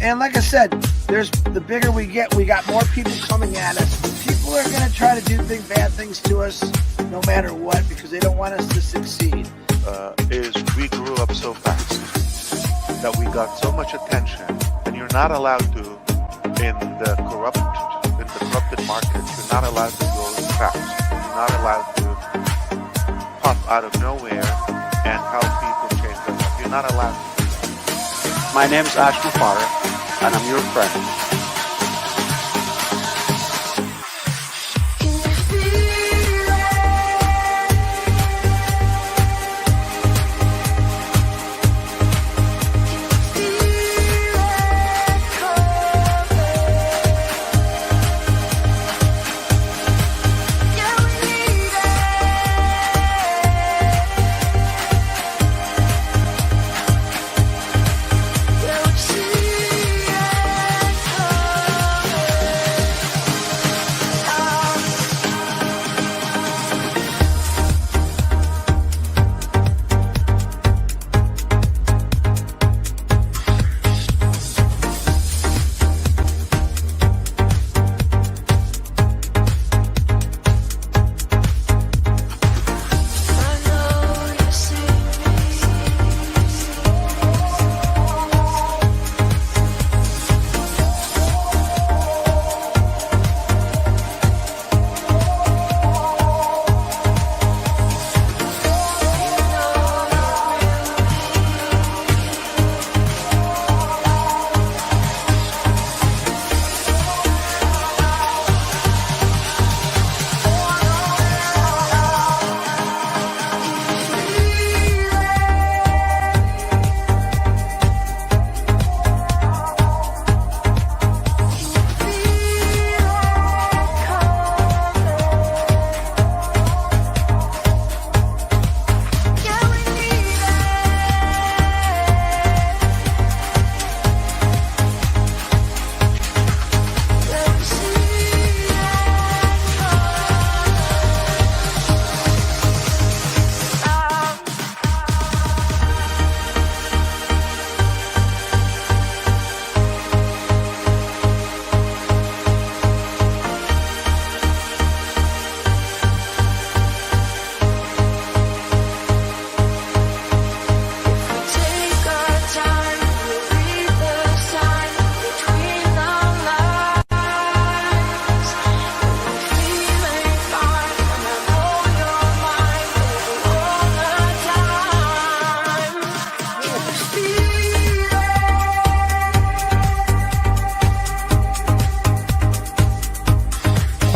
And like I said, the bigger we get, we got more people coming at us. People are going to try to do bad things to us no matter what because they don't want us to succeed. Is we grew up so fast that we got so much attention, and you're not allowed to, in the corrupted markets, you're not allowed to go fast. You're not allowed to pop out of nowhere and help people change their life. You're not allowed to do that. My name is Ash Mafara, and I'm your friend.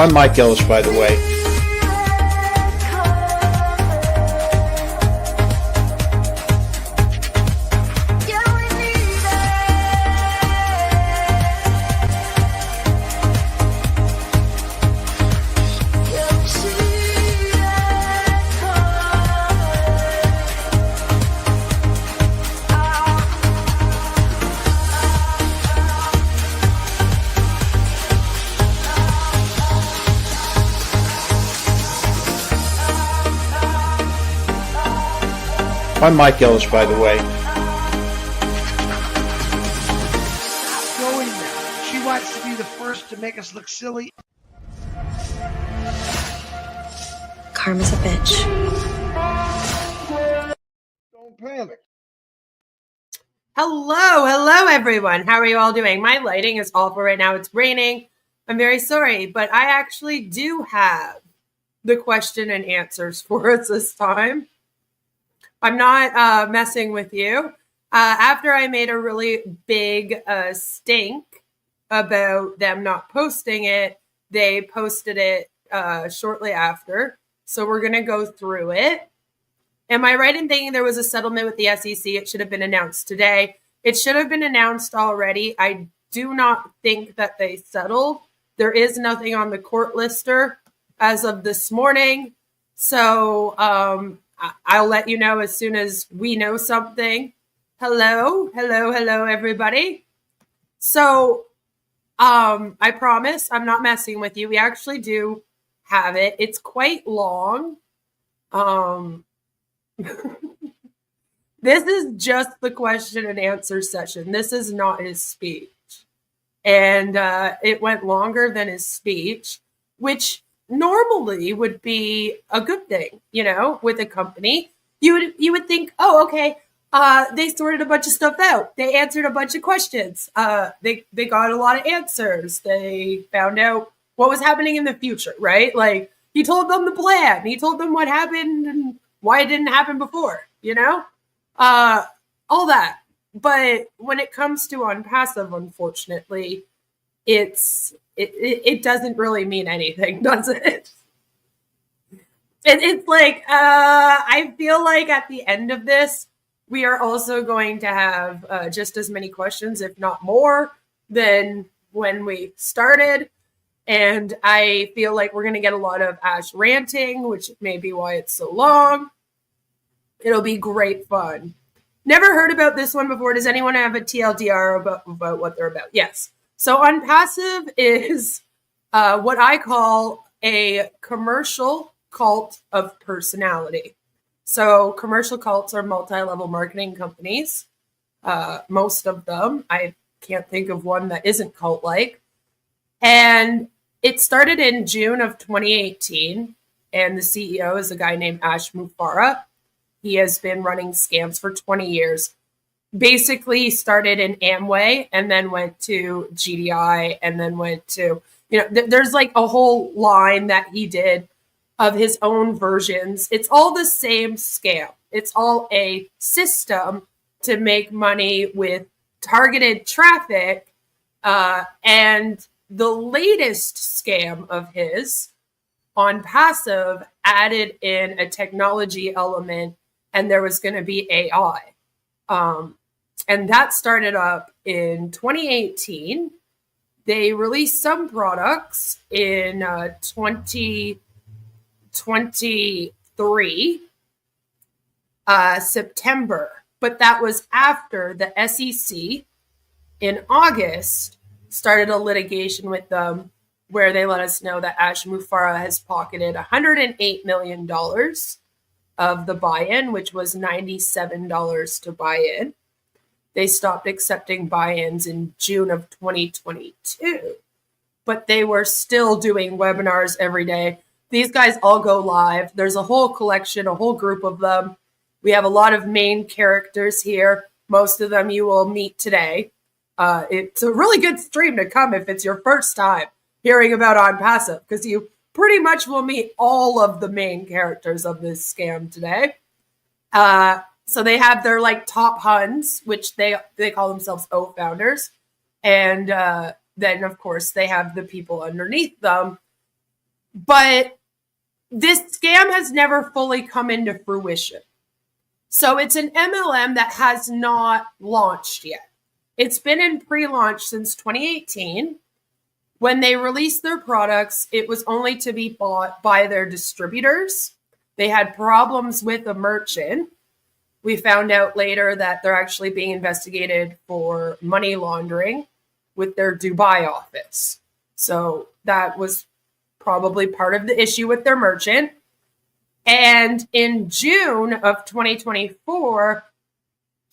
I'm Mike Ellis, by the way. I'm Mike Ellis, by the way. Going there. She wants to be the first to make us look silly. Karma's a bitch. Don't panic. Hello, everyone. How are you all doing? My lighting is awful right now. It's raining. I'm very sorry, but I actually do have the question and answers for us this time. I'm not messing with you. After I made a really big stink about them not posting it, they posted it shortly after. So we're going to go through it. Am I right in thinking there was a settlement with the SEC? It should have been announced today. It should have been announced already. I do not think that they settled. There is nothing on the court lister as of this morning. So I'll let you know as soon as we know something. Hello, everybody. So I promise I'm not messing with you. We actually do have it. It's quite long. This is just the question and answer session. This is not his speech. And it went longer than his speech, which normally would be a good thing, with a company. You would think, oh, okay, they sorted a bunch of stuff out. They answered a bunch of questions. They got a lot of answers. They found out what was happening in the future, right? Like, he told them the plan. He told them what happened and why it didn't happen before, all that. But when it comes to OnPassive, unfortunately, it doesn't really mean anything, does it? It's like, I feel like at the end of this, we are also going to have just as many questions, if not more, than when we started. And I feel like we're going to get a lot of Ash ranting, which may be why it's so long. It'll be great fun. Never heard about this one before. Does anyone have a TLDR about what they're about? Yes. So OnPassive is what I call a commercial cult of personality. So commercial cults are multi-level marketing companies. Most of them. I can't think of one that isn't cult-like. And it started in June of 2018. And the CEO is a guy named Ash Mufareh. He has been running scams for 20 years. Basically started in Amway and then went to GDI and then went to, there's like a whole line that he did of his own versions. It's all the same scam. It's all a system to make money with targeted traffic. And the latest scam of his, OnPassive, added in a technology element, and there was going to be AI. And that started up in 2018. They released some products in 2023, September. But that was after the SEC in August started a litigation with them where they let us know that Ash Mufareh has pocketed $108 million of the buy-in, which was $97 to buy in. They stopped accepting buy-ins in June of 2022, but they were still doing webinars every day. These guys all go live. There's a whole collection, a whole group of them. We have a lot of main characters here. Most of them you will meet today. It's a really good stream to come if it's your first time hearing about OnPassive, because you pretty much will meet all of the main characters of this scam today. So they have their top Huns, which they call themselves OFounders. And then, of course, they have the people underneath them. But this scam has never fully come into fruition. So it's an MLM that has not launched yet. It's been in pre-launch since 2018. When they released their products, it was only to be bought by their distributors. They had problems with a merchant. We found out later that they're actually being investigated for money laundering with their Dubai office. So that was probably part of the issue with their merchant. And in June of 2024,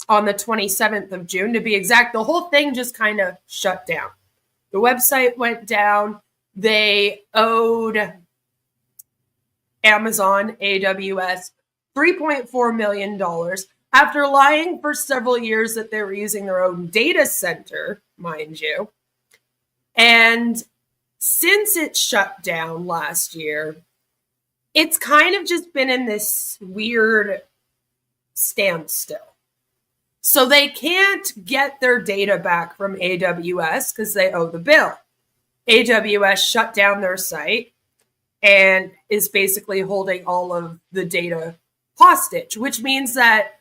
on the 27th of June, to be exact, the whole thing just kind of shut down. The website went down. They owed Amazon, AWS, $3.4 million after lying for several years that they were using their own data center, mind you. And since it shut down last year, it's kind of just been in this weird standstill. So they can't get their data back from AWS because they owe the bill. AWS shut down their site and is basically holding all of the data hostage, which means that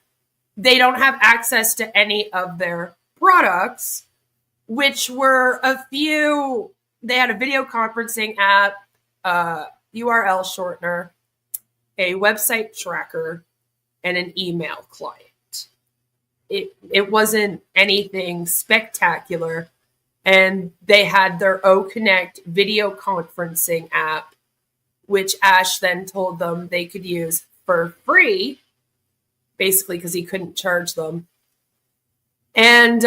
they don't have access to any of their products, which were a few. They had a video conferencing app, URL shortener, a website tracker, and an email client. It wasn't anything spectacular. And they had their OConnect video conferencing app, which Ash then told them they could use for free, basically because he couldn't charge them. And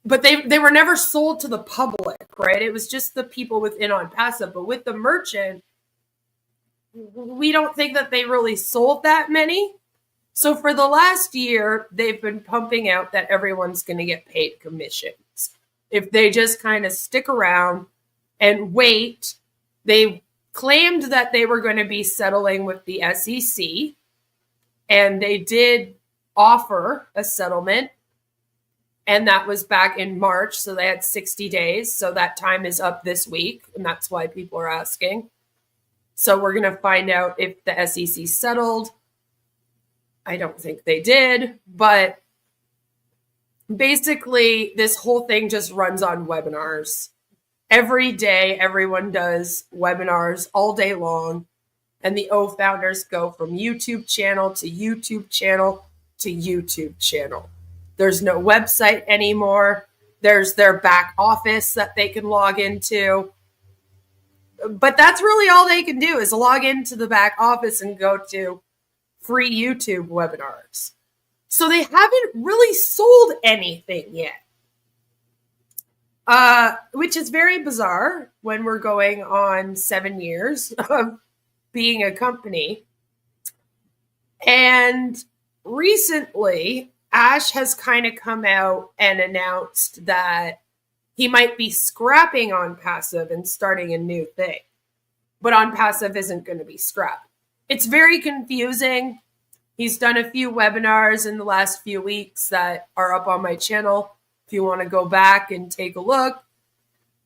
but they were never sold to the public, right? It was just the people within OnPassive. But with the merchant, we don't think that they really sold that many. So for the last year, they've been pumping out that everyone's going to get paid commissions if they just kind of stick around and wait. They claimed that they were going to be settling with the SEC, and they did offer a settlement, and that was back in March, so they had 60 days. So that time is up this week, and that's why people are asking. So we're going to find out if the SEC settled. I don't think they did, but basically this whole thing just runs on webinars. Every day, everyone does webinars all day long, and the OFounders go from YouTube channel to YouTube channel to YouTube channel. There's no website anymore. There's their back office that they can log into. But that's really all they can do is log into the back office and go to free YouTube webinars. So they haven't really sold anything yet. Which is very bizarre when we're going on 7 years of being a company. And recently, Ash has kind of come out and announced that he might be scrapping OnPassive and starting a new thing. But OnPassive isn't going to be scrapped. It's very confusing. He's done a few webinars in the last few weeks that are up on my channel if you want to go back and take a look,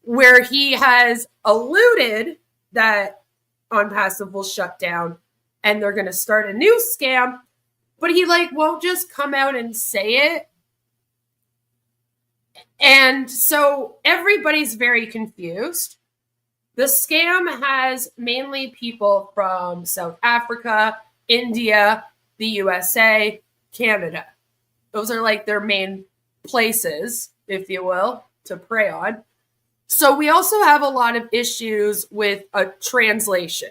where he has alluded that OnPassive will shut down and they're going to start a new scam, but he won't just come out and say it. And so everybody's very confused. The scam has mainly people from South Africa, India, the USA, Canada. Those are their main places, if you will, to prey on. So we also have a lot of issues with a translation.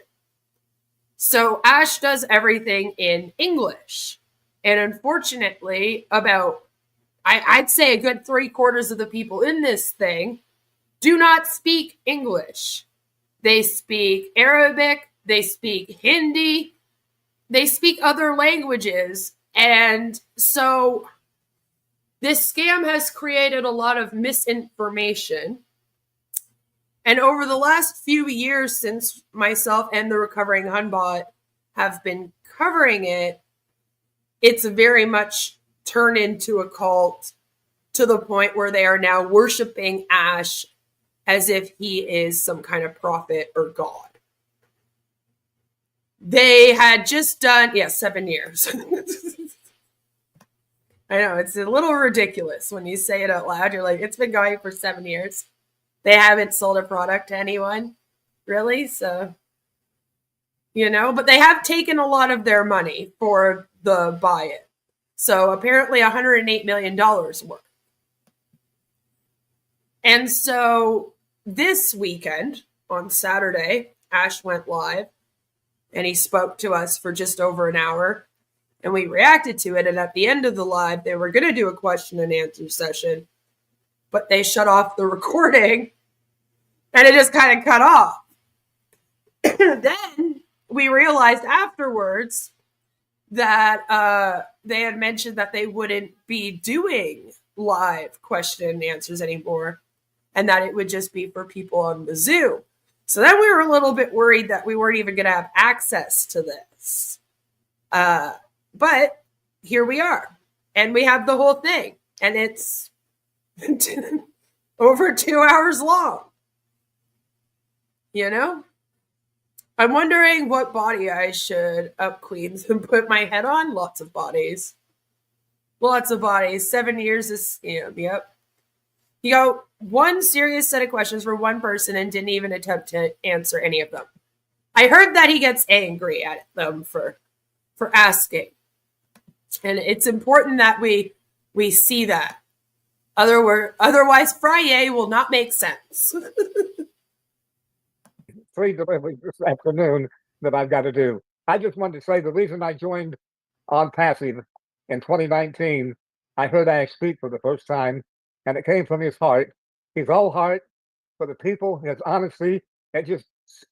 So Ash does everything in English. And unfortunately, I'd say a good 3/4 of the people in this thing do not speak English. They speak Arabic, they speak Hindi, they speak other languages. And so this scam has created a lot of misinformation. And over the last few years, since myself and the Recovering Hunbot have been covering it, it's very much turned into a cult to the point where they are now worshiping Ash as if he is some kind of prophet or god. They had just done, 7 years. I know, it's a little ridiculous when you say it out loud. You're like, it's been going for 7 years. They haven't sold a product to anyone, really. So, but they have taken a lot of their money for the buy-in. So apparently $108 million worth. And so this weekend, on Saturday, Ash went live and he spoke to us for just over an hour and we reacted to it. And at the end of the live, they were going to do a question and answer session, but they shut off the recording and it just kind of cut off. Then we realized afterwards that they had mentioned that they wouldn't be doing live question and answers anymore and that it would just be for people on the Zoom. So then we were a little bit worried that we weren't even going to have access to this. But here we are. And we have the whole thing. And it's over 2 hours long. I'm wondering what body I should up Queens and put my head on. Lots of bodies. 7 years is scam. Yep. He got one serious set of questions for one person and didn't even attempt to answer any of them. I heard that he gets angry at them for asking. And it's important that we see that. Otherwise, Friday will not make sense. 3 deliveries this afternoon that I've got to do. I just wanted to say the reason I joined OnPassive in 2019, I heard Ash speak for the first time, and it came from his heart. He's all heart for the people. His honesty, it just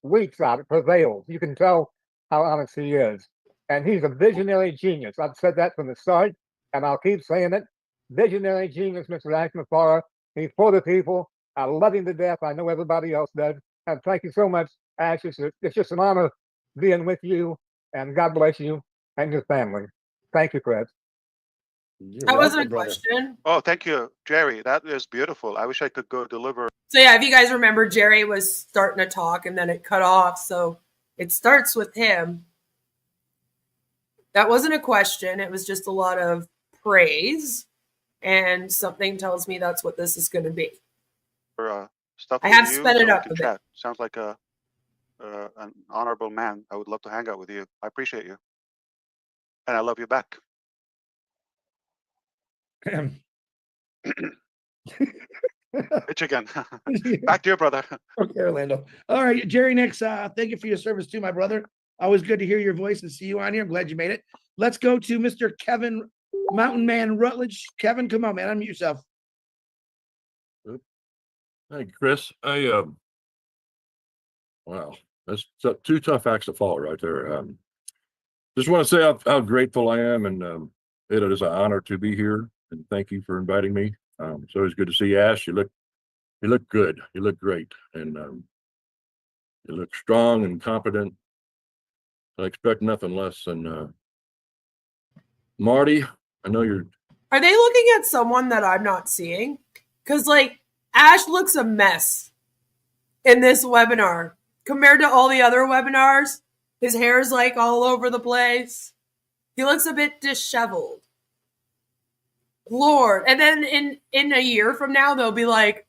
leaks out. It prevails. You can tell how honest he is. And he's a visionary genius. I've said that from the start, and I'll keep saying it. Visionary genius, Mr. Ash Mufareh. He's for the people. I love him to death. I know everybody else does. And thank you so much, Ash. It's just an honor being with you, and God bless you and your family. Thank you, Chris. That wasn't a question. Oh, thank you, Jerry. That is beautiful. I wish I could go deliver. So yeah, if you guys remember, Jerry was starting to talk and then it cut off. So it starts with him. That wasn't a question. It was just a lot of praise. And something tells me that's what this is going to be. Stuff I have with you sped it so we up can a bit. chat. Sounds like an honorable man. I would love to hang out with you. I appreciate you. And I love you back. Bitch again. Back to your brother. Okay, Orlando. All right, Jerry Nix, thank you for your service too, my brother. Always good to hear your voice and see you on here. I'm glad you made it. Let's go to Mr. Kevin Mountain Man Rutledge. Kevin, come on, man. Unmute yourself. Thank you, Chris. Wow, that's two tough acts to follow right there. Just want to say how grateful I am, and it is an honor to be here. And thank you for inviting me. It's always good to see you, Ash. You look good. You look great, and you look strong and competent. I expect nothing less than Marty. I know you're. Are they looking at someone that I'm not seeing? Because like Ash looks a mess in this webinar compared to all the other webinars. His hair is like all over the place. He looks a bit disheveled. Lord. And then in a year from now, they'll be like,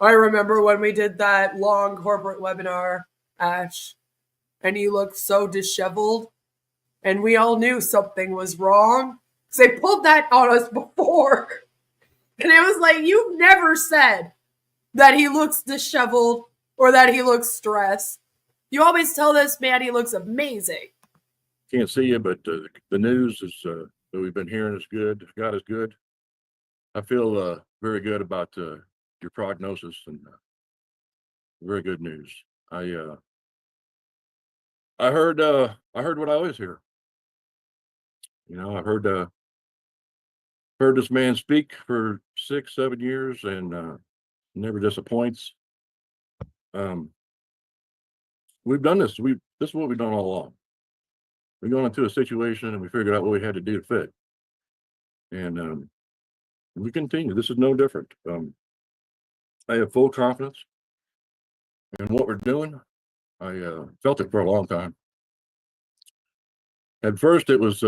I remember when we did that long corporate webinar, Ash, and you looked so disheveled. And we all knew something was wrong. So they pulled that on us before. And it was like, you've never said that he looks disheveled or that he looks stressed. You always tell this man he looks amazing. Can't see you, but the news is that we've been hearing is good. God is good. I feel very good about your prognosis and very good news. I heard what I always hear. You know, I've heard this man speak for 6-7 years and never disappoints. We've done this. This is what we've done all along. We got into a situation and we figured out what we had to do to fit. And we continue. This is no different. I have full confidence in what we're doing. I felt it for a long time. At first, it was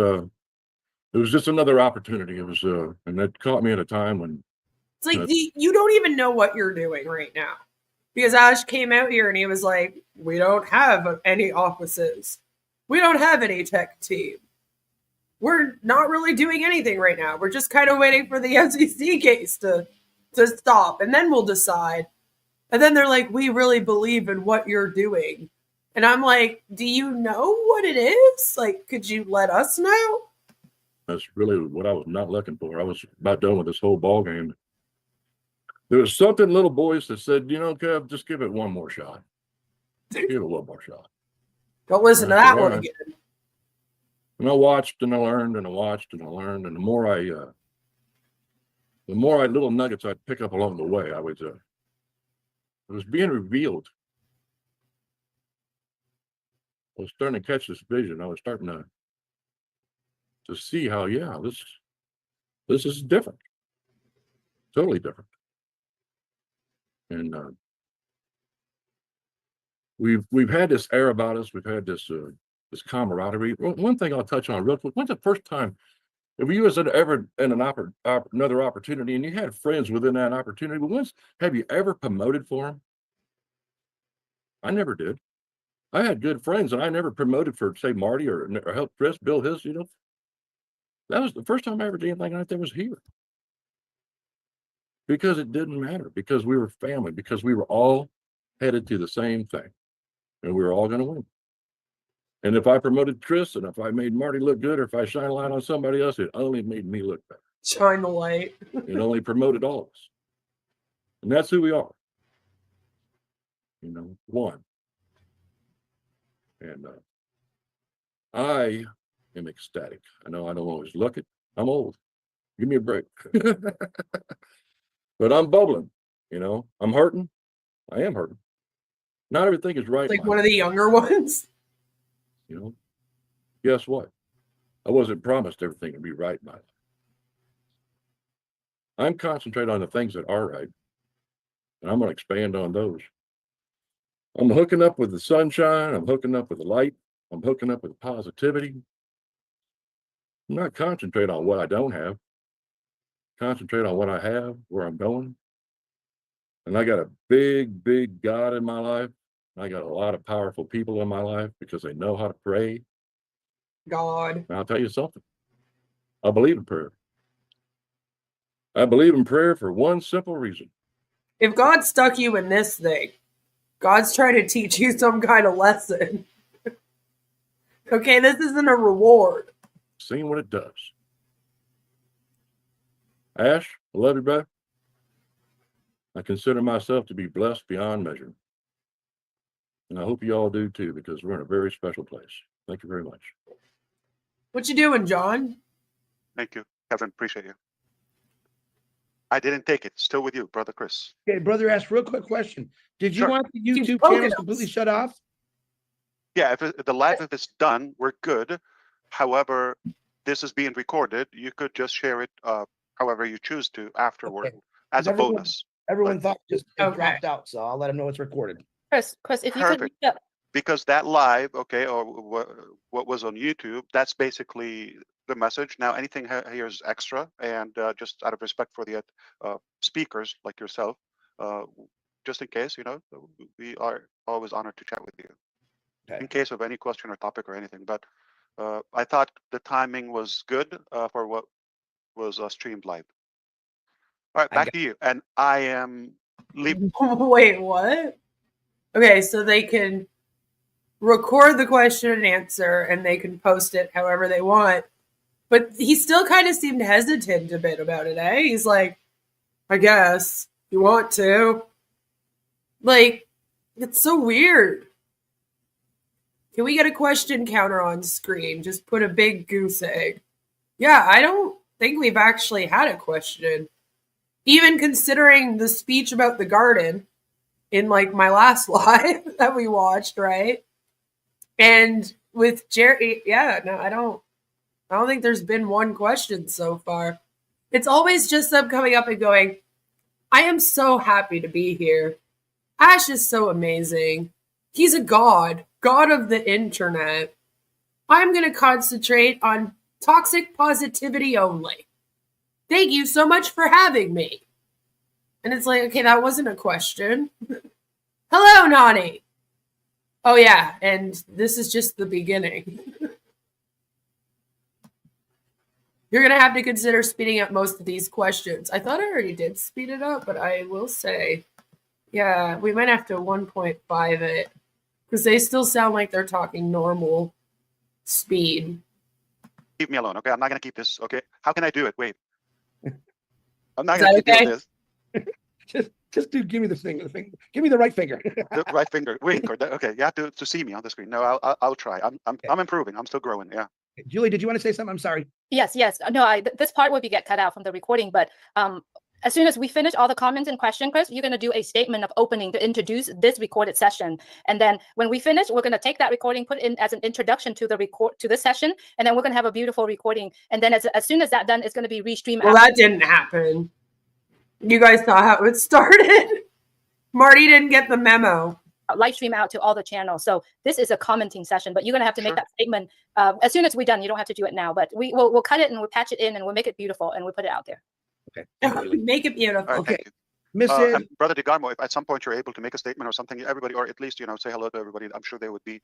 just another opportunity. It was, and that caught me at a time when it's like you don't even know what you're doing right now, because Ash came out here and he was like, "We don't have any offices, we don't have any tech team, we're not really doing anything right now. We're just kind of waiting for the SEC case to stop, and then we'll decide." And then they're like, "We really believe in what you're doing." And I'm like, do you know what it is? Like, could you let us know? That's really what I was not looking for. I was about done with this whole ball game. There was something little boys that said, you know, Kev, just give it one more shot. Give it one more shot. Don't listen to that one again. And I watched and I learned and I watched and I learned. And the more little nuggets I'd pick up along the way, it was being revealed. I was starting to catch this vision. I was starting to see how, yeah, this is different, totally different. And we've had this air about us. We've had this camaraderie. One thing I'll touch on real quick. When's the first time, if you was ever in another opportunity and you had friends within that opportunity, but have you ever promoted for them? I never did. I had good friends and I never promoted for, say, Marty or helped Chris build his, you know. That was the first time I ever did anything like that was here. Because it didn't matter, because we were family, because we were all headed to the same thing and we were all going to win. And if I promoted Chris and if I made Marty look good or if I shine a light on somebody else, it only made me look better. Shine the light. It only promoted all of us. And that's who we are. You know, one. And I am ecstatic. I know I don't always look it. I'm old. Give me a break. But I'm bubbling, you know. I'm hurting. I am hurting. Not everything is right. Like one of the younger ones. You know, guess what? I wasn't promised everything to be right in my life. I'm concentrating on the things that are right, and I'm going to expand on those. I'm hooking up with the sunshine. I'm hooking up with the light. I'm hooking up with positivity. I'm not concentrating on what I don't have. Concentrate on what I have, where I'm going. And I got a big, big God in my life. I got a lot of powerful people in my life because they know how to pray. God. And I'll tell you something. I believe in prayer. I believe in prayer for one simple reason. If God stuck you in this thing, God's trying to teach you some kind of lesson. Okay, this isn't a reward. Seeing what it does. Ash, I love you, brother. I consider myself to be blessed beyond measure. And I hope you all do too, because we're in a very special place. Thank you very much. What you doing, John? Thank you, Kevin. Appreciate you. I didn't take it. Still with you, brother Chris. Okay, brother asked real quick question. Did you Sure. want the YouTube poking channels us. completely shut off? Yeah, if the live if it's done, we're good. However, this is being recorded. You could just share it however you choose to afterward Okay. as a Everyone- bonus. Everyone thought just it Okay. dropped out, so I'll let them know it's recorded. Chris, if you could, Perfect. yeah, Because that live, okay, or what was on YouTube, that's basically the message. Now, anything here is extra, and just out of respect for the speakers like yourself, just in case, you know, we are always honored to chat with you. Okay. In case of any question or topic or anything. But I thought the timing was good for what was streamed live. All right, I back got- to you. And I am leaving. Wait, what? Okay, so they can record the question and answer and they can post it however they want. But he still kind of seemed hesitant a bit about it, eh? He's like, I guess you want to. Like, it's so weird. Can we get a question counter on screen? Just put a big goose egg. Yeah, I don't think we've actually had a question. Even considering the speech about the garden in like my last live that we watched, right? And with Jerry, yeah, no, I don't think there's been one question so far. It's always just them coming up and going, I am so happy to be here. Ash is so amazing. He's a god of the internet. I'm going to concentrate on toxic positivity only. Thank you so much for having me. And it's like, okay, that wasn't a question. Hello, Nani. Oh, yeah, and this is just the beginning. You're going to have to consider speeding up most of these questions. I thought I already did speed it up, but I will say, yeah, we might have to 1.5 it because they still sound like they're talking normal speed. Leave me alone, okay? I'm not going to keep this, okay? How can I do it? Wait. I'm not Is going to that keep okay? doing this. Just dude, give me the finger. Give me the right finger. The right finger. Wait, okay, you have to see me on the screen. No, I'll try. I'm improving. I'm still growing, yeah. Julie, did you want to say something? I'm sorry. yes. No, this part will be get cut out from the recording, but as soon as we finish all the comments and questions, Chris, you're going to do a statement of opening to introduce this recorded session. And then when we finish, we're going to take that recording, put it in as an introduction to the session, and then we're going to have a beautiful recording. And then as soon as that's done, it's going to be restreamed. Well, that didn't happen. You guys saw how it started. Marty didn't get the memo. Live stream out to all the channels. So this is a commenting session, but you're going to have to make Sure. that statement as soon as we're done. You don't have to do it now, but we'll cut it and we'll patch it in and we'll make it beautiful and we'll put it out there. Okay. Make it beautiful. All right, Okay. thank you. Miss And Brother DeGarmo, if at some point you're able to make a statement or something, everybody, or at least, you know, say hello to everybody, I'm sure they would be,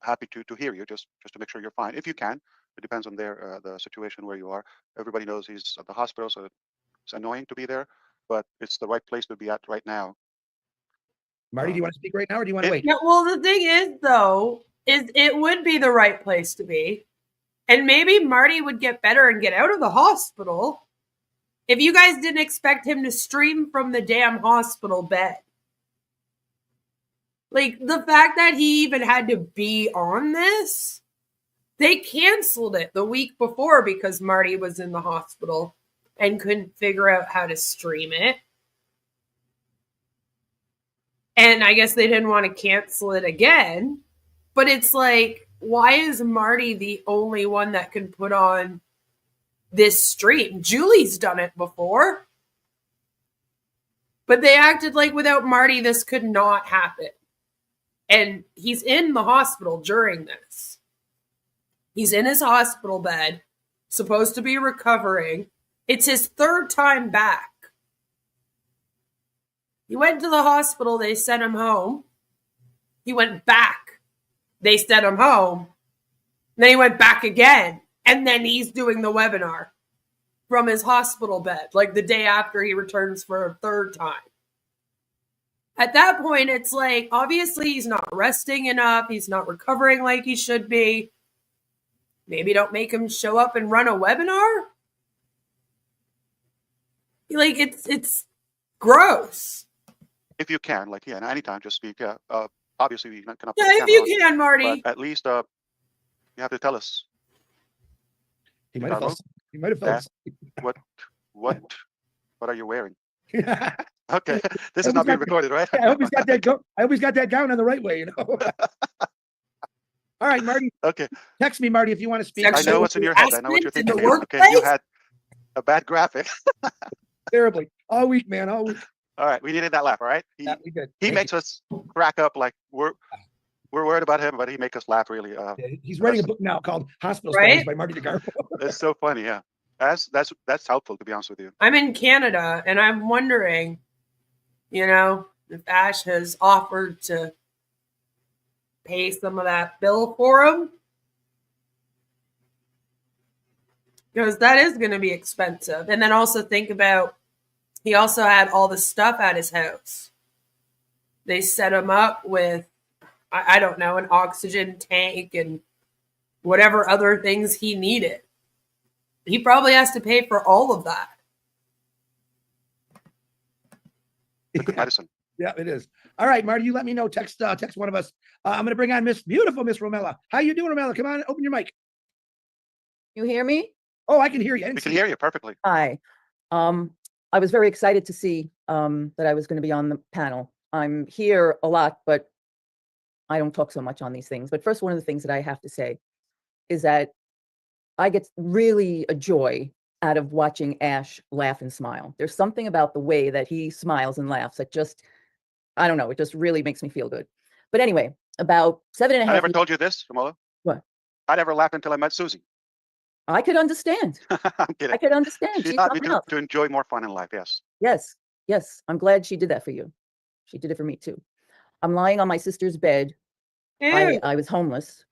happy to hear you, just to make sure you're fine. If you can, it depends on the situation where you are. Everybody knows he's at the hospital, so it's annoying to be there, but it's the right place to be at right now. Marty, do you want to speak right now or do you want to wait? Yeah, well, the thing is, though, is it would be the right place to be. And maybe Marty would get better and get out of the hospital if you guys didn't expect him to stream from the damn hospital bed. Like, the fact that he even had to be on this, they canceled it the week before because Marty was in the hospital and couldn't figure out how to stream it. And I guess they didn't want to cancel it again. But it's like, why is Marty the only one that can put on this stream? Julie's done it before. But they acted like without Marty, this could not happen. And he's in the hospital during this. He's in his hospital bed, supposed to be recovering. It's his third time back. He went to the hospital. They sent him home. He went back. They sent him home. Then he went back again. And then he's doing the webinar from his hospital bed, like the day after he returns for a third time. At that point, it's like, obviously he's not resting enough. He's not recovering like he should be. Maybe don't make him show up and run a webinar. Like, it's gross. If you can, like, yeah, anytime, just speak. Obviously, you cannot. Yeah, if you can, Marty. But at least you have to tell us. He might have felt. He might have felt. What are you wearing? Okay, this is not being recorded, right? I hope he's got that. I hope he's got that gown on the right way. You know. All right, Marty. Okay. Text me, Marty, if you want to speak. I know what's in your head. I know what you're thinking. Okay, you had a bad graphic. Terribly. All week, man. All week. All right, we needed that laugh. All right. We did. He makes us crack up. Like we're worried about him, but he makes us laugh. Really. He's writing a book now called "Hospital Stories" by Marty DeGarmo. It's so funny. Yeah. That's helpful, to be honest with you. I'm in Canada, and I'm wondering, if Ash has offered to pay some of that bill for him. Because that is going to be expensive. And then also think about, he also had all the stuff at his house. They set him up with, I don't know, an oxygen tank and whatever other things he needed. He probably has to pay for all of that. Medicine. Yeah, it is. All right, Marty, you let me know. Text one of us. I'm going to bring on beautiful Miss Romella. How you doing, Romella? Come on, open your mic. You hear me? Oh, I can hear you. We can hear you perfectly. Hi. I was very excited to see that I was going to be on the panel. I'm here a lot, but I don't talk so much on these things. But first, one of the things that I have to say is that I get really a joy out of watching Ash laugh and smile. There's something about the way that he smiles and laughs that just, I don't know, it just really makes me feel good. But anyway, about 7.5 I never told you this, Romola. What? I never laughed until I met Susie. I could understand. I'm kidding. I could understand. She taught me to enjoy more fun in life, yes. Yes. I'm glad she did that for you. She did it for me too. I'm lying on my sister's bed. I was homeless,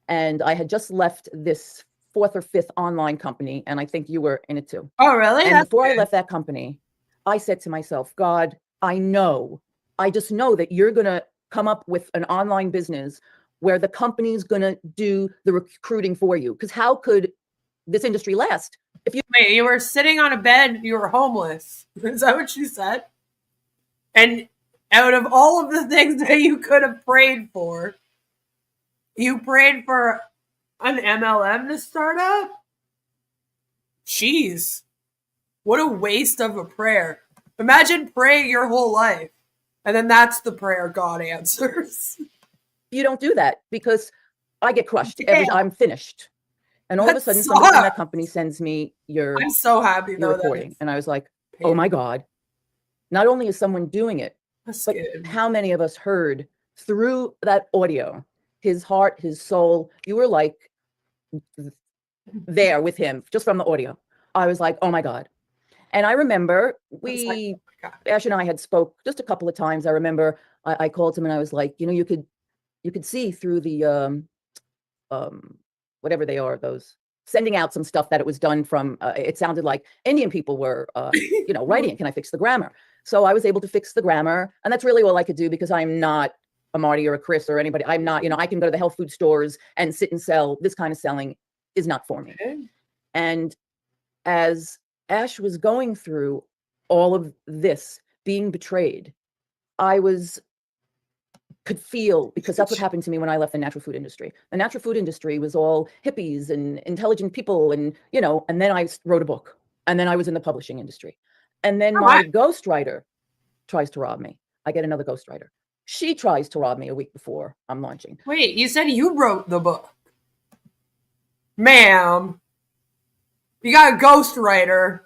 and I had just left this 4th or 5th online company, and I think you were in it too. Oh, really? And before I left that company, I said to myself, God, I just know that you're going to come up with an online business where the company's going to do the recruiting for you. Because how could this industry last if you— Wait, you were sitting on a bed, you were homeless. Is that what you said? And out of all of the things that you could have prayed for, you prayed for an MLM to start up? Jeez. What a waste of a prayer. Imagine praying your whole life, and then that's the prayer God answers. You don't do that, because I get crushed every time I'm finished. And all of a sudden, That somebody from that sucks. company sends me your I'm so happy though that recording. it's And I was like, oh my God. Not only is someone doing it, That's but good. how many of us heard through that audio, his heart, his soul? You were like there with him just from the audio. I was like, oh my God. And I remember Ash and I had spoke just a couple of times. I remember I called him and I was like, you could see through the whatever they are, those sending out some stuff that it was done from, it sounded like Indian people were, writing it. Can I fix the grammar? So I was able to fix the grammar, and that's really all I could do, because I'm not a Marty or a Chris or anybody. I'm not, I can go to the health food stores and sit and sell. This kind of selling is not for me. And as Ash was going through all of this, being betrayed, I could feel, because that's what happened to me when I left the natural food industry. The natural food industry was all hippies and intelligent people, and and then I wrote a book, and then I was in the publishing industry. And then my ghostwriter tries to rob me. I get another ghostwriter. She tries to rob me a week before I'm launching. Wait, you said you wrote the book. Ma'am, you got a ghostwriter.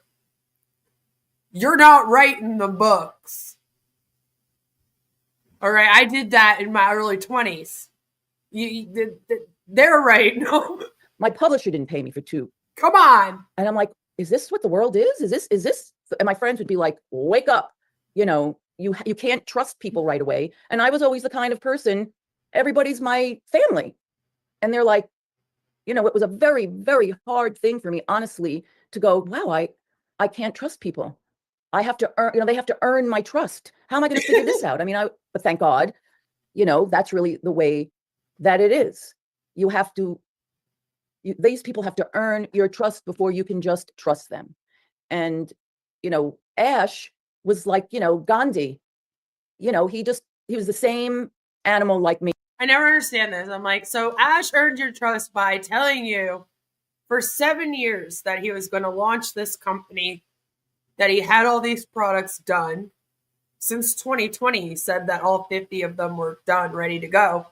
You're not writing the books. All right, I did that in my early 20s. They're right. No. My publisher didn't pay me for 2. Come on. And I'm like, is this what the world is? Is this? And my friends would be like, wake up. You can't trust people right away. And I was always the kind of person, everybody's my family. And they're like, it was a very, very hard thing for me, honestly, to go, wow, I can't trust people. I have to earn, they have to earn my trust. How am I going to figure this out? I mean, but thank God, that's really the way that it is. You have to, these people have to earn your trust before you can just trust them. And, Ash was like, Gandhi, he was the same animal like me. I never understand this. I'm like, so Ash earned your trust by telling you for 7 years that he was going to launch this company, that he had all these products done. Since 2020, he said that all 50 of them were done, ready to go.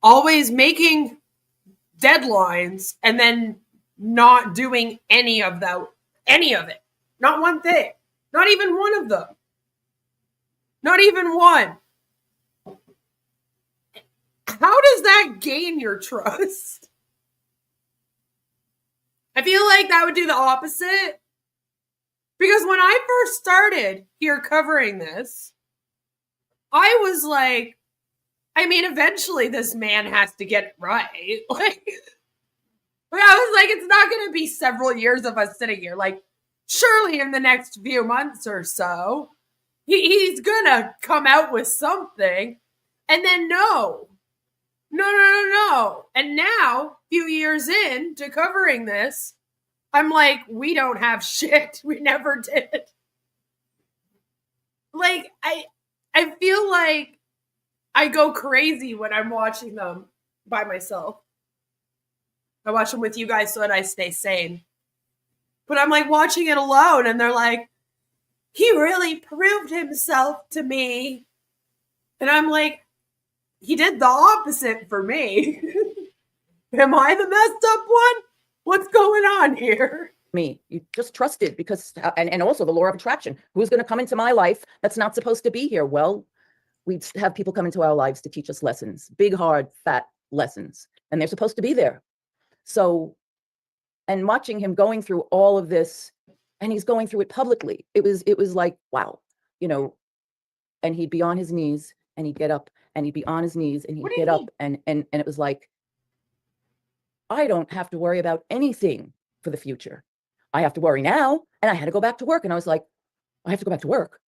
Always making deadlines and then not doing any of it. Not one thing. Not even one of them. Not even one. How does that gain your trust? I feel like that would do the opposite. Because when I first started here covering this, I was like, eventually this man has to get it right. I was like, it's not going to be several years of us sitting here. Like, surely in the next few months or so, he's going to come out with something. And then no. And now, a few years into covering this, I'm like, we don't have shit. We never did. Like, I feel like I go crazy when I'm watching them by myself. I watch them with you guys so that I stay sane. But I'm like watching it alone, and they're like, he really proved himself to me. And I'm like, he did the opposite for me. Am I the messed up one? What's going on here? Me, you just trusted because, and also the law of attraction. Who's going to come into my life that's not supposed to be here? Well, we have people come into our lives to teach us lessons, big, hard, fat lessons, and they're supposed to be there. So, and watching him going through all of this, and he's going through it publicly, it was like, wow, and he'd be on his knees and he'd get up and he'd be on his knees and he'd get up and it was like, I don't have to worry about anything for the future. I have to worry now. And I had to go back to work. And I was like, I have to go back to work.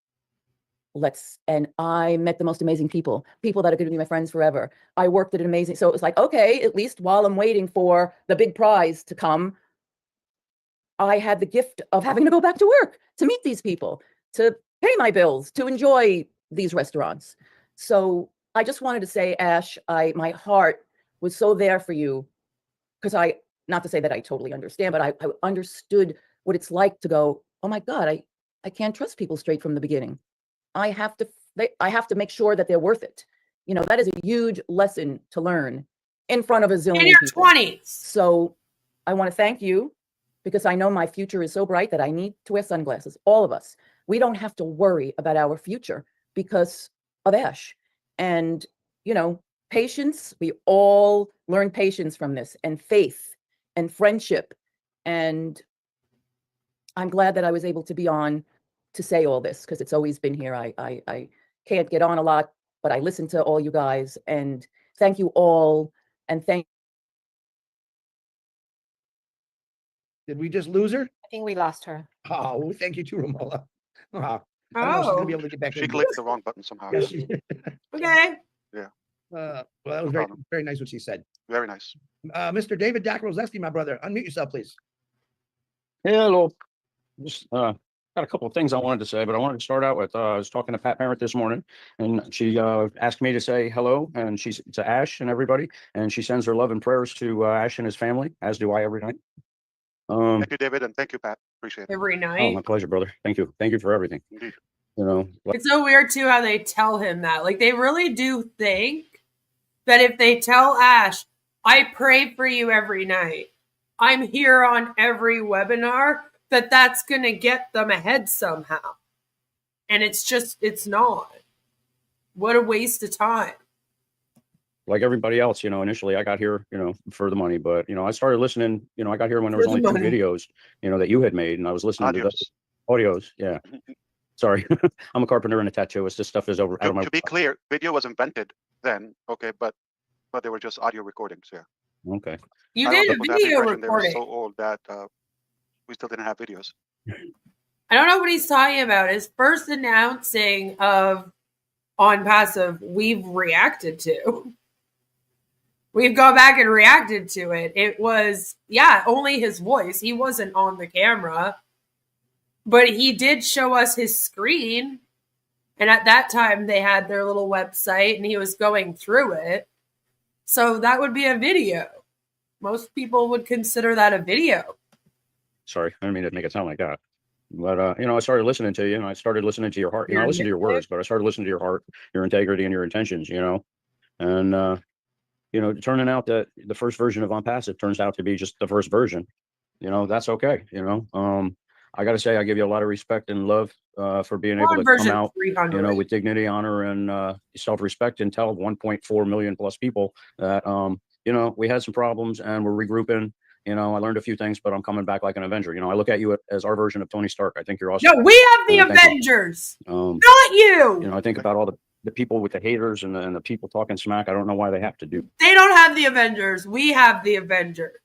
And I met the most amazing people that are going to be my friends forever. I worked at an amazing, so it was like, okay, at least while I'm waiting for the big prize to come, I had the gift of having to go back to work, to meet these people, to pay my bills, to enjoy these restaurants. So I just wanted to say, Ash, my heart was so there for you, because not to say that I totally understand, but I understood what it's like to go, oh my God, I can't trust people straight from the beginning. I have to make sure that they're worth it. That is a huge lesson to learn in front of a zillion in your people. 20s. So I want to thank you, because I know my future is so bright that I need to wear sunglasses. All of us. We don't have to worry about our future because of Ash. And, patience, we all learn patience from this, and faith and friendship. And I'm glad that I was able to be on to say all this, because it's always been here. I can't get on a lot, but I listen to all you guys, and thank you all. And Did we just lose her? I think we lost her. Oh, thank you too, Romola. I don't know if she's Oh. gonna be able to get back She in. clicked the wrong button somehow. Yes, she did. Okay. Well, that was No very, problem. very nice what she said. Very nice. Mr. David Dacrozeski, my brother, unmute yourself, please. Hello. Just got a couple of things I wanted to say, but I wanted to start out with I was talking to Pat Parent this morning, and she asked me to say hello, and she's to Ash and everybody, and she sends her love and prayers to Ash and his family, as do I every night. Thank you, David, and thank you, Pat. Appreciate it. Every Oh, night. my pleasure, brother. Thank you. Thank you for everything. Indeed. You know, It's so weird too how they tell him that. Like they really do think that if they tell Ash, I pray for you every night, I'm here on every webinar, that's going to get them ahead somehow. And it's not. What a waste of time. like everybody else, initially I got here, for the money, but I started listening, I got here when there For was the only two money. videos, that you had made, and I was listening to Audios. the audios. Yeah. Sorry. I'm a carpenter and a tattooist. This stuff is out of my. To be clear, video was invented then, okay, but they were just audio recordings. Yeah. Okay. You I did also a put that video impression they were recording. so old that we still didn't have videos. I don't know what he's talking about. His first announcing of OnPassive, we've reacted to. We've gone back and reacted to it. It was, only his voice. He wasn't on the camera. But he did show us his screen. And at that time, they had their little website, and he was going through it. So that would be a video. Most people would consider that a video. Sorry, I didn't mean to make it sound like that. But I started listening to you, and I started listening to your heart. I listened to your words, but I started listening to your heart, your integrity, and your intentions. And turning out that the first version of OnPassive turns out to be just the first version. That's okay. I got to say, I give you a lot of respect and love for being able to come out, 300. with dignity, honor, and self-respect, and tell 1.4 million plus people that, we had some problems and we're regrouping. I learned a few things, but I'm coming back like an Avenger. I look at you as our version of Tony Stark. I think you're awesome. No, we have the Avengers, not you. I think about all the people with the haters and the people talking smack. I don't know why they have to do. They don't have the Avengers. We have the Avengers.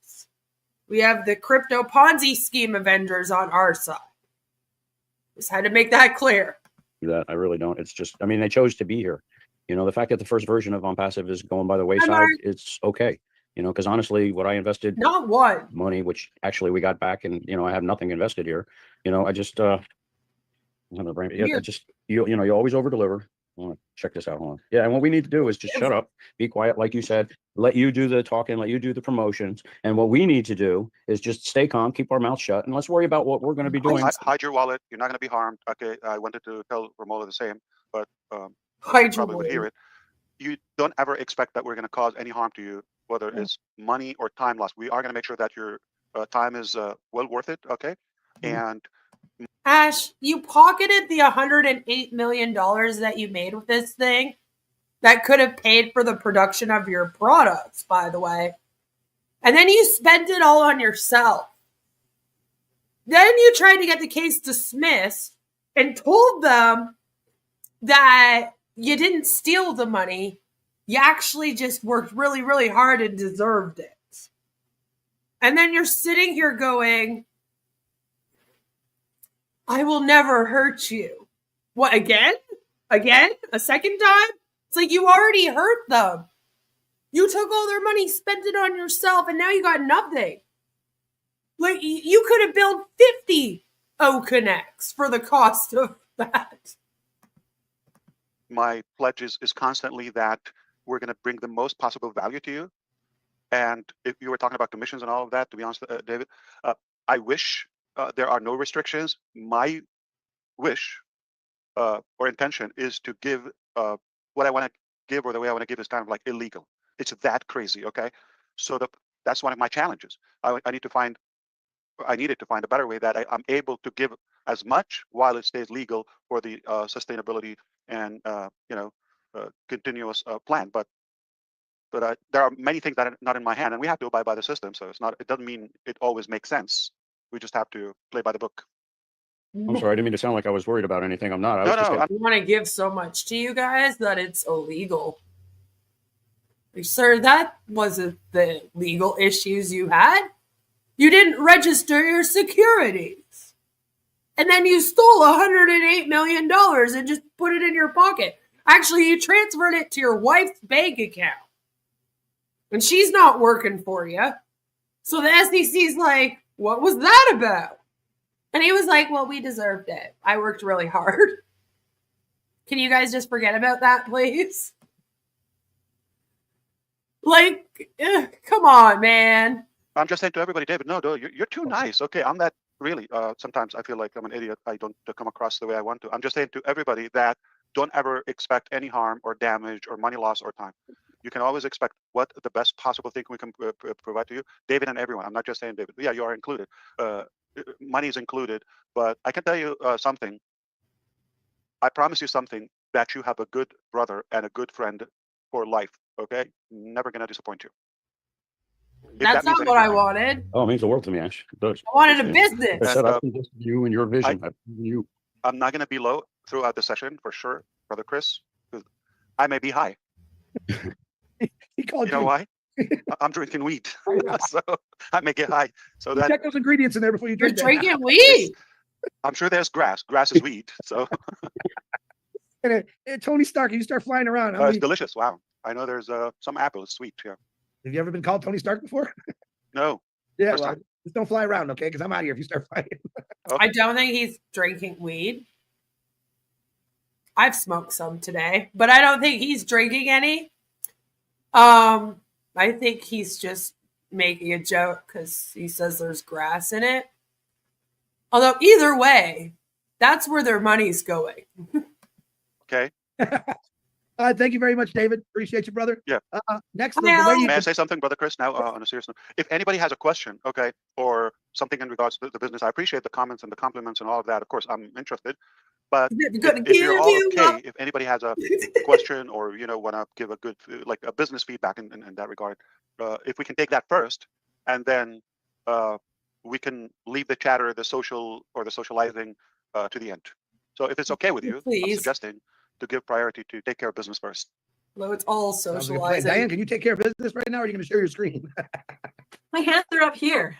We have the crypto Ponzi scheme Avengers on our side. Just had to make that clear. That I really don't. It's just, they chose to be here. The fact that the first version of OnPassive is going by the wayside, it's okay. Because honestly, what I invested, not one money, which actually we got back, and I have nothing invested here. I just, I just, you always over deliver. I want to check this out. Hold on. Yeah, and what we need to do is just shut up, be quiet, like you said. Let you do the talking, let you do the promotions, and what we need to do is just stay calm, keep our mouth shut, and let's worry about what we're going to be doing. Hide your wallet. You're not going to be harmed. Okay, I wanted to tell Romola the same, but you probably would hear it. You don't ever expect that we're going to cause any harm to you, whether it's money or time loss. We are going to make sure that your time is well worth it. Okay, and Ash, you pocketed the $108 million that you made with this thing that could have paid for the production of your products, by the way. And then you spent it all on yourself. Then you tried to get the case dismissed and told them that you didn't steal the money. You actually just worked really, really hard and deserved it. And then you're sitting here going, I will never hurt you. What, again? Again? A second time? It's like you already hurt them. You took all their money, spent it on yourself, and now you got nothing. Like, you could have built 50 O-Connects for the cost of that. My pledge is constantly that we're going to bring the most possible value to you. And if you were talking about commissions and all of that, to be honest, David, I wish there are no restrictions. My wish or intention is to give what I want to give, or the way I want to give is kind of like illegal. It's that crazy, okay? So that's one of my challenges. I needed to find a better way that I'm able to give as much while it stays legal for the sustainability and continuous plan. But there are many things that are not in my hand, and we have to abide by the system. So it doesn't mean it always makes sense. We just have to play by the book. I'm sorry, I didn't mean to sound like I was worried about anything. I'm not. I want to give so much to you guys that it's illegal. Like, sir, that wasn't the legal issues you had. You didn't register your securities. And then you stole $108 million and just put it in your pocket. Actually, you transferred it to your wife's bank account. And she's not working for you. So the SEC's like, what was that about? And he was like, well, we deserved it. I worked really hard. Can you guys just forget about that, please? Like, come on, man. I'm just saying to everybody, David, no, you're too nice. Okay, I'm that really. Sometimes I feel like I'm an idiot. I don't come across the way I want to. I'm just saying to everybody that don't ever expect any harm or damage or money loss or time. You can always expect what the best possible thing we can provide to you, David and everyone. I'm not just saying David. Yeah, you are included. Money is included, but I can tell you something. I promise you something, that you have a good brother and a good friend for life. Okay, never gonna disappoint you. That's not what I wanted. Oh, it means the world to me, Ash. It does. I wanted a business. I said I can just you and your vision. I'm not gonna be low throughout the session for sure, brother Chris. I may be high. He called you know why? I'm drinking weed, so I may get high. So that check those ingredients in there before you drink. You're drinking weed. I'm sure there's grass. Grass is weed. So. And Tony Stark, you start flying around. It's delicious. Wow. I know there's some apple. It's sweet. Yeah. Have you ever been called Tony Stark before? No. Yeah. Well, just don't fly around, okay? Because I'm out of here if you start flying. I don't think he's drinking weed. I've smoked some today, but I don't think he's drinking any. I think he's just making a joke because he says there's grass in it. Although either way, that's where their money's going. Okay. Thank you very much, David. Appreciate you, brother. Yeah. Next, may I say something, brother Chris? Now, on a serious note, if anybody has a question, okay, or something in regards to the business, I appreciate the comments and the compliments and all of that. Of course, I'm interested. But if you're all okay, if anybody has a question or want to give a good like a business feedback in that regard, if we can take that first, and then we can leave the chatter, the social or the socializing to the end. So if it's okay with you, I'm suggesting to give priority to take care of business first. Well, it's all socializing. Diane, can you take care of business right now, or are you going to share your screen? My hands are up here.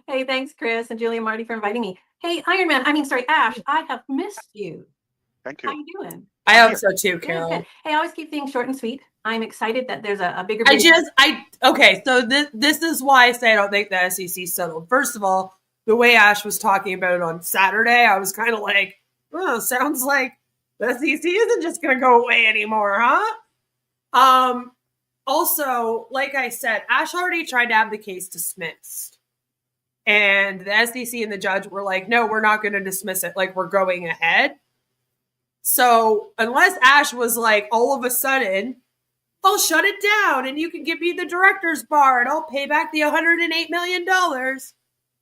Hey, thanks, Chris and Julie and Marty for inviting me. Hey, Ash, I have missed you. Thank you. How you doing? I hope so too, Carol. Good. Hey, I always keep things short and sweet. I'm excited that there's a bigger. Okay, so this is why I say I don't think the SEC settled. First of all, the way Ash was talking about it on Saturday, I was kind of like, oh, sounds like the SEC isn't just going to go away anymore, huh? Also, like I said, Ash already tried to have the case dismissed. And the SEC and the judge were like, no, we're not going to dismiss it. Like, we're going ahead. So unless Ash was like, all of a sudden, I'll shut it down and you can give me the director's bar and I'll pay back the $108 million.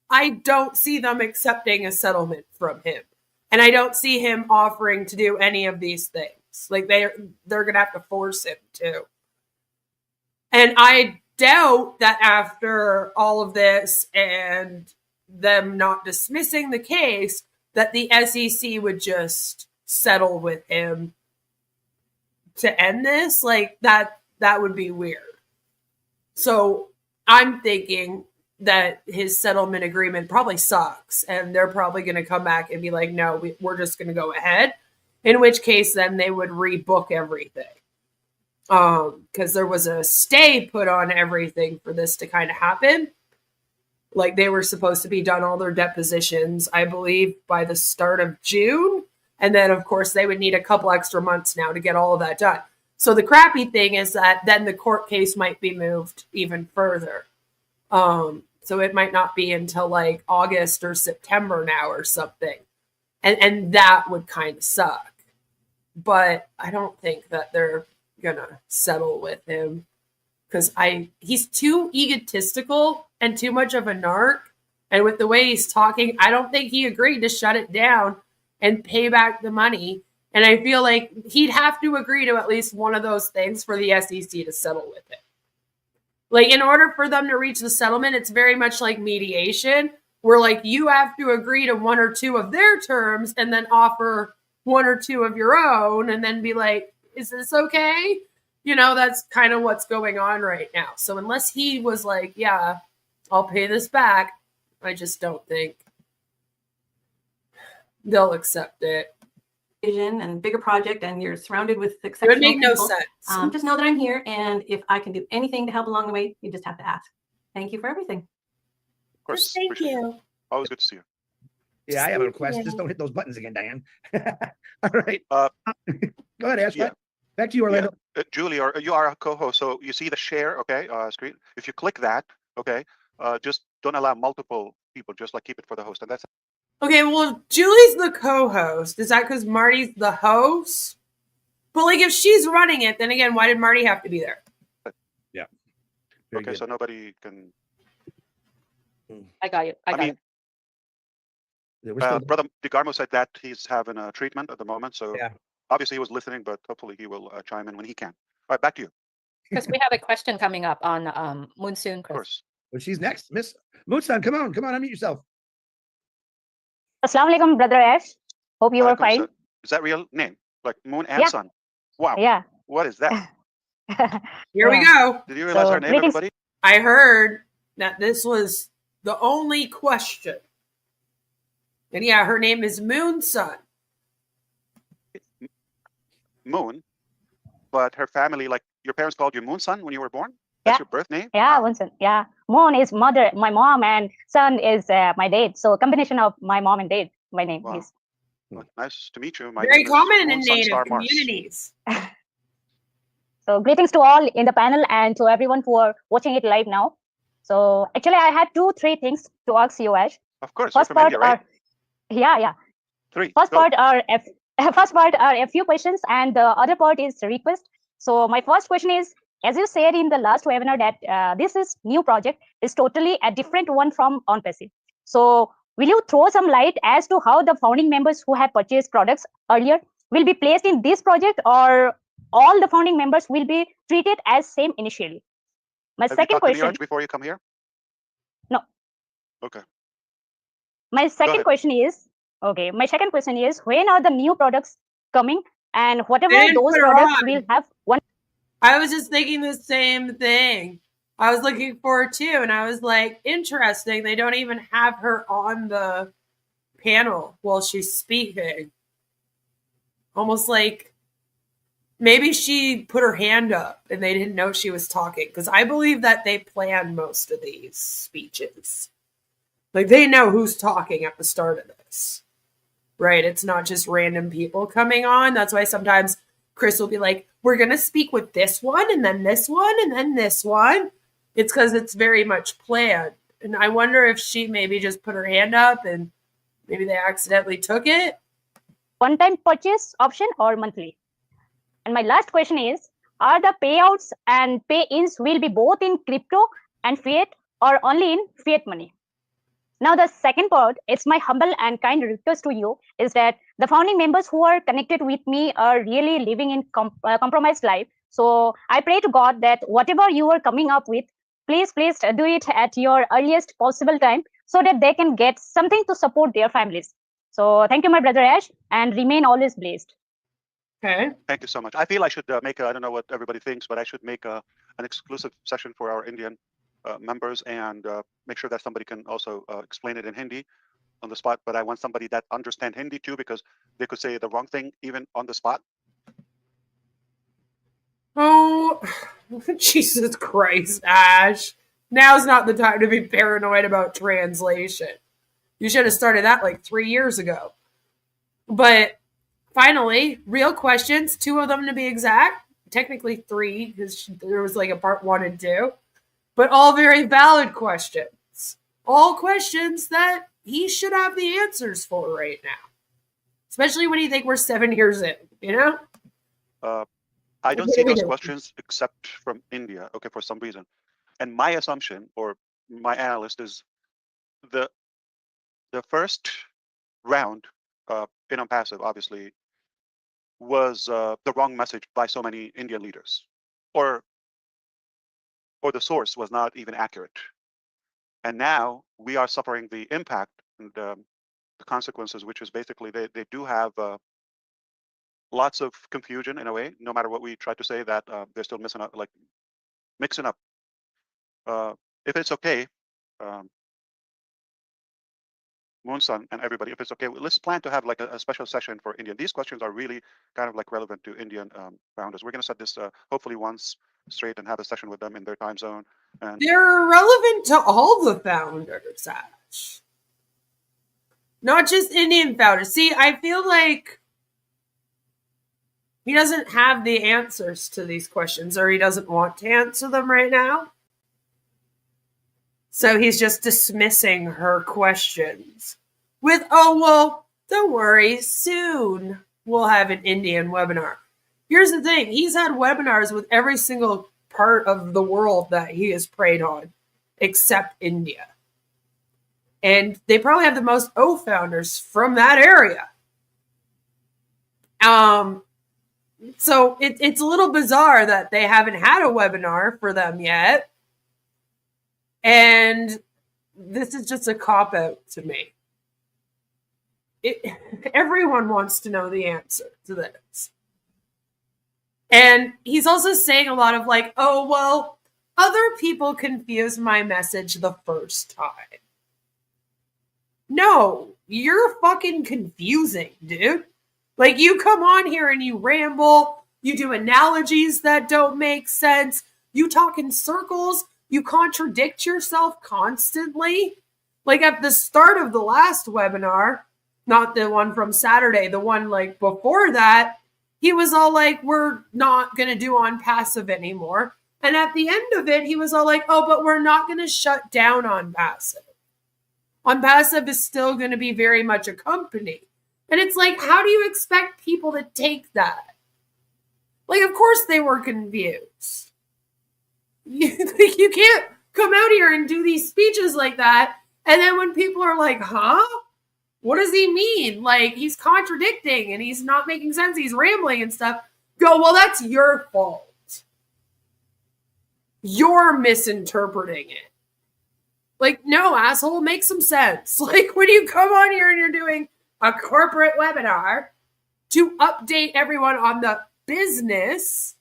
I don't see them accepting a settlement from him. And I don't see him offering to do any of these things. Like they're going to have to force him to. And I doubt that after all of this and them not dismissing the case, that the SEC would just settle with him to end this. Like that would be weird. So I'm thinking that his settlement agreement probably sucks and they're probably going to come back and be like, no, we're just going to go ahead. In which case then they would rebook everything. Because there was a stay put on everything for this to kind of happen. Like they were supposed to be done all their depositions, I believe, by the start of June. And then, of course, they would need a couple extra months now to get all of that done. So the crappy thing is that then the court case might be moved even further. So it might not be until like August or September now or something. And that would kind of suck. But I don't think that they're gonna settle with him because he's too egotistical and too much of a narc. And with the way he's talking, I don't think he agreed to shut it down and pay back the money. And I feel like he'd have to agree to at least one of those things for the SEC to settle with it. Like in order for them to reach the settlement, it's very much like mediation, where like you have to agree to one or two of their terms and then offer one or two of your own and then be like, is this okay? That's kind of what's going on right now. So unless he was like, yeah, I'll pay this back, I just don't think they'll accept it. Vision and bigger project, and you're surrounded with It exceptional would make no people. sense. Just know that I'm here, and if I can do anything to help along the way, you just have to ask. Thank you for everything. Of course. Thank you. Always good to see you. Yeah, I have a request. Just don't hit those buttons again, Diane. All right. Go ahead, Ash. Yeah. Back to you, Orlando. Julie, you are a co-host, so you see the share, okay, screen. If you click that, okay, just don't allow multiple people. Just like keep it for the host, and that's. Okay, well, Julie's the co-host. Is that because Marty's the host? But like, if she's running it, then again, why did Marty have to be there? Yeah. Okay, so nobody can. I got you. I got mean, Brother DeGarmo said that he's having a treatment at the moment, so obviously he was listening, but hopefully he will chime in when he can. All right, back to you. Because we have a question coming up on Moonsoon, Chris. Of course. Well, she's next. Miss Moonson, come on, unmute yourself. Assalamu alaikum, Brother Ash. Hope you are fine. Is that real name? Like Moon and Sun? Wow. Yeah. What is that? Here we go. Did you realize our name, everybody? I heard that this was the only question. And yeah, her name is Moonson. Moon, but her family, like your parents called you Moonson when you were born? That's your birth name? Yeah, Moonson. Yeah. Moon is mother, my mom, and Sun is my dad. So a combination of my mom and dad, my name is. Well, nice to meet you. My Very name common is in Moon Native Star Mars. communities. So greetings to all in the panel and to everyone who are watching it live now. So actually, I had 3 things to ask you, Ash. Of course. First You're from part India, right? Yeah. 3. First part are a few questions, and the other part is a request. So my first question is, as you said in the last webinar that this is new project is totally a different one from OnPassive. So will you throw some light as to how the founding members who have purchased products earlier will be placed in this project, or all the founding members will be treated as same initially? My Have second you talked to question. Neeraj before you come here? No. Okay. My second question is, my second question is, when are the new products coming, and whatever those products will have one. I was just thinking the same thing. I was looking for it too, and I was like, interesting. They don't even have her on the panel while she's speaking. Almost like maybe she put her hand up and they didn't know she was talking, because I believe that they plan most of these speeches. Like, they know who's talking at the start of this, right? It's not just random people coming on. That's why sometimes Chris will be like, we're going to speak with this one, and then this one, and then this one. It's because it's very much planned. And I wonder if she maybe just put her hand up and maybe they accidentally took it. One-time purchase option or monthly? And my last question is, are the payouts and pay-ins will be both in crypto and fiat, or only in fiat money? Now, the second part, it's my humble and kind request to you, is that the founding members who are connected with me are really living in compromised life. So I pray to God that whatever you are coming up with, please do it at your earliest possible time so that they can get something to support their families. So thank you, my brother Ash, and remain always blessed. Okay. Thank you so much. I feel I should make I don't know what everybody thinks, but I should make an exclusive session for our Indian members and make sure that somebody can also explain it in Hindi on the spot. But I want somebody that understands Hindi too, because they could say the wrong thing even on the spot. Oh, Jesus Christ, Ash. Now's not the time to be paranoid about translation. You should have started that like 3 years ago. But finally, real questions, 2 of them to be exact. Technically 3, because there was like a part 1 and 2. But all very valid questions. All questions that he should have the answers for right now. Especially when you think we're 7 years in, you know? I don't see those questions except from India, okay, for some reason. And my assumption, or my analyst, is the first round in OnPassive, obviously, was the wrong message by so many Indian leaders. Or the source was not even accurate. And now we are suffering the impact and the consequences, which is basically they do have lots of confusion in a way. No matter what we try to say, that they're still mixing up. If it's okay, Moonsun and everybody, if it's okay, let's plan to have like a special session for Indian. These questions are really kind of like relevant to Indian founders. We're going to set this hopefully once straight and have a session with them in their time zone. And they're relevant to all the founders, Ash. Not just Indian founders. See, I feel like he doesn't have the answers to these questions, or he doesn't want to answer them right now. So he's just dismissing her questions with, oh, well, don't worry, soon we'll have an Indian webinar. Here's the thing. He's had webinars with every single part of the world that he has preyed on, except India. And they probably have the most OFounders from that area. So it's a little bizarre that they haven't had a webinar for them yet. And this is just a cop-out to me. Everyone wants to know the answer to this. And he's also saying a lot of like, oh, well, other people confused my message the first time. No, you're fucking confusing, dude. Like, you come on here and you ramble, you do analogies that don't make sense, you talk in circles, you contradict yourself constantly. Like at the start of the last webinar, not the one from Saturday, the one like before that, he was all like, we're not going to do OnPassive anymore. And at the end of it, he was all like, oh, but we're not going to shut down OnPassive. OnPassive is still going to be very much a company. And it's like, how do you expect people to take that? Like, of course they were confused. You can't come out here and do these speeches like that. And then when people are like, huh? What does he mean? Like, he's contradicting and he's not making sense. He's rambling and stuff. Go, well, that's your fault. You're misinterpreting it. Like, no, asshole, make some sense. Like, when you come on here and you're doing a corporate webinar to update everyone on the business,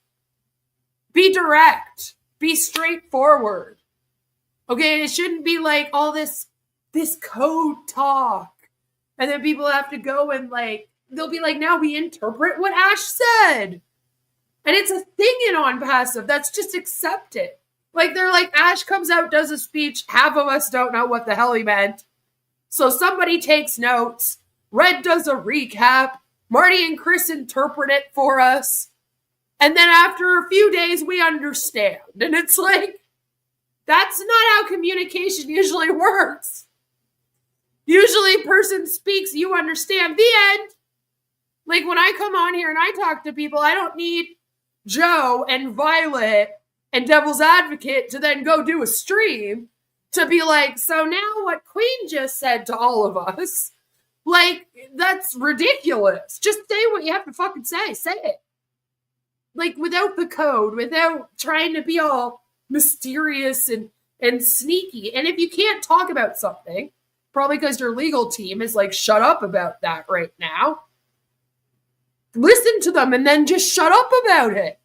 be direct, be straightforward. Okay, it shouldn't be like all this code talk. And then people have to go and like, they'll be like, now we interpret what Ash said. And it's a thing in OnPassive that's just accepted. Like, they're like, Ash comes out, does a speech. Half of us don't know what the hell he meant. So somebody takes notes. Red does a recap. Marty and Chris interpret it for us. And then after a few days, we understand. And it's like, that's not how communication usually works. Usually, person speaks, you understand. The end. Like, when I come on here and I talk to people, I don't need Joe and Violet and Devil's Advocate to then go do a stream to be like, so now what Queen just said to all of us, like, that's ridiculous. Just say what you have to fucking say. Say it. Like, without the code, without trying to be all mysterious and sneaky. And if you can't talk about something, probably because your legal team is like, shut up about that right now, listen to them and then just shut up about it.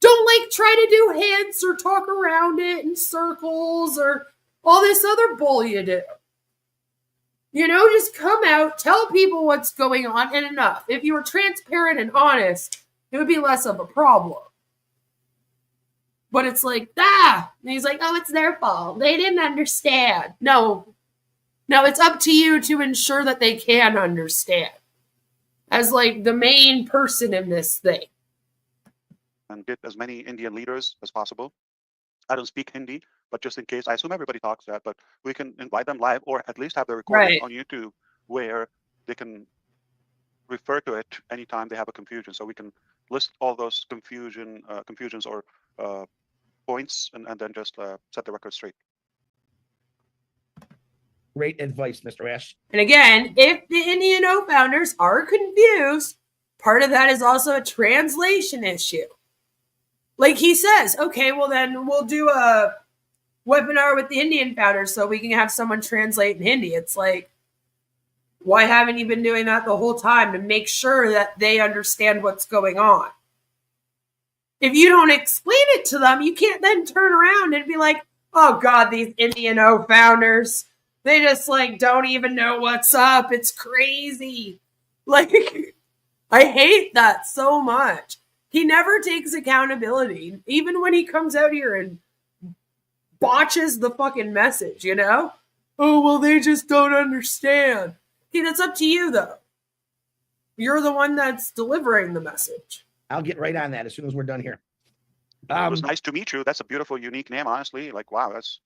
Don't like try to do hints or talk around it in circles or all this other bull you do. You know, just come out, tell people what's going on, and enough. If you were transparent and honest, it would be less of a problem. But it's like, and he's like, oh, it's their fault. They didn't understand. No, it's up to you to ensure that they can understand. As like the main person in this thing. And get as many Indian leaders as possible. I don't speak Hindi, but just in case, I assume everybody talks that, but we can invite them live or at least have the recording on YouTube where they can refer to it anytime they have a confusion. So we can list all those confusions or points and then just set the record straight. Great advice, Mr. Ash. And again, if the Indian OFounders are confused, part of that is also a translation issue. Like he says, okay, well then we'll do a webinar with the Indian founders so we can have someone translate in Hindi. It's like, why haven't you been doing that the whole time to make sure that they understand what's going on? If you don't explain it to them, you can't then turn around and be like, oh God, these Indian OFounders, they just like don't even know what's up. It's crazy. Like, I hate that so much. He never takes accountability, even when he comes out here and botches the fucking message, you know? Oh, well, they just don't understand. Okay, that's up to you, though. You're the one that's delivering the message. I'll get right on that as soon as we're done here. It was nice to meet you. That's a beautiful, unique name, honestly. Like, wow, that's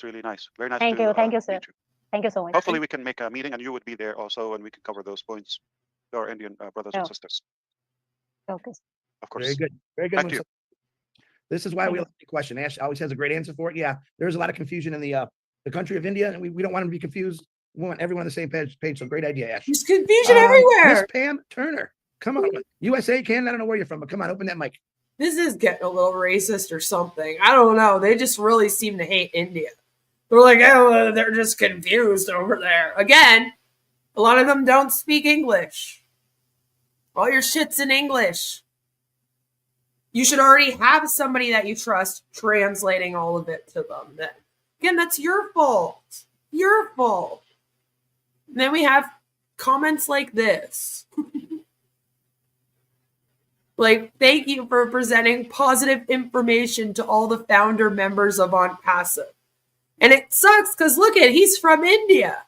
really nice. Very nice. Thank you, sir. Meet you. Thank you so much. Hopefully, we can make a meeting, and you would be there also, and we can cover those points to our Indian brothers and sisters. Okay. Of course. Very good. Very good. Back to you. This is why we like the question. Ash always has a great answer for it. Yeah, there's a lot of confusion in the country of India, and we don't want them to be confused. We want everyone on the same page. So great idea, Ash. There's confusion everywhere. Miss Pam Turner, come on. USA, Canada, I don't know where you're from, but come on, open that mic. This is getting a little racist or something. I don't know. They just really seem to hate India. They're like, oh, they're just confused over there. Again, a lot of them don't speak English. All your shit's in English. You should already have somebody that you trust translating all of it to them. Then. Again, that's your fault. Your fault. And then we have comments like this. Like, thank you for presenting positive information to all the founder members of OnPassive. And it sucks because look at, he's from India.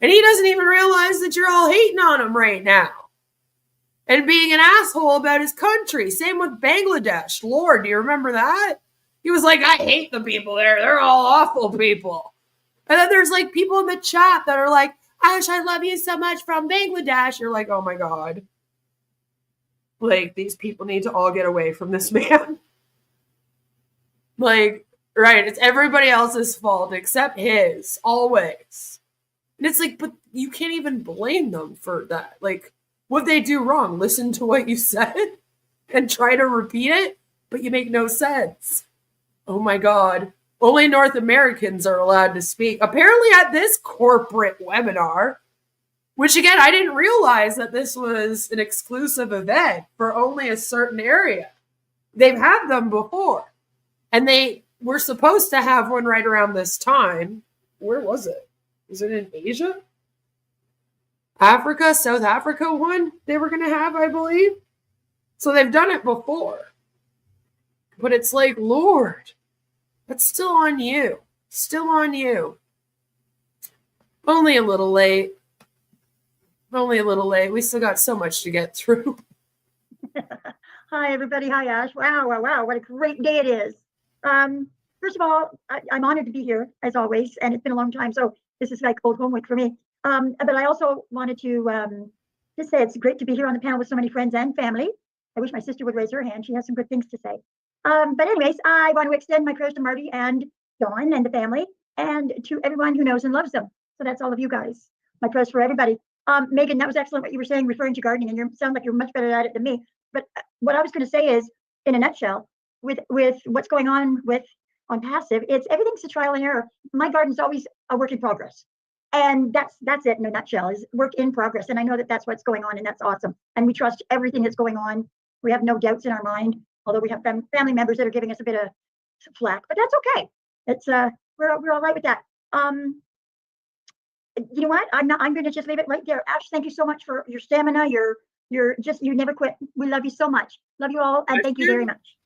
And he doesn't even realize that you're all hating on him right now. And being an asshole about his country. Same with Bangladesh. Lord, do you remember that? He was like, I hate the people there. They're all awful people. And then there's like people in the chat that are like, Ash, I love you so much from Bangladesh. You're like, oh my God. Like, these people need to all get away from this man. Like, right, it's everybody else's fault except his, always. And it's like, but you can't even blame them for that. Like, what they do wrong? Listen to what you said and try to repeat it, but you make no sense. Oh my God. Only North Americans are allowed to speak. Apparently at this corporate webinar, which again, I didn't realize that this was an exclusive event for only a certain area. They've had them before. And they were supposed to have one right around this time. Where was it? Was it in Asia? Africa, South Africa one they were going to have, I believe. So they've done it before. But it's like, Lord, that's still on you. Still on you. Only a little late. Only a little late. We still got so much to get through. Hi, everybody. Hi, Ash. Wow, wow, wow. What a great day it is. First of all, I'm honored to be here, as always, and it's been a long time, so this is like old homework for me. But I also wanted to just say it's great to be here on the panel with so many friends and family. I wish my sister would raise her hand. She has some good things to say. But anyways, I want to extend my prayers to Marty and Dawn and the family and to everyone who knows and loves them. So that's all of you guys. My prayers for everybody. Megan, that was excellent what you were saying, referring to gardening, and you sound like you're much better at it than me. But what I was going to say is, in a nutshell, with what's going on with OnPassive, it's everything's a trial and error. My garden's always a work in progress, and that's it in a nutshell, is work in progress. And I know that that's what's going on, and that's awesome. And we trust everything that's going on. We have no doubts in our mind, although we have family members that are giving us a bit of flack, but that's okay. It's we're all right with that. You know what? I'm going to just leave it right there. Ash, thank you so much for your stamina. You never quit. We love you so much. Love you all, and thank you very much.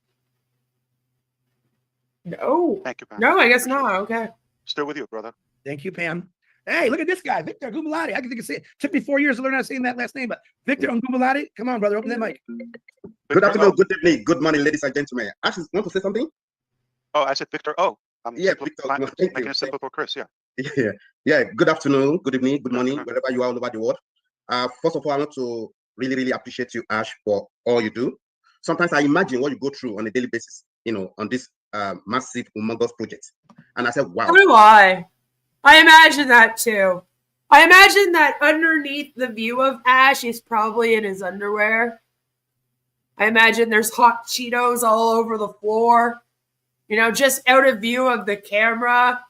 No. Thank you, Pam. No, I guess not. Okay. Still with you, brother. Thank you, Pam. Hey, look at this guy, Victor Gumbalati. I can think of it. Took me 4 years to learn how to say that last name, but Victor Gumbalati. Come on, brother, open that mic. Good afternoon, good evening, good morning, ladies and gentlemen. Ash, you want to say something? Oh, I said Victor. Oh, yeah, Victor. No, making it simple for Chris. Yeah. Yeah. Good afternoon, good evening, good morning, wherever you are all over the world. First of all, I want to really appreciate you, Ash, for all you do. Sometimes I imagine what you go through on a daily basis, on this massive, humongous project, and I said, wow. So do I. I imagine that too. I imagine that underneath the view of Ash, he's probably in his underwear. I imagine there's hot Cheetos all over the floor. Just out of view of the camera.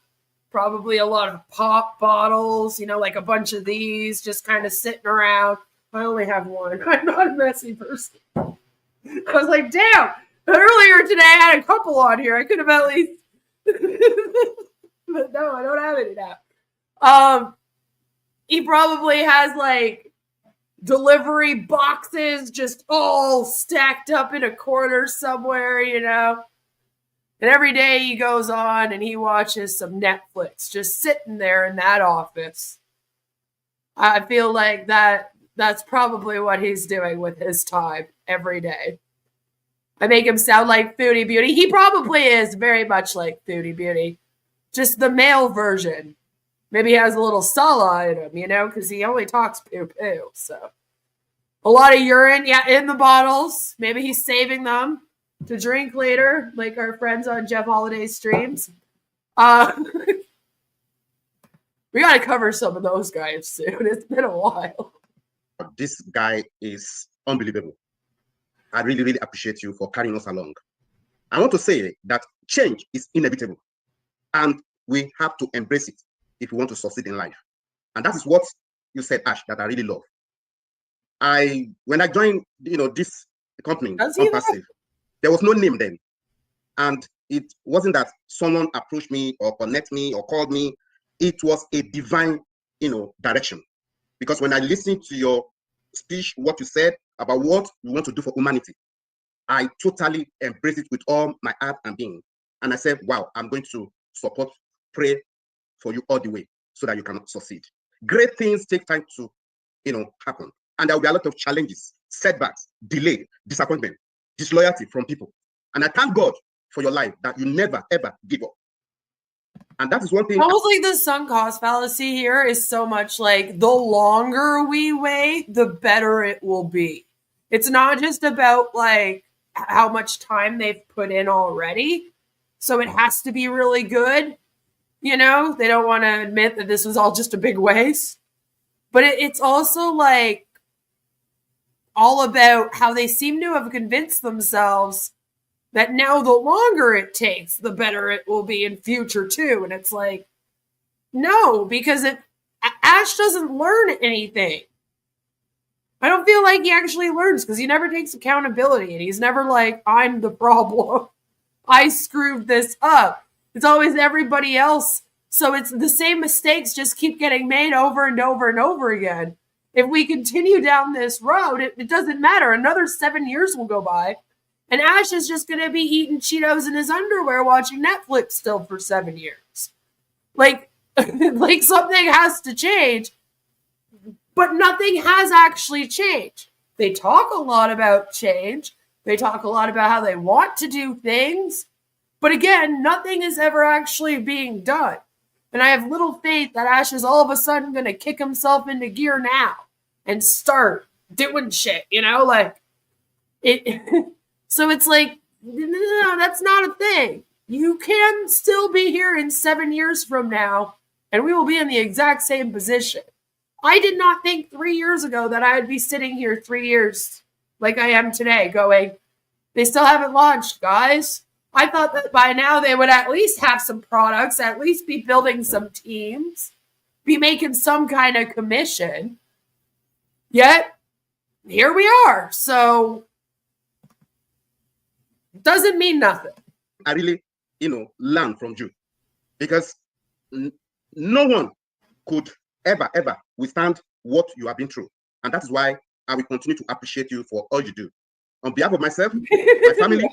Probably a lot of pop bottles, like a bunch of these just kind of sitting around. I only have one. I'm not a messy person. I was like, damn, earlier today I had a couple on here. I could have at least... But no, I don't have any now. He probably has like delivery boxes just all stacked up in a corner somewhere, And every day he goes on and he watches some Netflix just sitting there in that office. I feel like that's probably what he's doing with his time every day. I make him sound like Foodie Beauty. He probably is very much like Foodie Beauty, just the male version. Maybe he has a little Sala in him, you know, because he only talks poo-poo. So a lot of urine, yeah, in the bottles. Maybe he's saving them to drink later, like our friends on Jeff Holiday's streams. We got to cover some of those guys soon. It's been a while. This guy is unbelievable. I really, really appreciate you for carrying us along. I want to say that change is inevitable, and we have to embrace it if we want to succeed in life. And that is what you said, Ash, that I really love. When I joined, this company, OnPassive, there was no name then, and it wasn't that someone approached me or connected me or called me. It was a divine, direction. Because when I listened to your speech, what you said about what you want to do for humanity, I totally embraced it with all my heart and being. And I said, wow, I'm going to support, pray for you all the way so that you can succeed. Great things take time to, happen. And there will be a lot of challenges, setbacks, delay, disappointment, disloyalty from people. And I thank God for your life that you never, ever give up. And that is one thing. Almost like the sunk cost fallacy here is so much like the longer we wait, the better it will be. It's not just about like how much time they've put in already. So it has to be really good. They don't want to admit that this was all just a big waste. But it's also like all about how they seem to have convinced themselves that now the longer it takes, the better it will be in future too. And it's like, no, because Ash doesn't learn anything. I don't feel like he actually learns because he never takes accountability and he's never like, I'm the problem. I screwed this up. It's always everybody else. So it's the same mistakes just keep getting made over and over and over again. If we continue down this road, it doesn't matter. Another 7 years will go by. And Ash is just going to be eating Cheetos in his underwear watching Netflix still for 7 years. Like something has to change, but nothing has actually changed. They talk a lot about change. They talk a lot about how they want to do things. But again, nothing is ever actually being done. And I have little faith that Ash is all of a sudden going to kick himself into gear now and start doing shit, like it. So it's like, no, that's not a thing. You can still be here in 7 years from now, and we will be in the exact same position. I did not think 3 years ago that I would be sitting here 3 years like I am today going, they still haven't launched, guys. I thought that by now they would at least have some products, at least be building some teams, be making some kind of commission. Yet, here we are. So, doesn't mean nothing. I really, learn from you because no one could ever withstand what you have been through. And that is why I will continue to appreciate you for all you do. On behalf of myself, my family,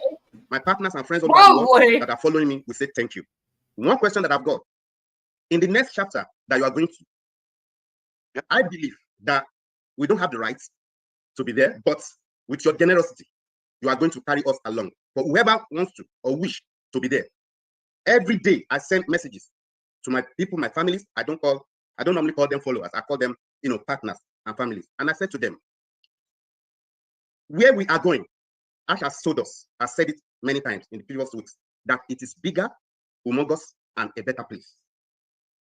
my partners and friends all over the world that are following me, we say thank you. One question that I've got. In the next chapter that you are going to, I believe that we don't have the rights to be there, but with your generosity, you are going to carry us along. For whoever wants to or wish to be there. Every day I send messages to my people, my families. I don't normally call them followers. I call them, partners and families. And I said to them, where we are going, Ash has told us, I said it many times in the previous weeks, that it is bigger, humongous, and a better place.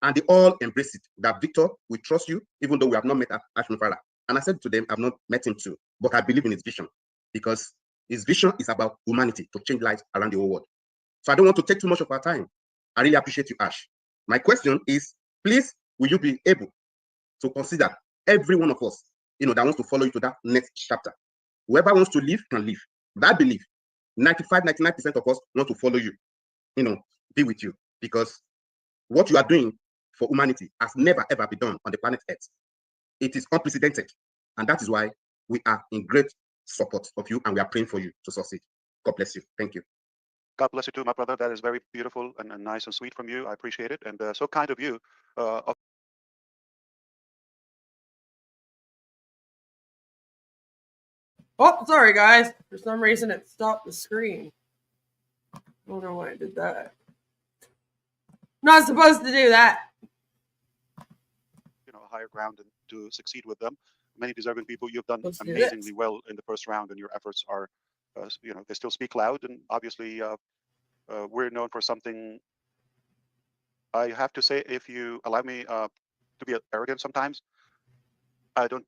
And they all embrace it. That Victor, we trust you, even though we have not met Ash Mufara. And I said to them, I've not met him too, but I believe in his vision because his vision is about humanity to change lives around the whole world. So I don't want to take too much of our time. I really appreciate you, Ash. My question is, please, will you be able to consider every one of us, that wants to follow you to that next chapter? Whoever wants to leave can leave. But I believe 99% of us want to follow you, be with you, because what you are doing for humanity has never, ever been done on the planet Earth. It is unprecedented. And that is why we are in great support of you and we are praying for you to succeed. God bless you. Thank you. God bless you too, my brother. That is very beautiful and nice and sweet from you. I appreciate it. And so kind of you. Oh, sorry, guys. For some reason, it stopped the screen. I don't know why I did that. Not supposed to do that. You know, a higher ground and to succeed with them. Many deserving people. You've done Let's do amazingly this. well in the first round, and your efforts are, you know, they still speak loud. And obviously, we're known for something. I have to say, if you allow me to be arrogant sometimes, I don't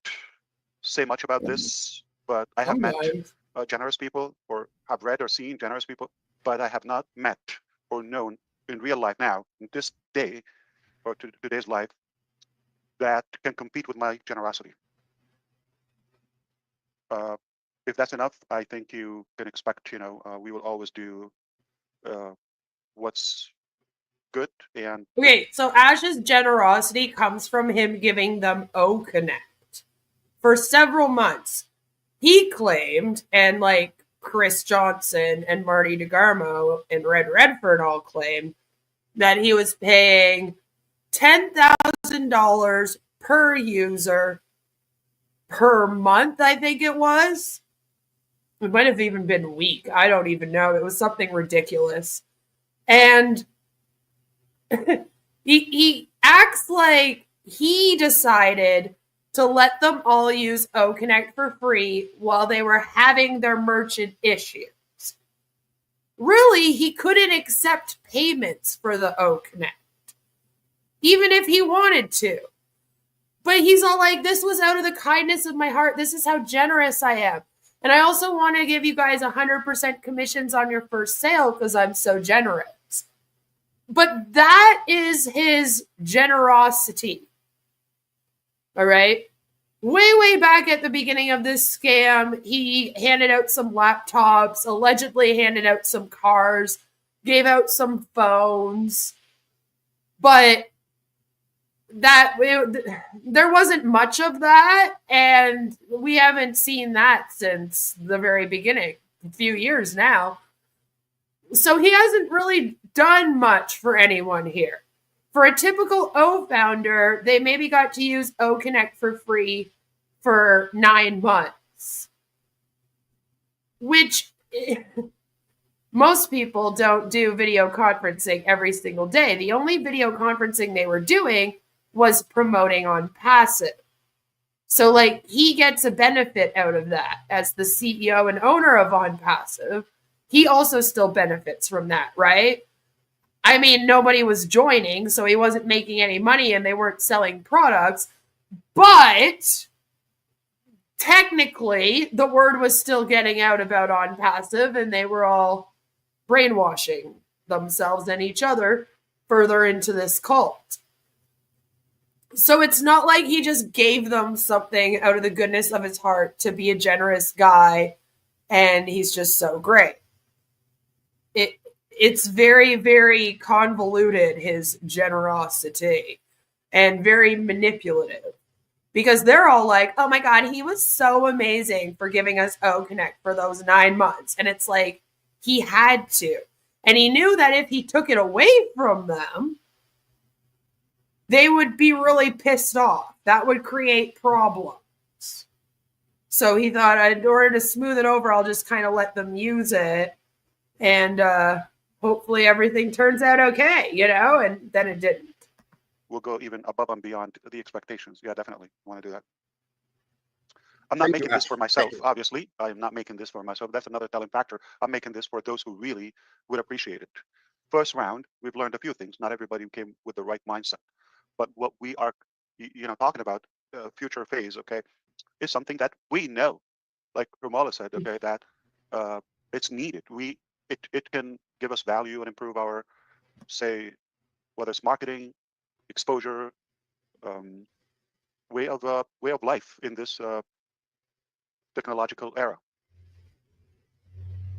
say much about this, but I have met generous people, or have read or seen generous people, but I have not met or known in real life now, in this day, or today's life, that can compete with my generosity. If that's enough, I think you can expect, you know, we will always do what's good. And Okay, so Ash's generosity comes from him giving them OConnect for several months. He claimed, and like Chris Johnson and Marty DeGarmo and Red Redford all claimed, that he was paying $10,000 per user per month, I think it was. It might have even been week. I don't even know. It was something ridiculous. And he acts like he decided to let them all use OConnect for free while they were having their merchant issues. Really, he couldn't accept payments for the OConnect, even if he wanted to. But he's all like, this was out of the kindness of my heart. This is how generous I am. And I also want to give you guys 100% commissions on your first sale because I'm so generous. But that is his generosity. All right. Way back at the beginning of this scam, he handed out some laptops, allegedly handed out some cars, gave out some phones. But there wasn't much of that, and we haven't seen that since the very beginning, a few years now. So he hasn't really done much for anyone here. For a typical OFounder, they maybe got to use OConnect for free for 9 months, which most people don't do video conferencing every single day. The only video conferencing they were doing was promoting OnPassive. So like he gets a benefit out of that as the CEO and owner of OnPassive. He also still benefits from that, right? I mean, nobody was joining, so he wasn't making any money and they weren't selling products. But technically, the word was still getting out about OnPassive, and they were all brainwashing themselves and each other further into this cult. So it's not like he just gave them something out of the goodness of his heart to be a generous guy and he's just so great. It's very, very convoluted, his generosity, and very manipulative. Because they're all like, oh my God, he was so amazing for giving us OConnect for those 9 months. And it's like, he had to. And he knew that if he took it away from them, they would be really pissed off. That would create problems. So he thought, in order to smooth it over, I'll just kind of let them use it. And hopefully everything turns out okay, you know? And then it didn't. We'll go even above and beyond the expectations. Yeah, definitely want to do that. I'm not making this for myself, obviously. I'm not making this for myself. That's another telling factor. I'm making this for those who really would appreciate it. First round, we've learned a few things. Not everybody came with the right mindset. But what we are, talking about, future phase, okay, is something that we know, like Romola said, okay, that it's needed. It can give us value and improve our, say, whether it's marketing, exposure, way of life in this technological era.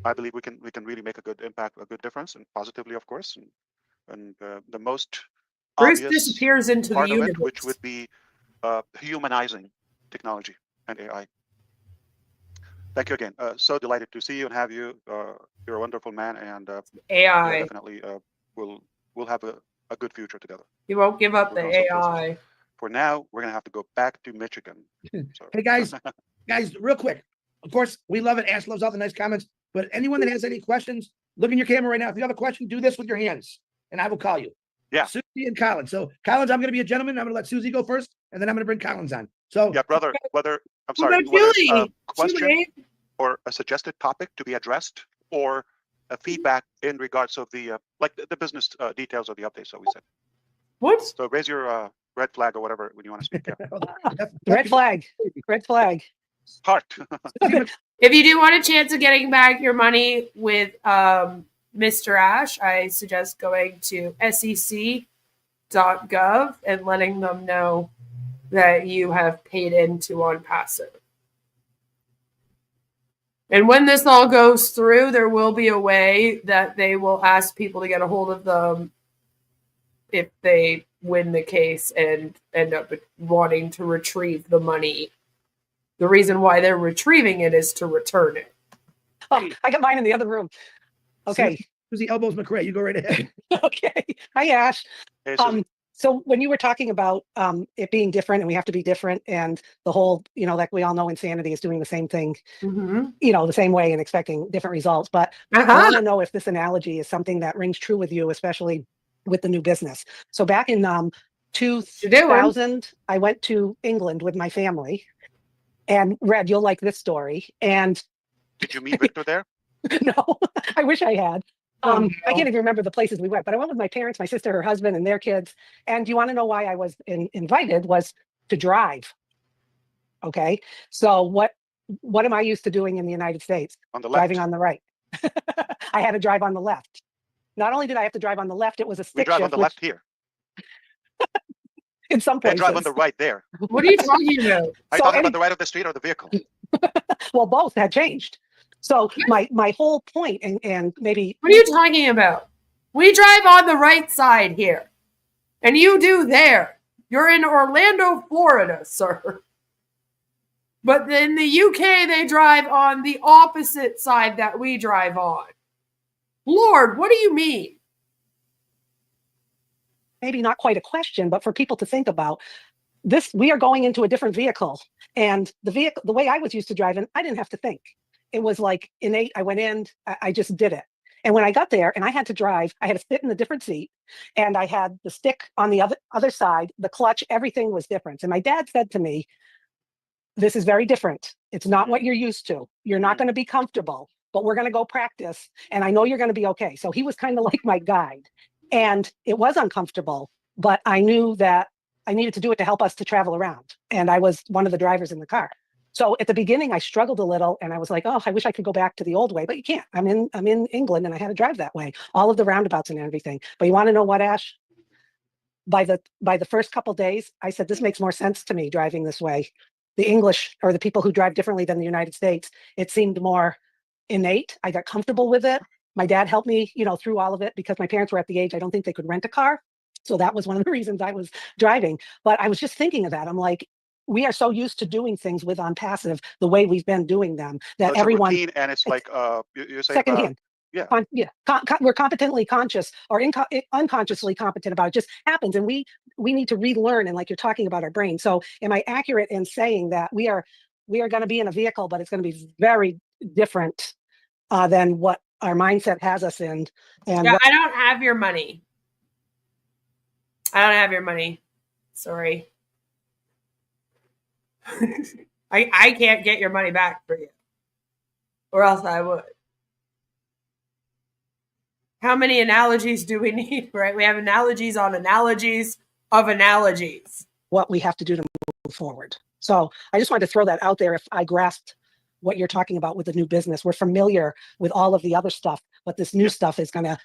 I believe we can really make a good impact, a good difference, and positively, of course. And the most Bruce obvious disappears into part the of universe. it, which would be humanizing technology and AI. Thank you again. So delighted to see you and have you. You're a wonderful man, and AI. yeah, definitely we'll have a good future together. You won't give up the We're going so close. AI. For now, we're gonna have to go back to Michigan. So. Hey guys, real quick. Of course, we love it. Ash loves all the nice comments. But anyone that has any questions, look in your camera right now. If you have a question, do this with your hands, and I will call you. Yeah. Susie and Collins. So Collins, I'm going to be a gentleman. I'm going to let Susie go first, and then I'm going to bring Collins on. So yeah, brother, whether What about whether it's a Julie? question Julie? or a suggested topic to be addressed, or a feedback in regards of the like the business details of the update. So we said. What? So raise your red flag or whatever when you want to speak. Yeah. Red flag. Red flag. Heart. If you do want a chance of getting back your money with Mr. Ash, I suggest going to sec.gov and letting them know that you have paid into OnPassive. And when this all goes through, there will be a way that they will ask people to get a hold of them if they win the case and end up wanting to retrieve the money. The reason why they're retrieving it is to return it. Oh, I got mine in the other room. Okay. Susie elbows McRae. You go right ahead. Okay. Hi, Ash. Hey, Susie. So when you were talking about it being different and we have to be different and the whole, like we all know insanity is doing the same thing, the same way and expecting different results. But I want to know if this analogy is something that rings true with you, especially with the new business. So back in 2000, I went to England with my family. And Red, you'll like this story. And did you meet Victor there? No, I wish I had. I can't even remember the places we went, but I went with my parents, my sister, her husband, and their kids. And do you want to know why I was invited? Was to drive. Okay, so what am I used to doing in the United States? On the left. Driving on the right. I had to drive on the left. Not only did I have to drive on the left, it was a stick shift. We drive on the left here. In some places. They drive on the right there. What are you talking about? Are you talking about the right of the street or the vehicle? Well, both had changed. So my whole point, and maybe. What are you talking about? We drive on the right side here. And you do there. You're in Orlando, Florida, sir. But in the UK, they drive on the opposite side that we drive on. Lord, what do you mean? Maybe not quite a question, but for people to think about this, we are going into a different vehicle. And the way I was used to driving, I didn't have to think. It was like innate. I went in, I just did it. And when I got there and I had to drive, I had to sit in a different seat and I had the stick on the other side, the clutch, everything was different. And my dad said to me, this is very different. It's not what you're used to. You're not going to be comfortable, but we're going to go practice. And I know you're going to be okay. So he was kind of like my guide. And it was uncomfortable, but I knew that I needed to do it to help us to travel around. And I was one of the drivers in the car. So at the beginning, I struggled a little and I was like, oh, I wish I could go back to the old way, but you can't. I'm in England and I had to drive that way, all of the roundabouts and everything. But you want to know what, Ash? By the first couple of days, I said, this makes more sense to me driving this way. The English or the people who drive differently than the United States, it seemed more innate. I got comfortable with it. My dad helped me, through all of it because my parents were at the age, I don't think they could rent a car. So that was one of the reasons I was driving. But I was just thinking of that. I'm like, we are so used to doing things with OnPassive the way we've been doing them that it's everyone. A routine and it's like you're saying secondhand. Yeah. We're competently conscious or unconsciously competent about it. It just happens, and we need to relearn. And like you're talking about our brain. So am I accurate in saying that we are going to be in a vehicle, but it's going to be very different than what our mindset has us in? And I don't have your money. I don't have your money. Sorry. I can't get your money back for you. Or else I would. How many analogies do we need, right? We have analogies on analogies of analogies. What we have to do to move forward. So I just wanted to throw that out there. If I grasped what you're talking about with the new business, we're familiar with all of the other stuff, but this new stuff is going to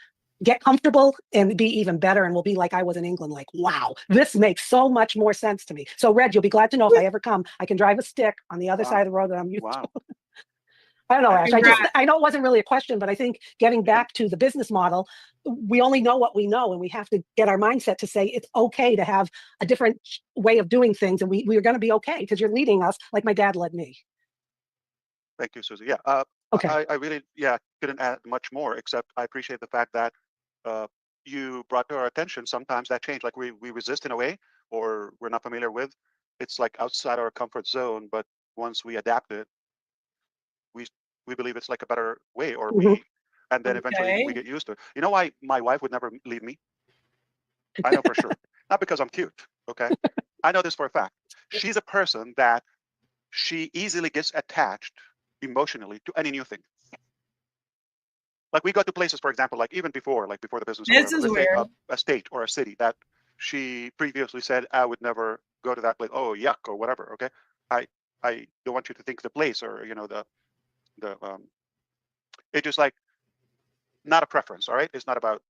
get comfortable and be even better. And we'll be like I was in England, like, wow, this makes so much more sense to me. So Red, you'll be glad to know if I ever come, I can drive a stick on the other side of the road that I'm used to. I don't know, Ash. I know it wasn't really a question, but I think getting back to the business model, we only know what we know, and we have to get our mindset to say it's okay to have a different way of doing things, and we're going to be okay because you're leading us like my dad led me. Thank you, Susie. Yeah. Okay. I really, couldn't add much more, except I appreciate the fact that you brought to our attention sometimes that change, like we resist in a way, or we're not familiar with. It's like outside our comfort zone, but once we adapt it, we believe it's like a better way, or Mhm. and then eventually we Okay. get used to it. You know why my wife would never leave me? I know for sure. Not because I'm cute, okay? I know this for a fact. She's a person that she easily gets attached emotionally to any new thing. Like we go to places, for example, like even before, like before the business or This whatever, is let's say weird. a state or a city that she previously said, I would never go to that place. Oh, yuck, or whatever. Okay. I don't want you to think the place or, you know, it's just like not a preference. All right. It's not about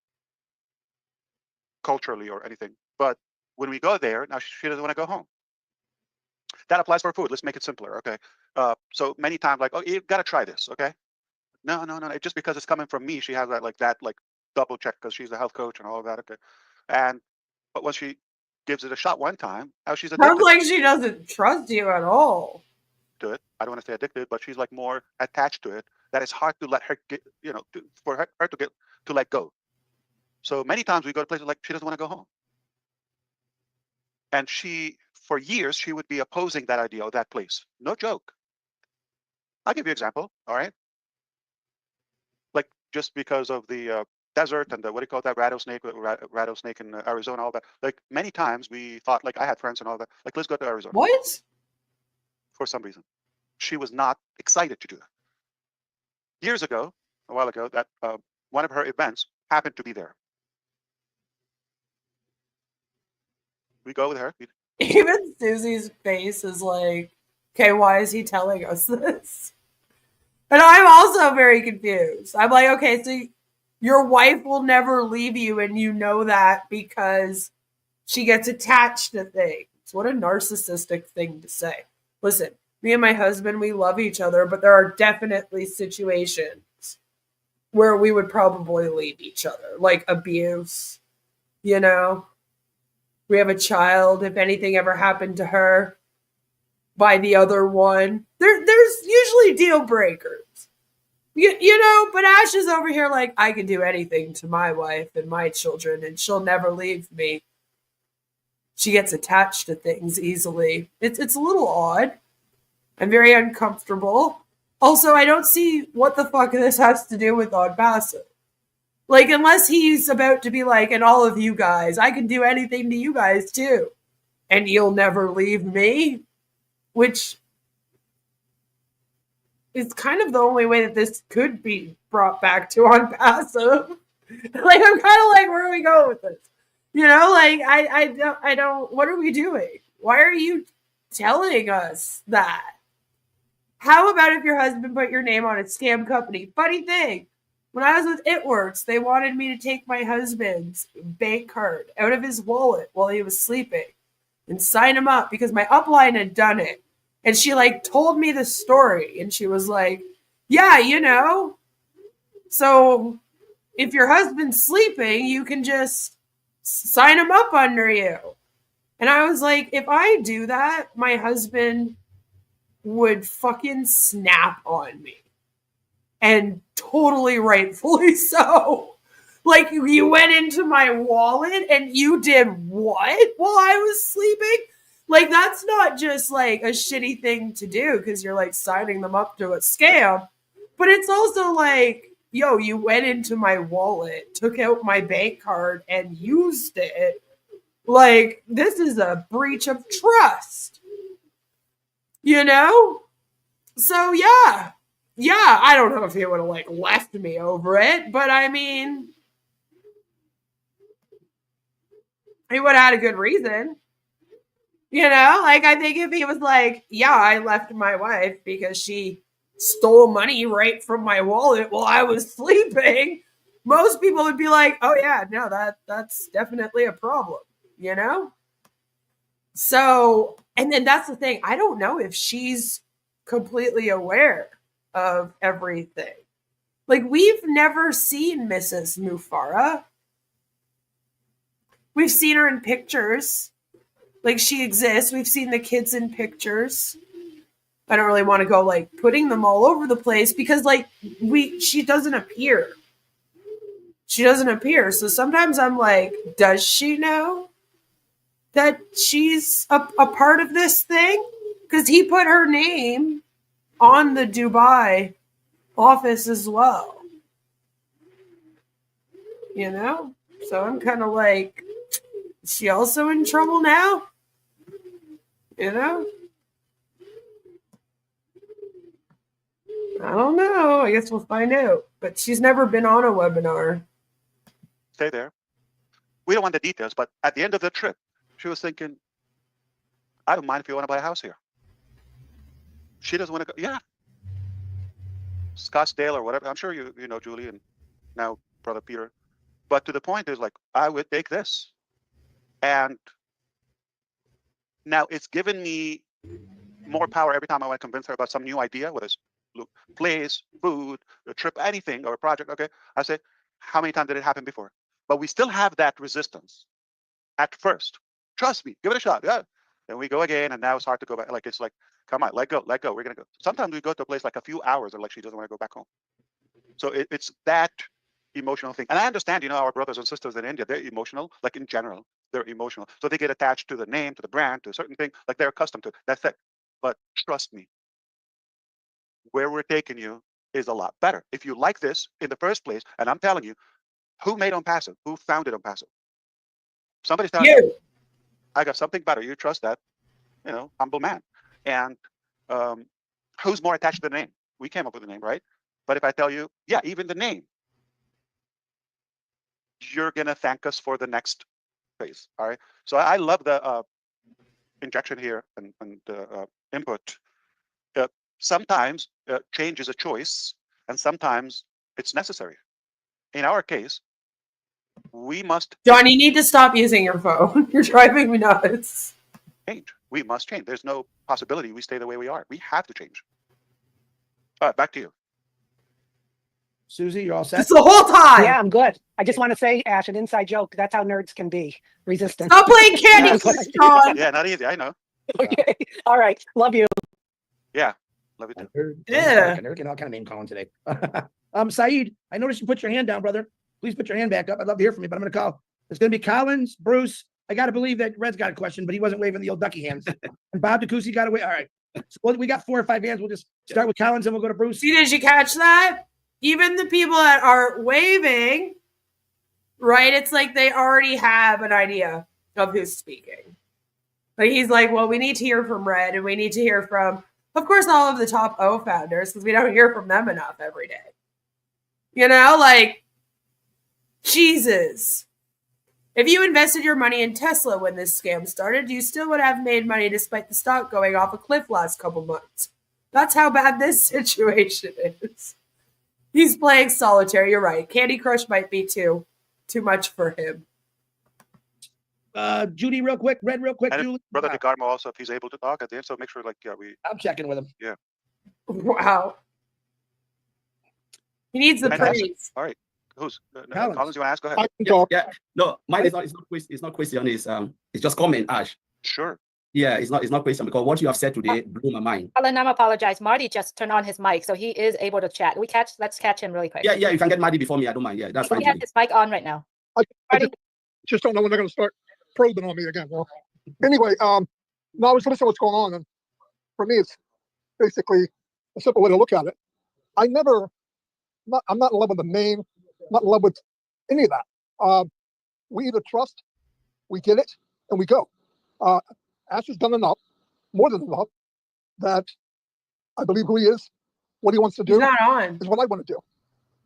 culturally or anything. But when we go there, now she doesn't want to go home. That applies for food. Let's make it simpler. Okay. So many times, like, oh, you've got to try this. Okay. No. Just because it's coming from me, she has that double check because she's a health coach and all of that. Okay. But when she gives it a shot one time, now she's Sounds addicted like she doesn't trust you at all. to it. I don't want to say addicted, but she's like more attached to it. That it's hard to let her get, you know, for her to let go. So many times we go to places like she doesn't want to go home. And for years, she would be opposing that idea of that place. No joke. I'll give you an example. All right. Like just because of the desert and the, what do you call that, rattlesnake in Arizona, all that. Like many times we thought, like I had friends and all that, like let's go to Arizona. What? For some reason, she was not excited to do that. Years ago, a while ago, that one of her events happened to be there. We go with her. Even Susie's face is like, okay, why is he telling us this? And I'm also very confused. I'm like, okay, so your wife will never leave you, and you know that because she gets attached to things. What a narcissistic thing to say. Listen, me and my husband, we love each other, but there are definitely situations where we would probably leave each other, like abuse, you know? We have a child. If anything ever happened to her by the other one, there's usually deal breakers. You know, but Ash is over here like, I can do anything to my wife and my children, and she'll never leave me. She gets attached to things easily. It's a little odd. I'm very uncomfortable. Also, I don't see what the fuck this has to do with OnPassive. Like, unless he's about to be like, and all of you guys, I can do anything to you guys too. And you'll never leave me. Which is kind of the only way that this could be brought back to OnPassive. Like, I'm kind of like, where are we going with this? You know, like, I don't, what are we doing? Why are you telling us that? How about if your husband put your name on a scam company? Funny thing, when I was with It Works, they wanted me to take my husband's bank card out of his wallet while he was sleeping and sign him up because my upline had done it. And she like told me the story and she was like, yeah, you know, so if your husband's sleeping, you can just sign him up under you. And I was like, if I do that, my husband would fucking snap on me. And totally rightfully so. Like, you went into my wallet and you did what while I was sleeping? Like, that's not just like a shitty thing to do because you're like signing them up to a scam. But it's also like, yo, you went into my wallet, took out my bank card, and used it. Like, this is a breach of trust. You know? So, yeah. Yeah, I don't know if he would have, like, left me over it, but I mean, he would have had a good reason. You know? Like, I think if he was like, yeah, I left my wife because she stole money right from my wallet while I was sleeping, most people would be like, oh yeah, no, that's definitely a problem, you know? So, and then that's the thing. I don't know if she's completely aware of everything. Like, we've never seen Mrs. Mufara. We've seen her in pictures. Like, she exists. We've seen the kids in pictures. I don't really want to go like putting them all over the place because like she doesn't appear. She doesn't appear. So sometimes I'm like, does she know that she's a part of this thing? Because he put her name on the Dubai office as well. You know? So I'm kind of like, is she also in trouble now? You know? I don't know. I guess we'll find out. But she's never been on a webinar. Stay there. We don't want the details, but at the end of the trip, she was thinking, I don't mind if you want to buy a house here. She doesn't want to go. Yeah. Scottsdale or whatever. I'm sure you know Julie and now Brother Peter. But to the point is like, I would take this. And now it's given me more power every time I want to convince her about some new idea, whether it's place, food, a trip, anything, or a project. Okay. I say, how many times did it happen before? But we still have that resistance at first. Trust me, give it a shot. Yeah. Then we go again, and now it's hard to go back. Like, it's like, come on, let go. We're going to go. Sometimes we go to a place like a few hours and like she doesn't want to go back home. So it's that emotional thing. And I understand, our brothers and sisters in India, they're emotional, like in general, they're emotional. So they get attached to the name, to the brand, to a certain thing, like they're accustomed to. That's it. But trust me, where we're taking you is a lot better. If you like this in the first place, and I'm telling you, who made OnPassive? Who founded OnPassive? Somebody's telling you, I got something better. You trust that, humble man. And who's more attached to the name? We came up with the name, right? But if I tell you, yeah, even the name, you're going to thank us for the next phase. All right. So I love the injection here and the input. Sometimes change is a choice, and sometimes it's necessary. In our case, we must. John, you need to stop using your phone. You're driving me nuts. Change. We must change. There's no possibility we stay the way we are. We have to change. All right, back to you. Susie, you're all set? It's the whole time. Yeah, I'm good. I just want to say, Ash, an inside joke. That's how nerds can be. Resistant. Stop playing Candy Crush, John. Yeah, not easy. I know. Okay. All right. Love you. Yeah. Love you too. Yeah. Nerd getting all kind of name calling today. Saeed, I noticed you put your hand down, brother. Please put your hand back up. I'd love to hear from you, but I'm going to call. It's going to be Collins, Bruce. I got to believe that Red's got a question, but he wasn't waving the old ducky hands. And Bob DeCoucy got away. All right. So we got 4 or 5 hands. We'll just start with Collins and we'll go to Bruce. See, did you catch that? Even the people that are waving, right? It's like they already have an idea of who's speaking. Like he's like, well, we need to hear from Red, and we need to hear from, of course, all of the top OFounders, because we don't hear from them enough every day. Like, Jesus. If you invested your money in Tesla when this scam started, you still would have made money despite the stock going off a cliff last couple months. That's how bad this situation is. He's playing solitaire. You're right. Candy Crush might be too much for him. Judy, real quick. Red, real quick. And Julie. Brother DeGarmo also, if he's able to talk at the end, so make sure, I'm checking with him. Yeah. Wow. He needs the praise. All right. Who's Collins, you want to ask? Go ahead. Yeah. No, mine is not question. It's just comment, Ash. Sure. Yeah, it's not question, because what you have said today blew my mind. Alan, I apologize. Marty just turned on his mic, so he is able to chat. Let's catch him really quick. Yeah, you can get Marty before me. I don't mind. Yeah, that's fine. He has his mic on right now. I just don't know when they're going to start probing on me again. Well, anyway, no, I was listening to what's going on, and for me, it's basically a simple way to look at it. I'm not in love with the name, not in love with any of that. We either trust, we get it, and we go. Ash has done enough, more than enough, that I believe who he is, what he wants to do, He's not on. is what I want to do.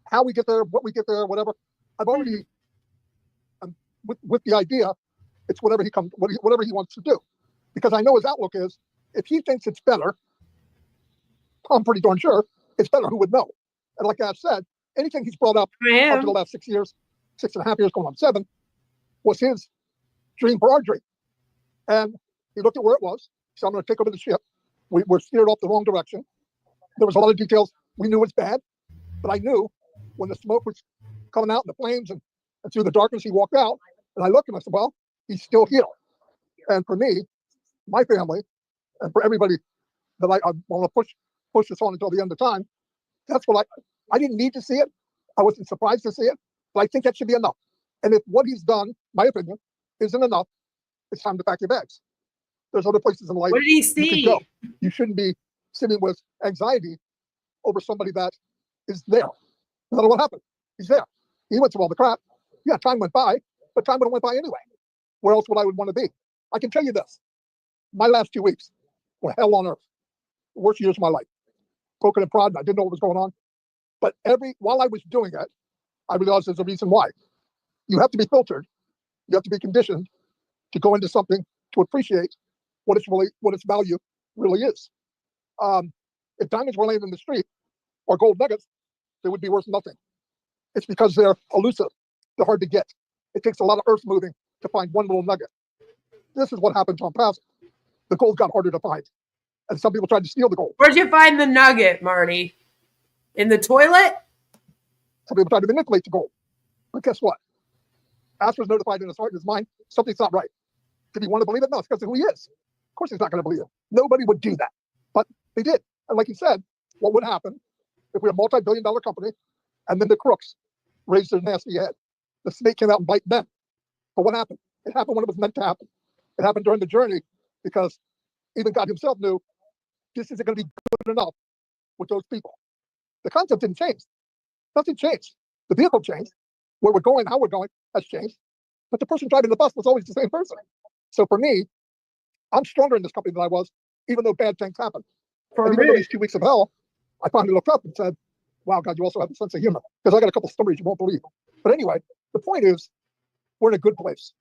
How we get there, what we get there, whatever. I've already, with the idea, it's whatever he wants to do, because I know his outlook is, if he thinks it's better, I'm pretty darn sure it's better. Who would know? And like Ash said, anything he's brought up after the last 6 years, 6.5 years, going on 7, was his dream for our dream. And he looked at where it was. So I'm going to take over the ship. We were steered off the wrong direction. There was a lot of details we knew was bad, but I knew when the smoke was coming out and the flames and through the darkness, he walked out. And I looked and I said, well, he's still here. And for me, my family, and for everybody that I want to push this on until the end of time, that's what I didn't need to see it. I wasn't surprised to see it, but I think that should be enough. And if what he's done, my opinion, isn't enough, it's time to pack your bags. There's other places in life What did he see? you can go. You shouldn't be sitting with anxiety over somebody that is there. No matter what happened, he's there. He went through all the crap. Yeah, time went by, but time would have went by anyway. Where else would I want to be? I can tell you this. My last 2 weeks were hell on earth. The worst years of my life. Broken and prod, and I didn't know what was going on. But while I was doing it, I realized there's a reason why. You have to be filtered. You have to be conditioned to go into something to appreciate what its value really is. If diamonds were laying in the street or gold nuggets, they would be worth nothing. It's because they're elusive. They're hard to get. It takes a lot of earth moving to find one little nugget. This is what happened to OnPassive. The gold got harder to find. And some people tried to steal the gold. Where'd you find the nugget, Marty? In the toilet? Some people tried to manipulate the gold. But guess what? Ash was notified in his heart and his mind, something's not right. Did he want to believe it? No, it's because of who he is. Of course he's not going to believe it. Nobody would do that. But they did. And like you said, what would happen if we're a multi-billion-dollar company and then the crooks raised their nasty head? The snake came out and bite them. But what happened? It happened when it was meant to happen. It happened during the journey because even God himself knew this isn't going to be good enough with those people. The concept didn't change. Nothing changed. The vehicle changed. Where we're going, how we're going has changed. But the person driving the bus was always the same person. So for me, I'm stronger in this company than I was, even though bad things happen. And even though these 2 weeks of hell, I finally looked up and said, wow, God, you also have a sense of humor. Because I got a couple stories you won't believe. But anyway, the point is, we're in a good place.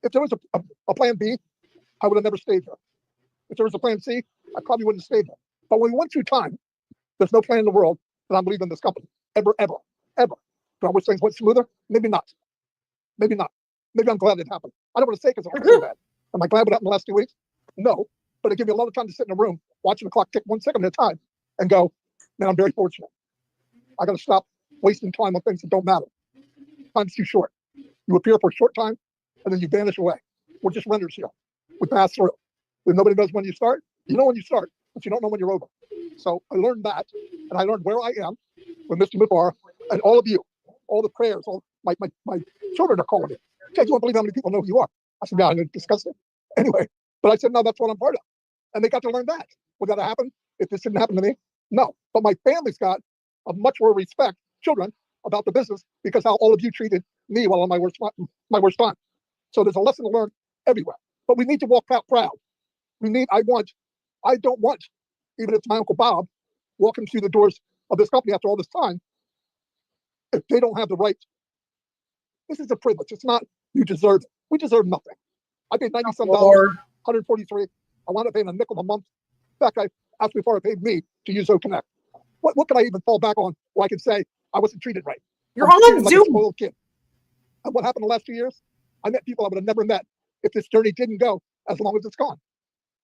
If there was a plan B, I would have never stayed here. If there was a plan C, I probably wouldn't have stayed there. But when we went through time, there's no plan in the world that I'm leaving this company. Ever, ever, ever. Do I wish things went smoother? Maybe not. Maybe not. Maybe I'm glad it happened. I don't want to say because it's so bad. Am I glad what happened the last 2 weeks? No. But it gave me a lot of time to sit in a room, watching the clock tick 1 second at a time and go, man, I'm very fortunate. I got to stop wasting time on things that don't matter. Time's too short. You appear for a short time and then you vanish away. We're just renters here. We pass through. If nobody knows when you start, you know when you start, but you don't know when you're over. So I learned that, and I learned where I am with Mr. Midbar and all of you, all the prayers, all my children are calling me. Jay, you won't believe how many people know who you are. I said, yeah, I didn't discuss it. Anyway, but I said, no, that's what I'm part of. And they got to learn that. Would that happen if this didn't happen to me? No. But my family's got a much more respect, children, about the business because how all of you treated me while on my worst time. So there's a lesson to learn everywhere. But we need to walk out proud. I don't want, even if it's my Uncle Bob, walking through the doors of this company after all this time, if they don't have the right. This is a privilege. It's not you deserve it. We deserve nothing. I paid $90-some, 143. I wound up paying a nickel a month. That guy asked me before I paid me to use OConnect. What can I even fall back on where I can say I wasn't treated right? You're on like Zoom. a spoiled kid. And what happened the last 2 years? I met people I would have never met if this journey didn't go as long as it's gone.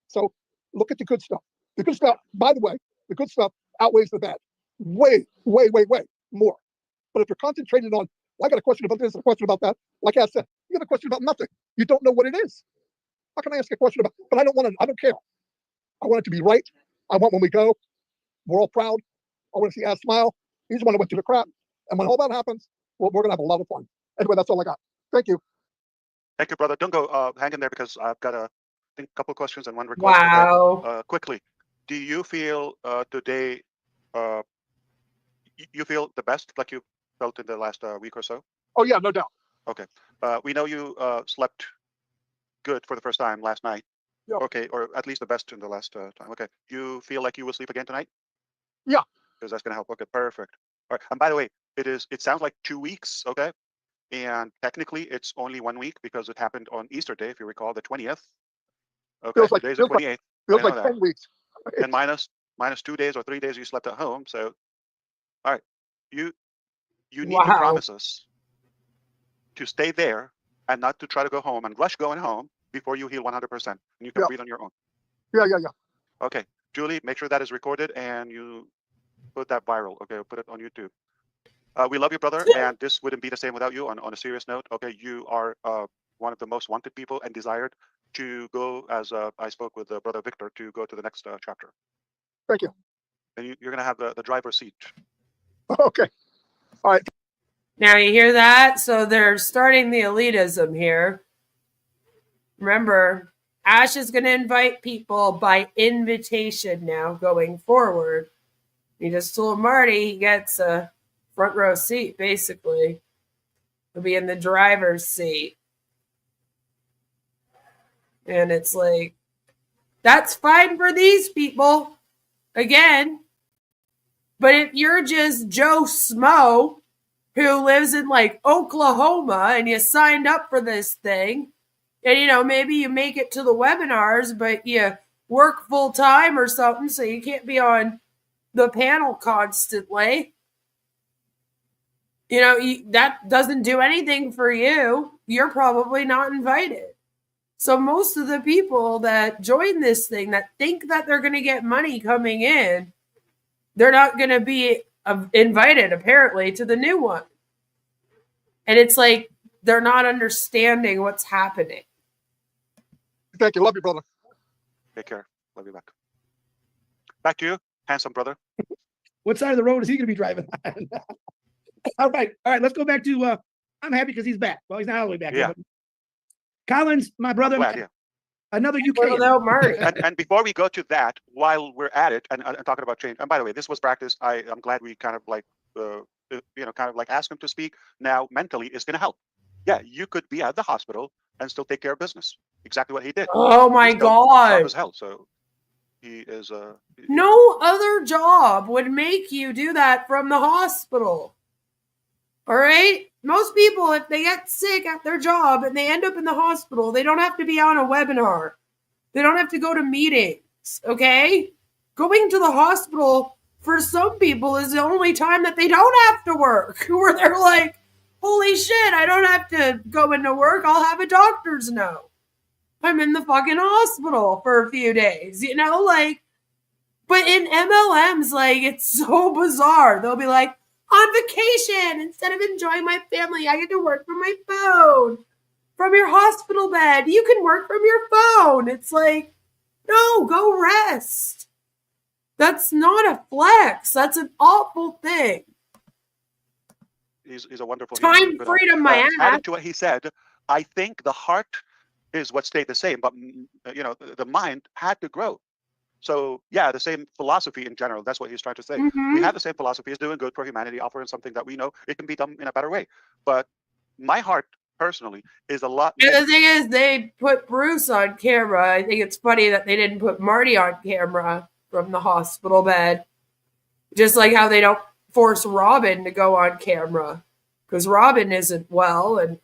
So look at the good stuff. The good stuff, by the way, the good stuff outweighs the bad. Way, way, way, way more. But if you're concentrated on, well, I got a question about this, a question about that, like I said, you got a question about nothing. You don't know what it is. How can I ask a question about, but I don't care. I want it to be right. I want when we go, we're all proud. I want to see Ash smile. He's the one that went through the crap. And when all that happens, we're going to have a lot of fun. Anyway, that's all I got. Thank you. Thank you, brother. Don't go. Hang in there because I've got a couple questions and one request. Wow. Quickly, do you feel today? You feel the best, like you felt in the last week or so? Oh yeah, no doubt. Okay. We know you slept good for the first time last night. Yeah. Okay, or at least the best in the last time. Okay. You feel like you will sleep again tonight? Yeah. Because that's gonna help. Okay, perfect. All right. And by the way, it sounds like 2 weeks. Okay. And technically, it's only 1 week because it happened on Easter Day, if you recall, the 20th. Okay, today's the 28th. Feels like 10 weeks. And minus 2 days or 3 days you slept at home. So, all right, you need to promise us to stay there and not to try to go home and rush going home before you heal 100%. And you can breathe on your own. Yeah. Okay, Julie, make sure that is recorded and you put that viral. Okay, put it on YouTube. We love you, brother, and this wouldn't be the same without you. On a serious note, okay, you are one of the most wanted people and desired to go, as I spoke with Brother Victor, to go to the next chapter. Thank you. And you're going to have the driver's seat. Okay. All right. Now you hear that? So they're starting the elitism here. Remember, Ash is going to invite people by invitation now going forward. He just told Marty he gets a front row seat, basically. He'll be in the driver's seat. And it's like, that's fine for these people. Again. But if you're just Joe Smo, who lives in like Oklahoma, and you signed up for this thing, and, you know, maybe you make it to the webinars, but you work full time or something, so you can't be on the panel constantly. You know, that doesn't do anything for you. You're probably not invited. So most of the people that join this thing that think that they're going to get money coming in, they're not going to be invited, apparently, to the new one. And it's like they're not understanding what's happening. Thank you. Love you, brother. Take care. Love you back. Back to you, handsome brother. What side of the road is he going to be driving on? All right. Let's go back to. I'm happy because he's back. Well, he's not all the way back. Yeah. Yet, but Collins, my brother. Glad, yeah. Another UK. Without Marty. And before we go to that, while we're at it and talking about change, and by the way, this was practice. I'm glad we kind of like, kind of like ask him to speak. Now, mentally, it's going to help. Yeah, you could be at the hospital and still take care of business. Exactly what he did. Oh my God. As hell. So he is. No other job would make you do that from the hospital. All right? Most people, if they get sick at their job and they end up in the hospital, they don't have to be on a webinar. They don't have to go to meetings, okay? Going to the hospital for some people is the only time that they don't have to work, where they're like, holy shit, I don't have to go into work. I'll have a doctor's note. I'm in the fucking hospital for a few days, you know? Like, but in MLMs, like, it's so bizarre. They'll be like, on vacation, instead of enjoying my family, I get to work from my phone, from your hospital bed. You can work from your phone. It's like, no, go rest. That's not a flex. That's an awful thing. He's a wonderful time freedom, my ass. Adding to what he said, I think the heart is what stayed the same, but you know, the mind had to grow. So yeah, the same philosophy in general. That's what he's trying to say. We have the same philosophy. Is doing good for humanity, offering something that we know it can be done in a better way. But my heart, personally, is a lot. And the thing is, they put Bruce on camera. I think it's funny that they didn't put Marty on camera from the hospital bed. Just like how they don't force Robin to go on camera, because Robin isn't well, and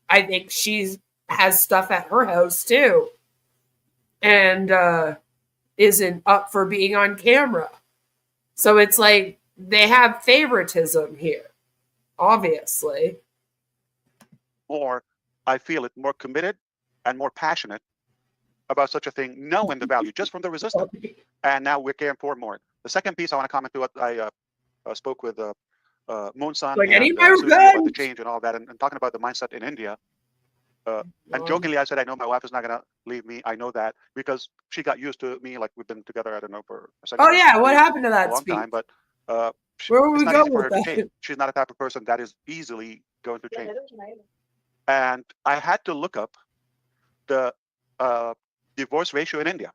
I think she has stuff at her house too, and isn't up for being on camera. So it's like they have favoritism here, obviously. Or I feel it more committed and more passionate about such a thing, knowing the value just from the resistance. And now we're caring for more. The second piece I want to comment to what I spoke with Moonson like and about the change and all that, and talking about the mindset in India. And jokingly, I said, I know my wife is not going to leave me. I know that because she got used to me. Like, we've been together, I don't know, for a second. Oh, yeah. What happened to that a long speech? time, but where were we going with with her that? to change. She's not a type of person that is easily going to change. And I had to look up the divorce ratio in India.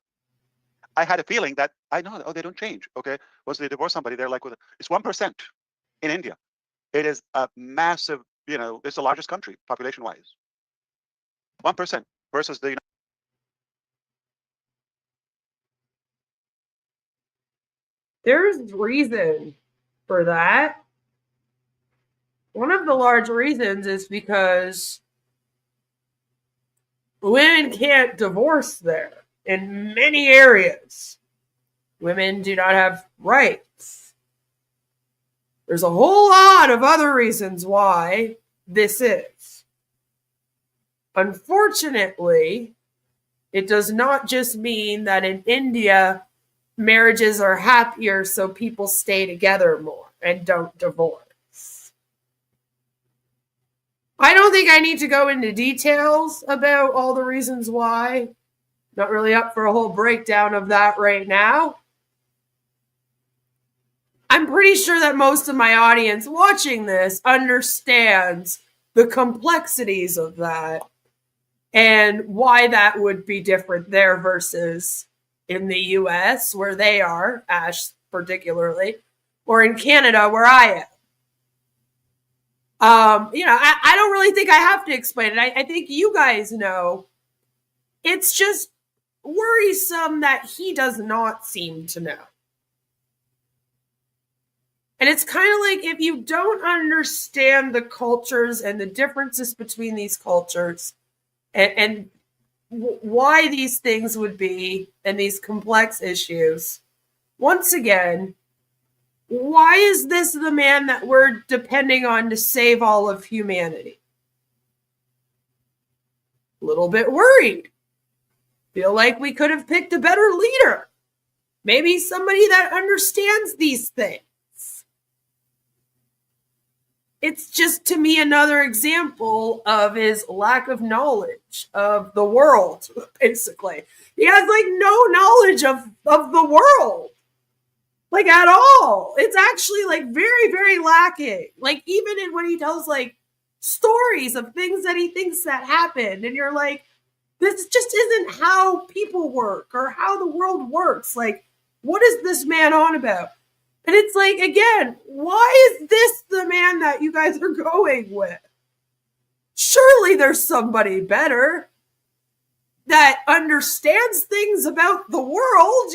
I had a feeling that I know, oh, they don't change. Okay, once they divorce somebody, they're like, it's 1% in India. It is a massive, you know, it's the largest country population-wise. 1% versus the There's reason for that. One of the large reasons is because women can't divorce there in many areas. Women do not have rights. There's a whole lot of other reasons why this is. Unfortunately, it does not just mean that in India, marriages are happier so people stay together more and don't divorce. I don't think I need to go into details about all the reasons why. Not really up for a whole breakdown of that right now. I'm pretty sure that most of my audience watching this understands the complexities of that and why that would be different there versus in the US, where they are, Ash particularly, or in Canada where I am. I don't really think I have to explain it. I think you guys know. It's just worrisome that he does not seem to know. And it's kind of like if you don't understand the cultures and the differences between these cultures and why these things would be and these complex issues, once again, why is this the man that we're depending on to save all of humanity? A little bit worried. Feel like we could have picked a better leader. Maybe somebody that understands these things. It's just, to me, another example of his lack of knowledge of the world, basically. He has, like, no knowledge of the world. Like, at all. It's actually, like, very, very lacking. Like, even in when he tells, like, stories of things that he thinks that happened. And you're like, this just isn't how people work or how the world works. Like, what is this man on about? And it's like, again, why is this the man that you guys are going with? Surely there's somebody better that understands things about the world,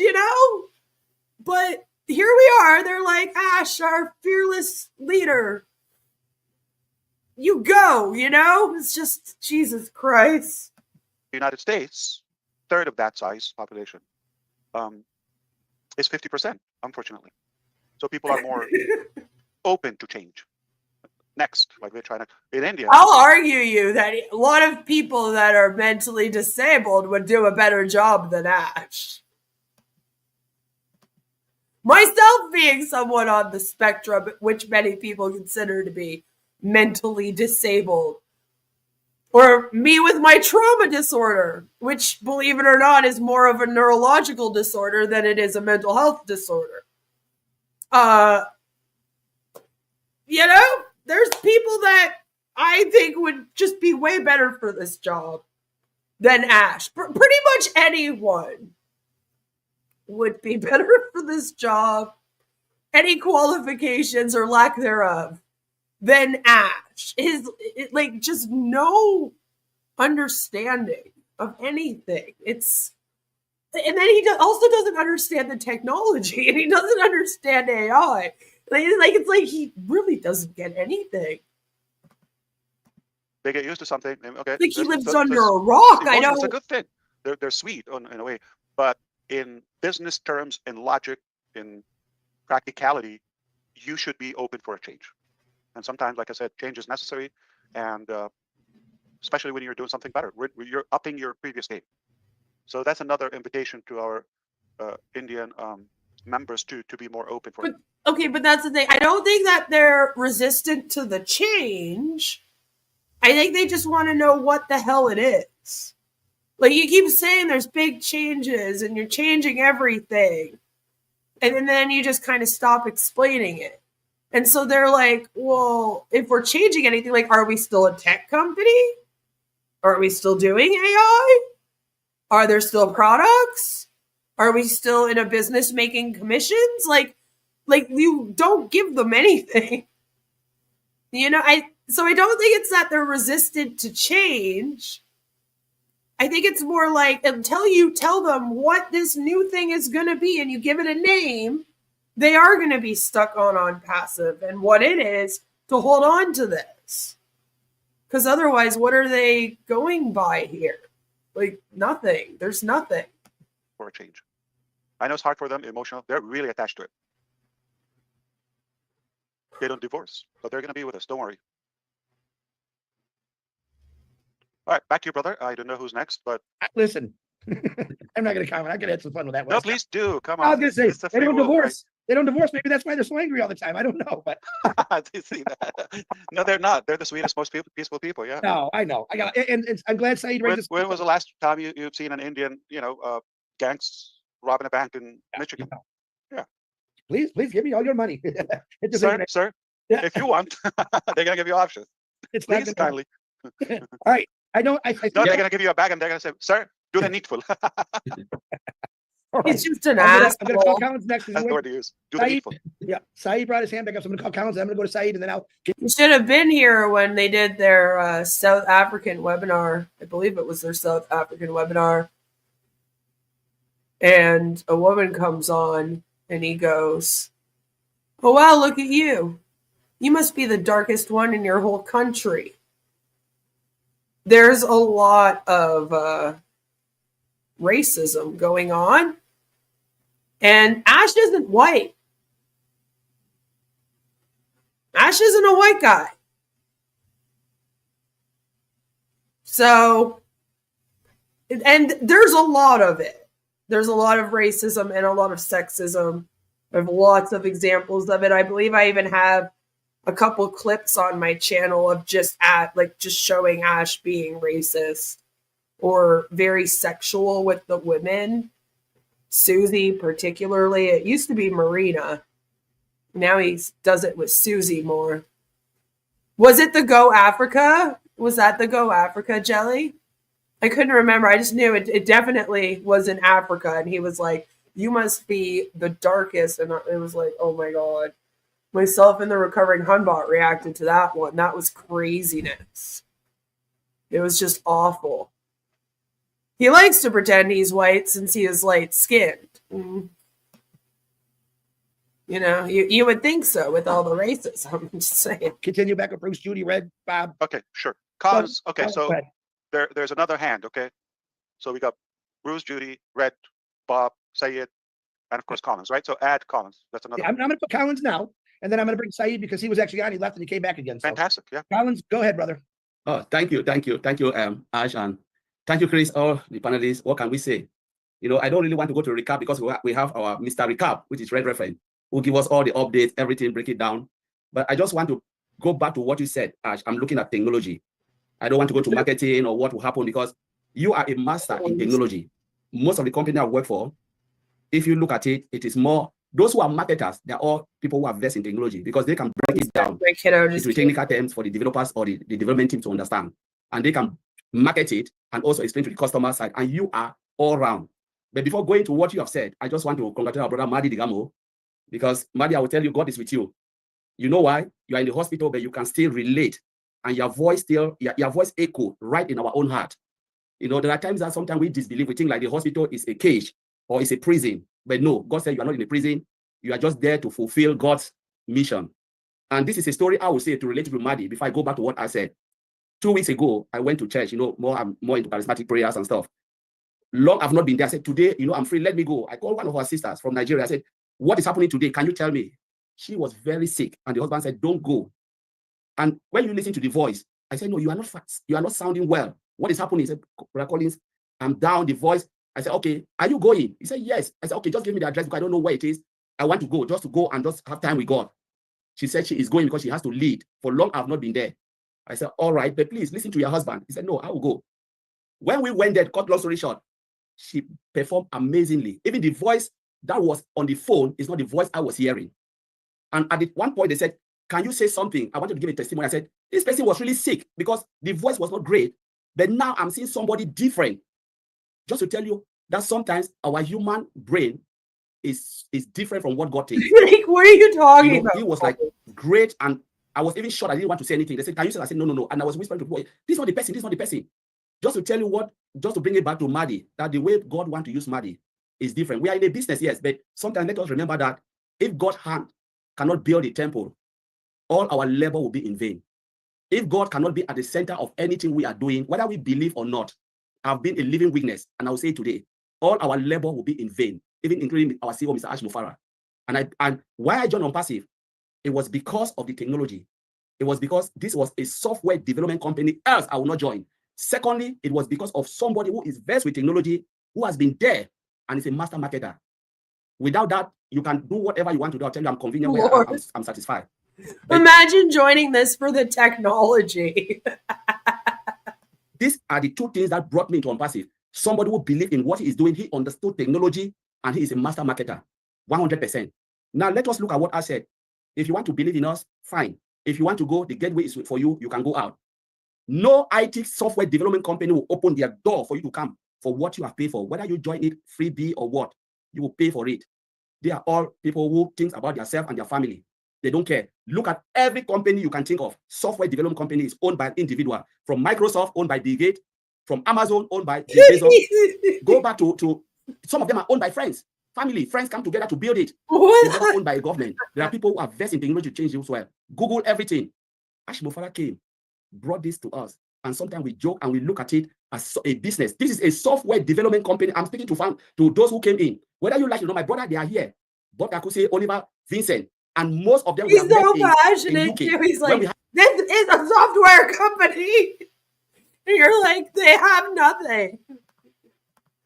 But here we are. They're like, Ash, our fearless leader. You go, It's just, Jesus Christ. The United States, third of that size population, is 50%, unfortunately. So people are more open to change. Next, like we're trying to, in India. I'll argue you that a lot of people that are mentally disabled would do a better job than Ash. Myself being someone on the spectrum, which many people consider to be mentally disabled. Or me with my trauma disorder, which, believe it or not, is more of a neurological disorder than it is a mental health disorder. There's people that I think would just be way better for this job than Ash. Pretty much anyone would be better for this job, any qualifications or lack thereof, than Ash. Just no understanding of anything. And then he also doesn't understand the technology, and he doesn't understand AI. It's like he really doesn't get anything. They get used to something. Okay, like he lives under a rock. I know it's a good thing. They're sweet in a way, but in business terms, in logic, in practicality, you should be open for a change. And sometimes, like I said, change is necessary, and especially when you're doing something better, you're upping your previous game. So that's another invitation to our Indian members to be more open for it. Okay, but that's the thing. I don't think that they're resistant to the change. I think they just want to know what the hell it is. Like, you keep saying there's big changes and you're changing everything. And then you just kind of stop explaining it. And so they're like, well, if we're changing anything, like, are we still a tech company? Are we still doing AI? Are there still products? Are we still in a business making commissions? Like you don't give them anything. So I don't think it's that they're resistant to change. I think it's more like, until you tell them what this new thing is going to be and you give it a name, they are going to be stuck on OnPassive and what it is to hold on to this. Because otherwise, what are they going by here? Like, nothing. There's nothing. For a change. I know it's hard for them, emotional. They're really attached to it. They don't divorce, but they're going to be with us. Don't worry. All right, back to you, brother. I don't know who's next, but listen, I'm not going to comment. I'm going to have some fun with that one. No, please do. Come on. I was going to say, they don't divorce. Right? They don't divorce. Maybe that's why they're so angry all the time. I don't know, but you see that? No, they're not. They're the sweetest, most peaceful people. Yeah. No, I know. I got it. And I'm glad Saeed raised this. When was the last time you've seen an Indian, gangs robbing a bank in Michigan? Yeah. Please give me all your money. Sir, yeah. If you want, they're gonna give you options. It's please kindly. All right. I know. No, they're gonna give you a bag and they're gonna say, "Sir, do the needful." All He's right. just an I'm asshole. gonna call Collins next. 'cause That's he the went- word to use. Do the Saeed, needful. yeah, Saeed brought his hand back up. So I'm gonna call Collins. I'm gonna go to Saeed, and then I'll get You should have been here when they did their South African webinar. I believe it was their South African webinar. And a woman comes on and he goes, "Oh, wow, look at you. You must be the darkest one in your whole country." There's a lot of racism going on. And Ash isn't white. Ash isn't a white guy. So, and there's a lot of it. There's a lot of racism and a lot of sexism. I have lots of examples of it. I believe I even have a couple clips on my channel of just showing Ash being racist or very sexual with the women. Susie particularly. It used to be Marina. Now he does it with Susie more. Was it the Go Africa? Was that the Go Africa jelly? I couldn't remember. I just knew it definitely was in Africa. And he was like, "You must be the darkest." And it was like, oh my God. Myself and the recovering Hunbot reacted to that one. That was craziness. It was just awful. He likes to pretend he's white since he is light-skinned. You know, you would think so with all the racism. I'm just saying. Continue back with Bruce, Judy, Red, Bob. Okay, sure. Collins. Okay, Go so ahead. there's another hand. Okay, so we got Bruce, Judy, Red, Bob, Sayed, and of course Collins. Right. So add Collins. That's another. Yeah, I'm going to put Collins now, and then I'm going to bring Saeed because he was actually on. He left and he came back again. So. Fantastic. Yeah. Collins, go ahead, brother. Oh, thank you, Ash, and thank you, Chris, all the panelists. What can we say? You know, I don't really want to go to recap because we have our Mr. Recap, which is Red Reference, who give us all the updates, everything, break it down. But I just want to go back to what you said, Ash. I'm looking at technology. I don't want to go to marketing or what will happen because you are a master in technology. Most of the company I work for, if you look at it, it is more, those who are marketers, they're all people who are versed in technology because they can break it down into technical terms for the developers or the development team to understand. And they can market it and also explain to the customer side. And you are all round. But before going to what you have said, I just want to congratulate our brother Marty DeGarmo because Marty, I will tell you, God is with you. You know why? You are in the hospital, but you can still relate. And your voice still, your voice echo right in our own heart. You know, there are times that sometimes we disbelieve, we think like the hospital is a cage or it's a prison. But no, God said you are not in a prison. You are just there to fulfill God's mission. And this is a story I will say to relate to Marty before I go back to what I said. 2 weeks ago, I went to church, you know, I'm more into charismatic prayers and stuff. Long I've not been there. I said, today, you know, I'm free. Let me go. I called one of our sisters from Nigeria. I said, what is happening today? Can you tell me? She was very sick. And the husband said, don't go. And when you listen to the voice, I said, no, you are not fast. You are not sounding well. What is happening? He said, Brother Collins, I'm down. The voice. I said, okay, are you going? He said, yes. I said, okay, just give me the address because I don't know where it is. I want to go, just to go and just have time with God. She said she is going because she has to lead. For long, I've not been there. I said, all right, but please listen to your husband. He said, no, I will go. When we went there, cut long story short, she performed amazingly. Even the voice that was on the phone is not the voice I was hearing. And at one point, they said, can you say something? I wanted to give a testimony. I said, this person was really sick because the voice was not great. But now I'm seeing somebody different. Just to tell you that sometimes our human brain is different from what God thinks. Like, what are you talking about? It was like great. And I was even sure I didn't want to say anything. They said, can you say? I said, no. And I was whispering to people, this is not the person, this is not the person. Just to tell you what, just to bring it back to Marty, that the way God wants to use Marty is different. We are in a business, yes, but sometimes let us remember that if God's hand cannot build a temple, all our labor will be in vain. If God cannot be at the center of anything we are doing, whether we believe or not, I've been a living witness, and I will say today, all our labor will be in vain, even including our CEO, Mr. Ash Mufara. And why I joined OnPassive, it was because of the technology. It was because this was a software development company, else I will not join. Secondly, it was because of somebody who is versed with technology, who has been there, and is a master marketer. Without that, you can do whatever you want to do. I'll tell you, I'm convenient where I'm satisfied. But imagine joining this for the technology. these are the two things that brought me into OnPassive. Somebody who believed in what he is doing, he understood technology, and he is a master marketer, 100%. Now, let us look at what I said. If you want to believe in us, fine. If you want to go, the gateway is for you, you can go out. No IT software development company will open their door for you to come for what you have paid for, whether you join it freebie or what. you will pay for it. They are all people who think about themselves and their family. They don't care. Look at every company you can think of. Software development company is owned by an individual. From Microsoft, owned by Bill Gates. From Amazon, owned by Jeff Bezos. Go back to some of them are owned by friends. Family, friends come together to build it. They're never owned by a government. There are people who are vested in technology to change it as well. Google everything. Ash Mofara came, brought this to us. And sometimes we joke and we look at it as a business. This is a software development company. I'm speaking to those who came in. Whether you like it or not, my brother, they are here. But I could say Oliver, Vincent, and most of them He's we have so met passionate in UK. too. He's When like, we have this is a software company. And you're like, they have nothing.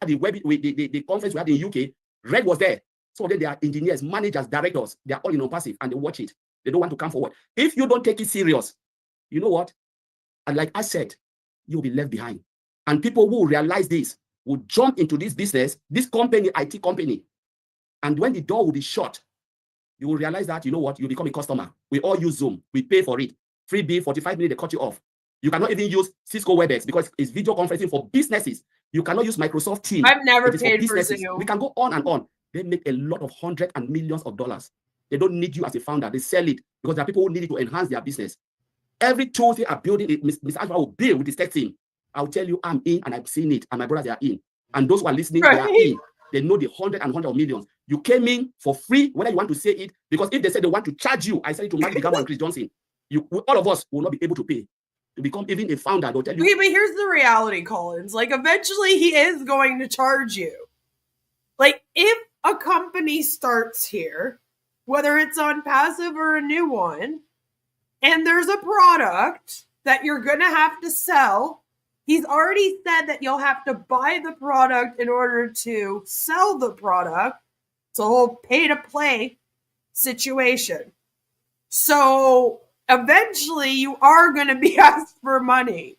the conference we had in UK, Red was there. So then they are engineers, managers, directors. They are all in OnPassive and they watch it. They don't want to come forward. If you don't take it serious, you know what? And like I said, you'll be left behind. And people who realize this will jump into this business, this company, IT company. And when the door will be shut, you will realize that, you know what? You become a customer. We all use Zoom. We pay for it. Freebie, 45 minutes, they cut you off. You cannot even use Cisco WebEx because it's video conferencing for businesses. You cannot use Microsoft Teams. I've never It is paid for businesses. Zoom. We can go on and on. They make a lot of hundreds and millions of dollars. They don't need you as a founder. They sell it because there are people who need it to enhance their business. Every tool they are building, Mr. Ashwa will build with this tech team. I'll tell you, I'm in and I've seen it. And my brothers, they are in. And those who are listening, they are in. They know the hundred of millions. You came in for free, whether you want to say it, because if they say they want to charge you, I said it to Marty DeGarmo and Chris Johnson, all of us will not be able to pay. To become even a founder, they'll tell you. Okay, but here's the reality, Collins. Like, eventually he is going to charge you. Like, if a company starts here, whether it's OnPassive or a new one, and there's a product that you're going to have to sell, he's already said that you'll have to buy the product in order to sell the product. It's a whole pay-to-play situation. So eventually you are going to be asked for money.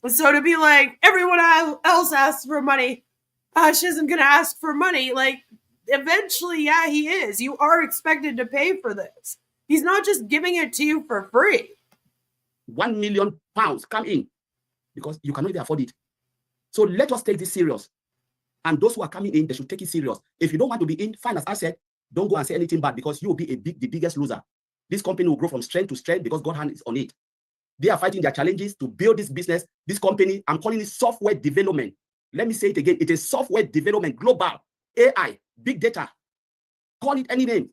So to be like, everyone else asks for money, she isn't going to ask for money. Like, eventually, yeah, he is. You are expected to pay for this. He's not just giving it to you for free. £1 million come in because you cannot even afford it. So let us take this serious. And those who are coming in, they should take it serious. If you don't want to be in, fine, as I said, don't go and say anything bad because you will be the biggest loser. This company will grow from strength to strength because God's hand is on it. They are fighting their challenges to build this business, this company. I'm calling it software development. Let me say it again. It is software development, global, AI, big data. Call it any name.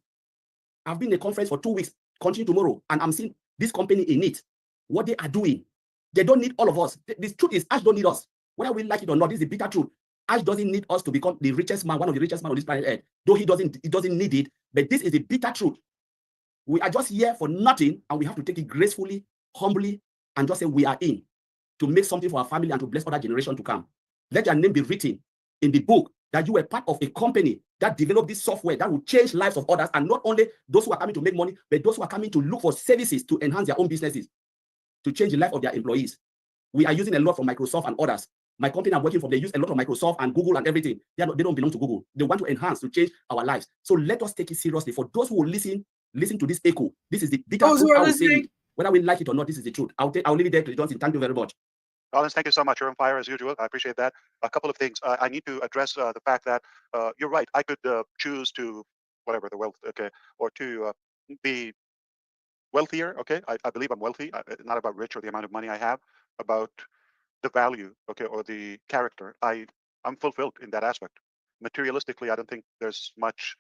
I've been in a conference for 2 weeks, continue tomorrow, and I'm seeing this company in it. What they are doing. They don't need all of us. The truth is, Ash don't need us. Whether we like it or not, this is the bitter truth. Ash doesn't need us to become the richest man, one of the richest men on this planet Earth. Though he doesn't need it, but this is the bitter truth. We are just here for nothing, and we have to take it gracefully, humbly, and just say we are in to make something for our family and to bless other generations to come. Let your name be written in the book that you were part of a company that developed this software that will change lives of others, and not only those who are coming to make money, but those who are coming to look for services to enhance their own businesses, to change the life of their employees. We are using a lot from Microsoft and others. My company I'm working for, they use a lot of Microsoft and Google and everything. They don't belong to Google. They want to enhance, to change our lives. So let us take it seriously. For those who will listen to this echo. This is the bitter truth. I will say it. Whether we like it or not, this is the truth. I'll leave it there to Johnson. Thank you very much. Collins, thank you so much. You're on fire as usual. I appreciate that. A couple of things. I need to address the fact that you're right. I could choose to, whatever the wealth, okay, or to be wealthier, okay? I believe I'm wealthy. Not about rich or the amount of money I have, about the value, okay, or the character. I'm fulfilled in that aspect. Materialistically, I don't think there's much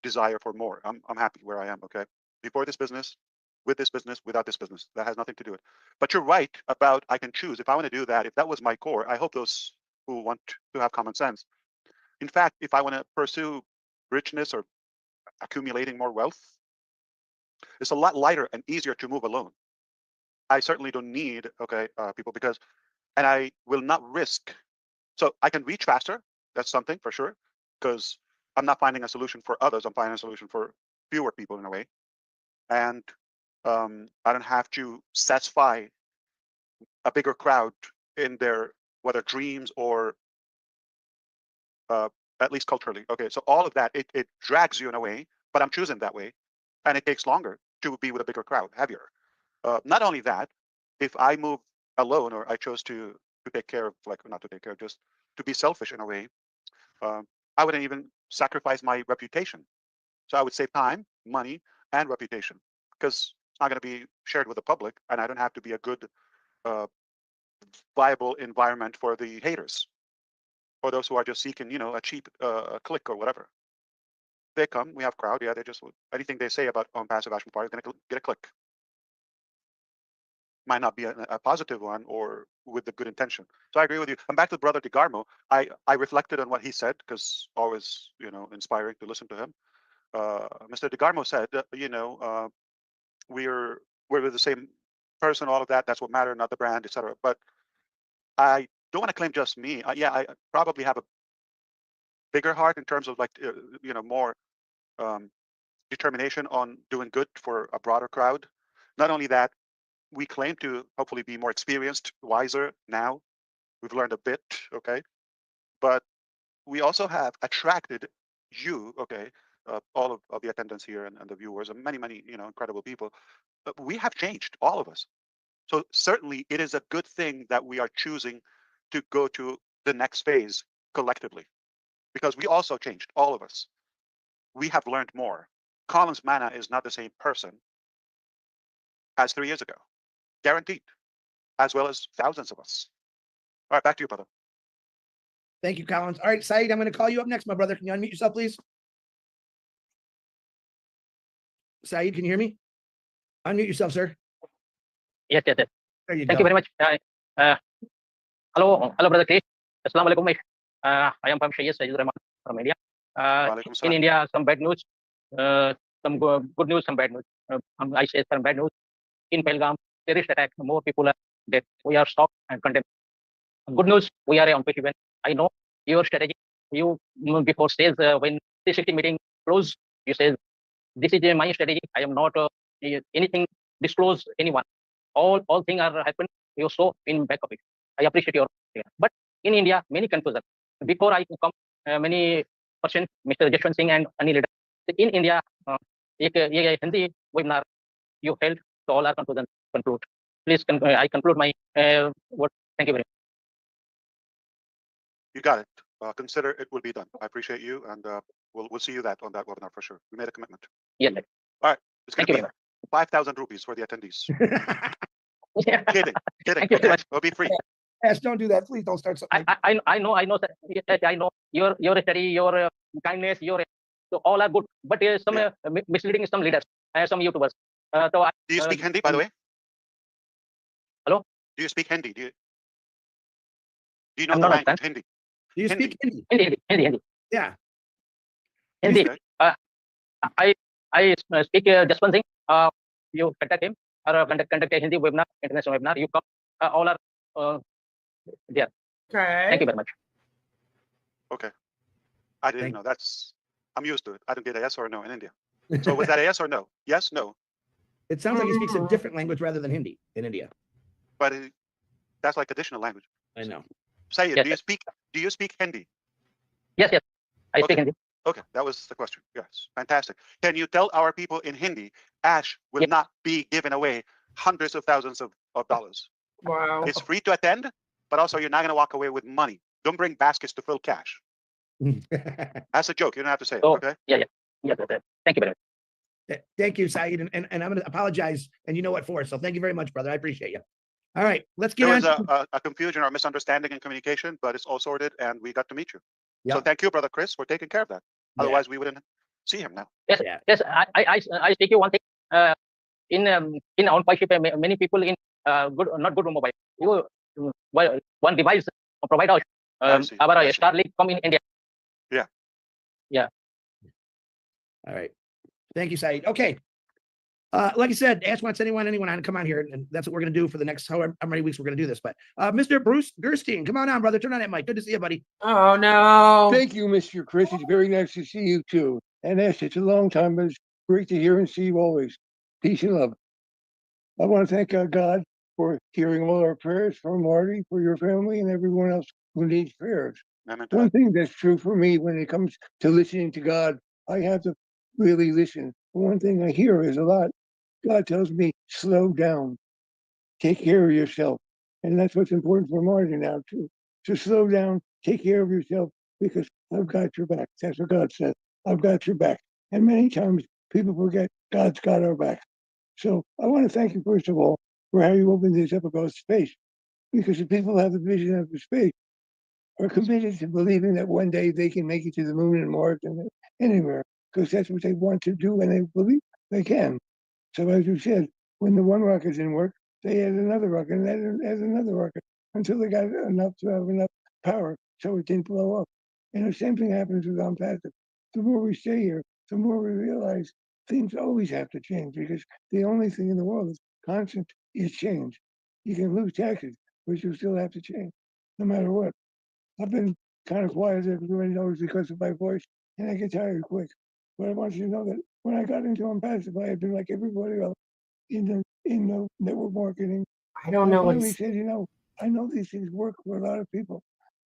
desire for more. I'm happy where I am, okay? Before this business, with this business, without this business. That has nothing to do with it. But you're right about I can choose. If I want to do that, if that was my core, I hope those who want to have common sense. In fact, if I want to pursue richness or accumulating more wealth, it's a lot lighter and easier to move alone. I certainly don't need, okay, people because, and I will not risk. So I can reach faster. That's something for sure, because I'm not finding a solution for others. I'm finding a solution for fewer people in a way. And I don't have to satisfy a bigger crowd in their whether dreams or at least culturally. Okay, so all of that it drags you in a way, but I'm choosing that way, and it takes longer to be with a bigger crowd, heavier. Not only that, if I move alone or I chose to take care of, like, not to take care, just to be selfish in a way, I wouldn't even sacrifice my reputation. So I would save time, money, and reputation because it's not going to be shared with the public, and I don't have to be a good, viable environment for the haters or those who are just seeking, a cheap click or whatever. They come, we have crowd, yeah, they just, anything they say about OnPassive Ash Party is going to get a click. Might not be a positive one or with the good intention. So I agree with you. And back to Brother DeGarmo, I reflected on what he said because always, inspiring to listen to him. Mr. DeGarmo said, we're with the same person, all of that. That's what matters, not the brand, etc. But I don't want to claim just me. Yeah, I probably have a bigger heart in terms of more determination on doing good for a broader crowd. Not only that, we claim to hopefully be more experienced, wiser now. We've learned a bit, okay? But we also have attracted you, okay, all of the attendants here and the viewers and many, many, incredible people. We have changed, all of us. So certainly it is a good thing that we are choosing to go to the next phase collectively because we also changed, all of us. We have learned more. Collins Manna is not the same person as 3 years ago, guaranteed, as well as thousands of us. All right, back to you, brother. Thank you, Collins. All right, Saeed, I'm going to call you up next, my brother. Can you unmute yourself, please? Saeed, can you hear me? Unmute yourself, sir. Yes. There you Thank go. you very much. Hello, brother Chris. Assalamu alaikum. I am from Shayes from India. In India, some bad news, some good news, some bad news. I say some bad news. In Pelgam, terrorist attack, more people are dead. We are shocked and condemned. Good news, we are on PASH event. I know your strategy. You before says when 360 meeting close, you say this is my strategy. I am not anything disclose anyone. All things are happened. You saw in back of it. I appreciate your. But in India, many confusion. Before I come, many person, Mr. Jashwant Singh and Anil Leader. In India, एक Hindi webinar you held, so all our confusion conclude. Please, I conclude my word. Thank you very much. You got it. Consider it will be done. I appreciate you, and we'll see you on that webinar for sure. We made a commitment. Yes. All right. It's going to be 5,000 rupees for the attendees. Kidding. Thank you so much. It'll be free. Yes, don't do that. Please don't start something. I know. Yes, I know your study, your kindness, so all are good. But some misleading some leaders, some YouTubers. Do you speak Hindi, by the way? Hello? Do you speak Hindi? Do you know the language Hindi? Do you speak Hindi? Hindi. Yeah. Hindi. I speak just one thing. You contact him or contact a Hindi webinar, international webinar. You come. All are there. Okay. Thank you very much. Okay. I didn't know. I'm used to it. I don't get a yes or a no in India. So was that a yes or no? Yes, no. It sounds like he speaks a different language rather than Hindi in India. But that's like additional language. I know. Say it. Yes, do you speak Hindi? Yes. I speak Hindi. Okay, that was the question. Yes, fantastic. Can you tell our people in Hindi, Ash will not be giving away hundreds of thousands of dollars? Wow. It's free to attend, but also you're not going to walk away with money. Don't bring baskets to fill cash. That's a joke. You don't have to say it. Okay? Yeah. Thank you very much. Thank you, Saeed. And I'm going to apologize. And you know what for. So thank you very much, brother. I appreciate you. All right, let's get on. There was a confusion or misunderstanding in communication, but it's all sorted and we got to meet you. Yep. So thank you, brother Chris, for taking care of that. Otherwise, we wouldn't see him now. Yes. I speak you one thing. In OnPassive, many people in not good mobile. You one device provide our Starlink come in India. Yeah. All right. Thank you, Saeed. Okay. Like I said, ask once anyone on to come on here, and that's what we're going to do for the next however many weeks we're going to do this. But Mr. Bruce Gerstein, come on, brother. Turn on that mic. Good to see you, buddy. Oh, no. Thank you, Mr. Chris. It's very nice to see you, too. And Ash, it's a long time, but it's great to hear and see you always. Peace and love. I want to thank God for hearing all our prayers for Marty, for your family, and everyone else who needs prayers. One thing that's true for me when it comes to listening to God, I have to really listen. One thing I hear is a lot. God tells me, slow down, take care of yourself. And that's what's important for Marty now, too. So slow down, take care of yourself, because I've got your back. That's what God said. I've got your back. And many times people forget God's got our back. So I want to thank you, first of all, for how you opened this up about space, because if people have the vision of the space, are committed to believing that one day they can make it to the moon and Mars and anywhere, because that's what they want to do and they believe they can. So as you said, when the one rocket didn't work, they had another rocket and added another rocket until they got enough to have enough power so it didn't blow up. And the same thing happens with OnPassive. The more we stay here, the more we realize things always have to change, because the only thing in the world that's constant is change. You can lose taxes, but you still have to change, no matter what. I've been kind of quiet, as everybody knows, because of my voice, and I get tired quick. But I want you to know that when I got into OnPassive, I had been like everybody else in the network marketing. I don't know I finally what's. said, I know these things work for a lot of people,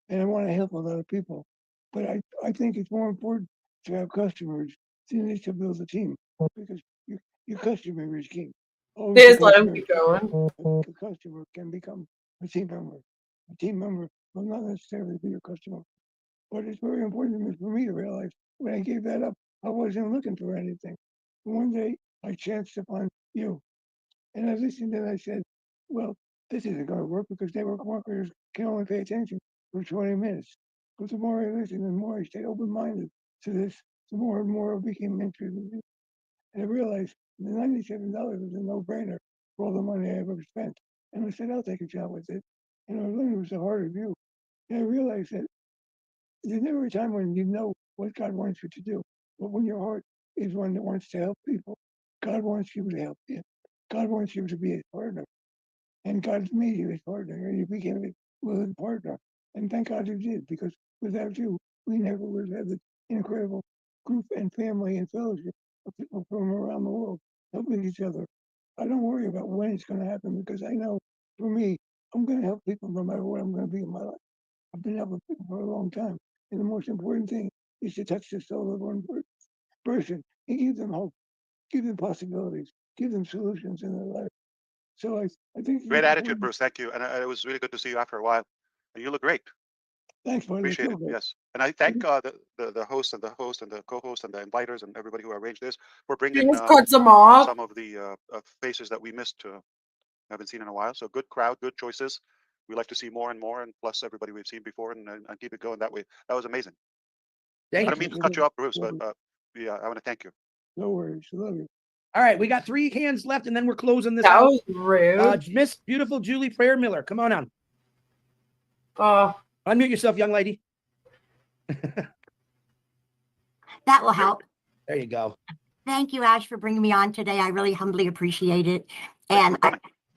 and I want to help a lot of people. But I think it's more important to have customers than it is to build a team, because your customer is king. Always Just the let him customer keep is king. going. The customer can become a team member. A team member will not necessarily be your customer. But it's very important for me to realize when I gave that up, I wasn't looking for anything. One day I chanced upon you, and I listened and I said, well, this isn't going to work because network marketers can only pay attention for 20 minutes. But the more I listened, the more I stayed open-minded to this, the more and more I became interested in it. And I realized the $97 was a no-brainer for all the money I ever spent. And I said, I'll take a job with it. And I learned it was the harder view. And I realized that there's never a time when you know what God wants you to do. But when your heart is one that wants to help people, God wants you to help them. God wants you to be his partner. And God's made you his partner, and you became his willing partner. And thank God you did, because without you, we never would have this incredible group and family and fellowship of people from around the world helping each other. I don't worry about when it's going to happen, because I know for me, I'm going to help people no matter what I'm going to be in my life. I've been helping people for a long time. And the most important thing is to touch the soul of one person and give them hope, give them possibilities, give them solutions in their life. So I think Great it's attitude, important. Bruce. Thank you. And it was really good to see you after a while. And you look great. Thanks, buddy. Appreciate it. Yes. And I thank the host and the co-host and the inviters and everybody who arranged this for bringing Just cut them off. some of the faces that we missed haven't seen in a while. So good crowd, good choices. We like to see more and more, and plus everybody we've seen before, and keep it going that way. That was amazing. I don't mean to cut you off, Bruce, but yeah, I want to thank you. No worries. Love you. All right, we got 3 hands left, and then we're closing this That out. was rude. Miss Beautiful Julie Prayer Miller, come on out. Unmute yourself, young lady. That will help. There you go. Thank you, Ash, for bringing me on today. I really humbly appreciate it. And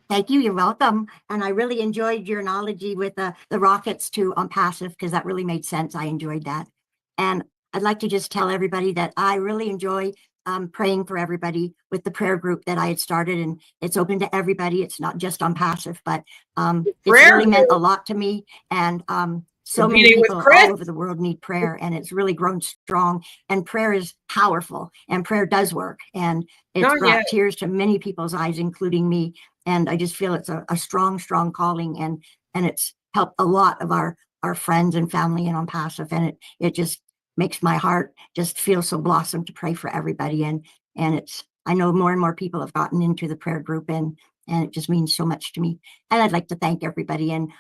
thank you. You're welcome. And I really enjoyed your analogy with the rockets to OnPassive, because that really made sense. I enjoyed that. And I'd like to just tell everybody that I really enjoy praying for everybody with the prayer group that I had started, and it's open to everybody. It's not just OnPassive, but it's really meant a lot to me. And so many people all over the world need prayer, and it's really grown strong. And prayer is powerful, and prayer does work. And it's brought tears to many people's eyes, including me. And I just feel it's a strong, strong calling, and it's helped a lot of our friends and family in OnPassive. And it just makes my heart just feel so blossom to pray for everybody. And I know more and more people have gotten into the prayer group, and it just means so much to me. And I'd like to thank everybody. And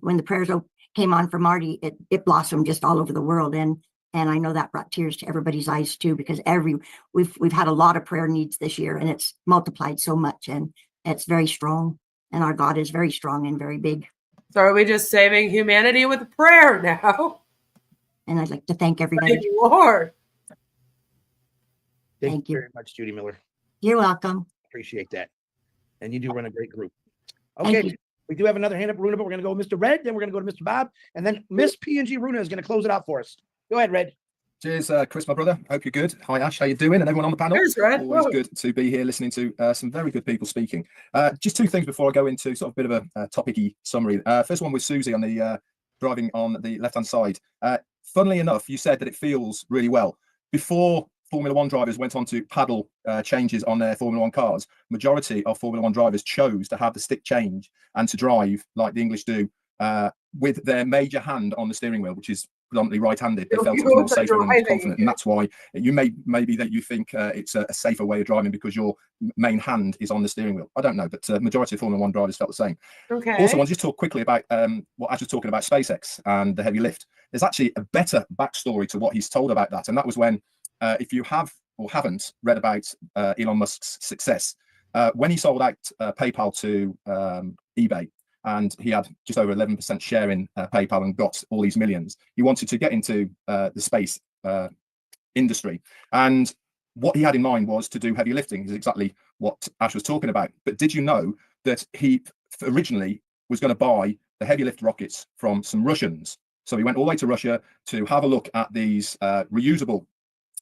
when the prayers came on for Marty, it blossomed just all over the world. And I know that brought tears to everybody's eyes too, because we've had a lot of prayer needs this year, and it's multiplied so much, and it's very strong. And our God is very strong and very big. So are we just saving humanity with prayer now? And I'd like to thank everybody. Thank you, Lord. Thank you very much, Judy Miller. You're welcome. Appreciate that. And you do run a great group. Okay, we do have another hand up, Runa, but we're going to go with Mr. Red, then we're going to go to Mr. Bob, and then Miss P&G Runa is going to close it out for us. Go ahead, Red. Cheers, Chris, my brother. Hope you're good. Hi, Ash. How you doing? And everyone on the panel. Cheers, Red. Always good to be here listening to some very good people speaking. Just 2 things before I go into sort of a bit of a topic-y summary. First one with Susie on the driving on the left-hand side. Funnily enough, you said that it feels really well. Before Formula One drivers went on to paddle changes on their Formula One cars, majority of Formula One drivers chose to have the stick change and to drive like the English do with their major hand on the steering wheel, which is predominantly right-handed, they felt it was more safer and confident, and that's why you maybe that you think it's a safer way of driving because your main hand is on the steering wheel. I don't know, but majority of Formula One drivers felt the same. Okay. Also, I want to just talk quickly about what Ash was talking about SpaceX and the heavy lift. There's actually a better backstory to what he's told about that, and that was when, if you have or haven't read about Elon Musk's success, when he sold out PayPal to eBay, and he had just over 11% share in PayPal and got all these millions. He wanted to get into the space industry. And what he had in mind was to do heavy lifting, is exactly what Ash was talking about. But did you know that he originally was going to buy the heavy lift rockets from some Russians? So he went all the way to Russia to have a look at these reusable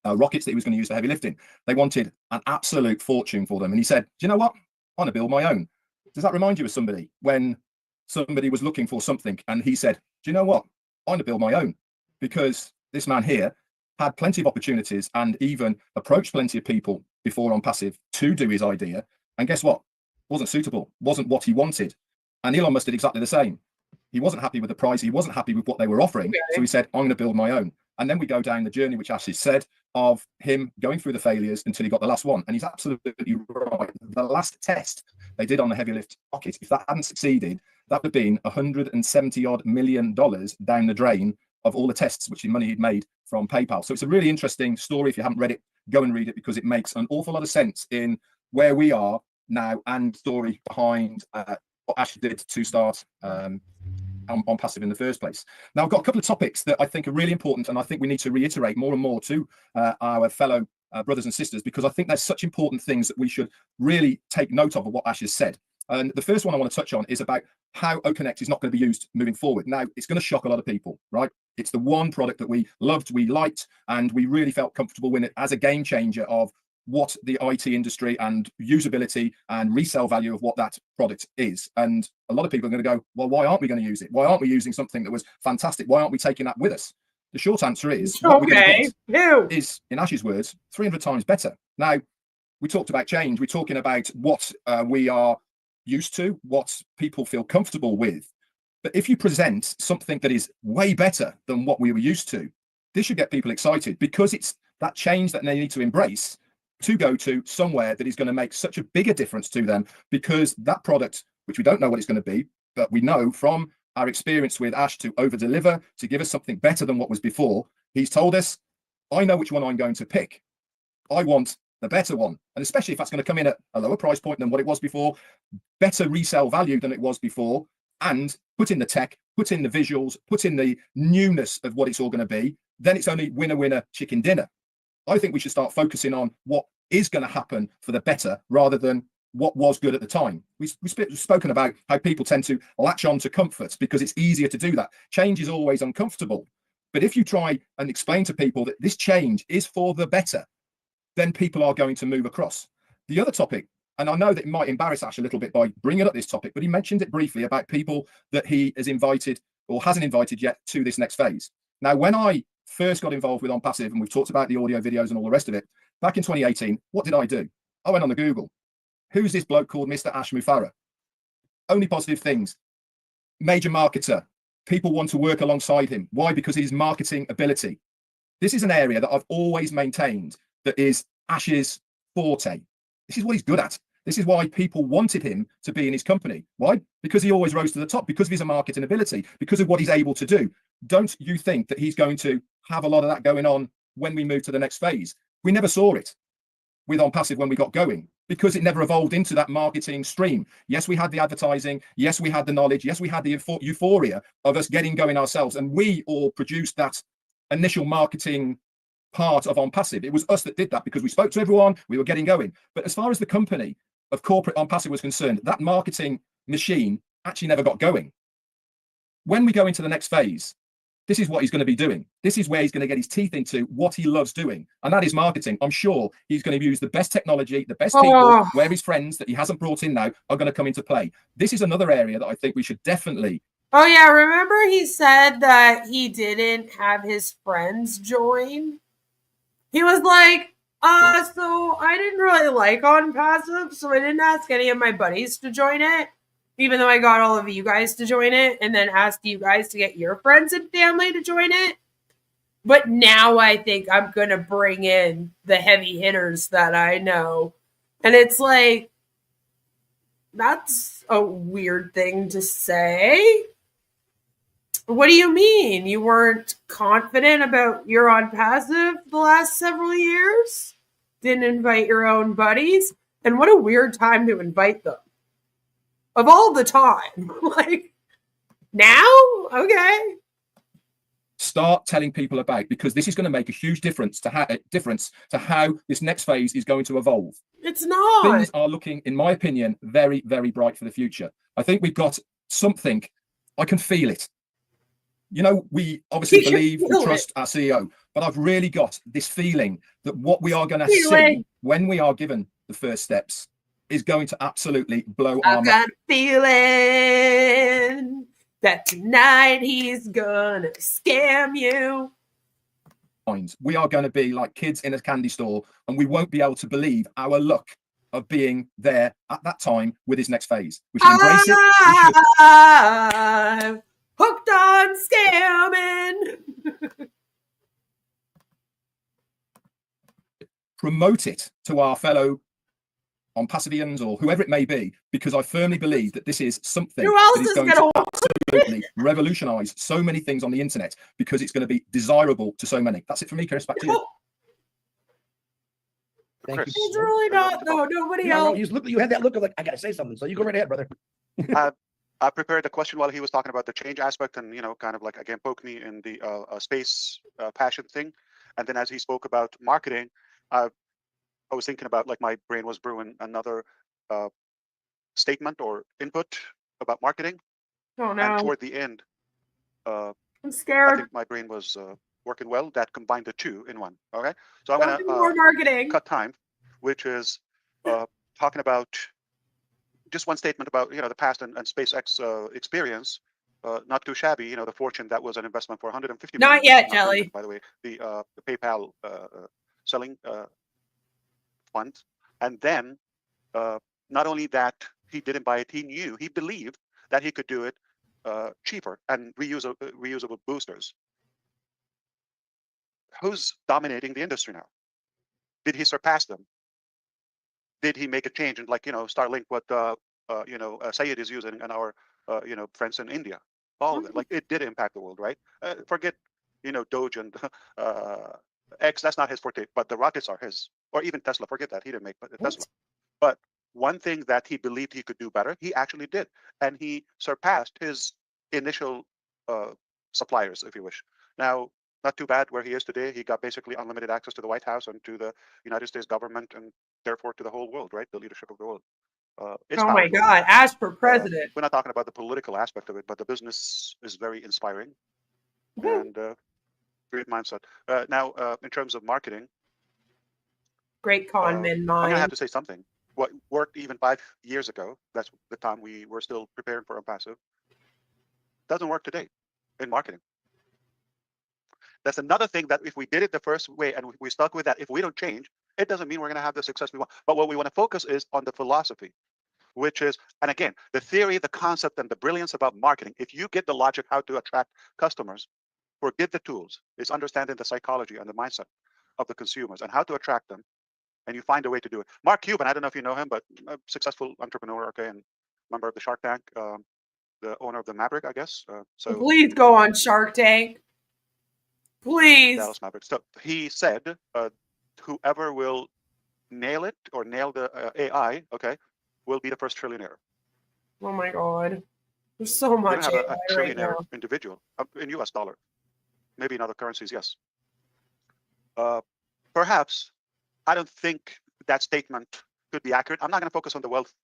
rockets that he was going to use for heavy lifting. They wanted an absolute fortune for them. And he said, do you know what? I'm going to build my own. Does that remind you of somebody when somebody was looking for something and he said, do you know what? I'm going to build my own, because this man here had plenty of opportunities and even approached plenty of people before OnPassive to do his idea. And guess what? Wasn't suitable, wasn't what he wanted. And Elon Musk did exactly the same. He wasn't happy with the price. He wasn't happy with what they were offering. Okay. So he said, I'm going to build my own. And then we go down the journey, which Ash has said, of him going through the failures until he got the last one. And he's absolutely right. The last test they did on the heavy lift rocket, if that hadn't succeeded, that would have been $170 million down the drain of all the tests, which is money he'd made from PayPal. So it's a really interesting story. If you haven't read it, go and read it, because it makes an awful lot of sense in where we are now and story behind what Ash did to start OnPassive in the first place. Now, I've got a couple of topics that I think are really important, and I think we need to reiterate more and more to our fellow brothers and sisters, because I think there's such important things that we should really take note of what Ash has said. And the first one I want to touch on is about how OConnect is not going to be used moving forward. Now, it's going to shock a lot of people, right? It's the one product that we loved, we liked, and we really felt comfortable with it as a game changer of what the IT industry and usability and resale value of what that product is. And a lot of people are going to go, well, why aren't we going to use it? Why aren't we using something that was fantastic? Why aren't we taking that with us? The short answer is, what we're going to get is, in Ash's words, 300 times better. Now, we talked about change. We're talking about what we are used to, what people feel comfortable with. But if you present something that is way better than what we were used to, this should get people excited, because it's that change that they need to embrace to go to somewhere that is going to make such a bigger difference to them, because that product, which we don't know what it's going to be, but we know from our experience with Ash to over deliver, to give us something better than what was before. He's told us, I know which one I'm going to pick. I want the better one. And especially if that's going to come in at a lower price point than what it was before, better resale value than it was before, and put in the tech, put in the visuals, put in the newness of what it's all going to be, then it's only winner, winner, chicken dinner. I think we should start focusing on what is going to happen for the better, rather than what was good at the time. We've spoken about how people tend to latch on to comfort because it's easier to do that. Change is always uncomfortable. But if you try and explain to people that this change is for the better, then people are going to move across. The other topic, and I know that it might embarrass Ash a little bit by bringing up this topic, but he mentioned it briefly about people that he has invited or hasn't invited yet to this next phase. Now, when I first got involved with OnPassive, and we've talked about the audio videos and all the rest of it, back in 2018, what did I do? I went on the Google. Who's this bloke called Mr. Ash Mufareh? Only positive things. Major marketer. People want to work alongside him. Why? Because of his marketing ability. This is an area that I've always maintained that is Ash's forte. This is what he's good at. This is why people wanted him to be in his company. Why? Because he always rose to the top, because of his marketing ability, because of what he's able to do. Don't you think that he's going to have a lot of that going on when we move to the next phase? We never saw it with OnPassive when we got going, because it never evolved into that marketing stream. Yes, we had the advertising. Yes, we had the knowledge. Yes, we had the euphoria of us getting going ourselves. And we all produced that initial marketing part of OnPassive. It was us that did that, because we spoke to everyone, we were getting going. But as far as the company of corporate OnPassive was concerned, that marketing machine actually never got going. When we go into the next phase, this is what he's going to be doing. This is where he's going to get his teeth into what he loves doing. And that is marketing. I'm sure he's going to use the best technology, the best people, where his friends that he hasn't brought in now are going to come into play. This is another area that I think we should definitely. Oh, yeah. Remember he said that he didn't have his friends join? He was like, so I didn't really like OnPassive, so I didn't ask any of my buddies to join it, even though I got all of you guys to join it, and then asked you guys to get your friends and family to join it. But now I think I'm going to bring in the heavy hitters that I know. And it's like, that's a weird thing to say. What do you mean? You weren't confident about your OnPassive the last several years? Didn't invite your own buddies? And what a weird time to invite them. Of all the time. Like, now? Okay. Start telling people about, because this is going to make a huge difference to how this next phase is going to evolve. It's not. Things are looking, in my opinion, very, very bright for the future. I think we've got something. I can feel it. You know, we obviously believe, we trust our CEO, but I've really got this feeling that what we are going to see when we are given the first steps is going to absolutely blow our mind. I've got a feeling that tonight he's gonna scam you. We are going to be like kids in a candy store, and we won't be able to believe our luck of being there at that time with his next phase. We should embrace it. I'm hooked on scamming. Promote it to our fellow OnPassivians or whoever it may be, because I firmly believe that this is something that is going to absolutely revolutionize so many things on the internet, because it's going to be desirable to so many. That's it for me, Chris. Back to you. Thank you. It's really not, though. Nobody else. You had that look of like, I got to say something. So you go right ahead, brother. I prepared the question while he was talking about the change aspect and, you know, kind of like, again, poke me in the space passion thing. And then as he spoke about marketing, I was thinking about, like, my brain was brewing another statement or input about marketing. Oh, no. And toward the end, I'm scared. I think my brain was working well. That combined the two in one. Okay. So I'm going more marketing. cut time, which is talking about just one statement about, you know, the past and SpaceX experience. Not too shabby, you know, the fortune that was an investment for 150 million. Not yet, Jelly. By the way, the PayPal selling fund. And then not only that he didn't buy it, he believed that he could do it cheaper and reusable boosters. Who's dominating the industry now? Did he surpass them? Did he make a change? And, like, you know, Starlink, what Sayed is using, and our friends in India, all of it, like, it did impact the world, right? Forget, you know, Doge and X, that's not his forte, but the rockets are his. Or even Tesla, forget that, he didn't make Tesla. But one thing that he believed he could do better, he actually did, and he surpassed his initial suppliers, if you wish. Now, not too bad where he is today. He got basically unlimited access to the White House and to the United States government, and therefore to the whole world, right? The leadership of the world. It's oh my powerful. God, as for president. We're not talking about the political aspect of it, but the business is very inspiring and great mindset. Now, in terms of marketing, great con men mind. I'm gonna have to say something. What worked even 5 years ago, that's the time we were still preparing for OnPassive, doesn't work today in marketing. That's another thing that if we did it the first way and we stuck with that, if we don't change, it doesn't mean we're going to have the success we want. But what we want to focus is on the philosophy, which is, and again, the theory, the concept, and the brilliance about marketing. If you get the logic how to attract customers, forget the tools. It's understanding the psychology and the mindset of the consumers and how to attract them, and you find a way to do it. Mark Cuban, I don't know if you know him, but a successful entrepreneur, okay, and member of the Shark Tank, the owner of the Maverick, I guess. So please go on Shark Tank. Please. Dallas Mavericks. So he said, whoever will nail it or nail the AI, okay, will be the first trillionaire. Oh my God. There's so much we don't have AI a right trillionaire now. individual in US dollar. Maybe in other currencies, yes. Perhaps, I don't think that statement could be accurate. I'm not going to focus on the wealth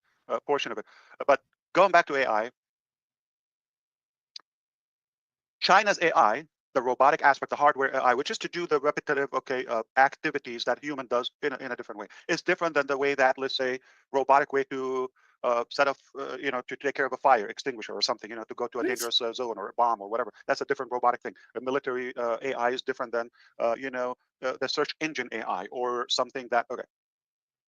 portion of it. But going back to AI, China's AI, the robotic aspect, the hardware AI, which is to do the repetitive, activities that human does in a different way. It's different than the way that, let's say, robotic way to set up, to take care of a fire extinguisher or something, to go to a dangerous zone or a bomb or whatever. That's a different robotic thing. The military AI is different than, the search engine AI or something that,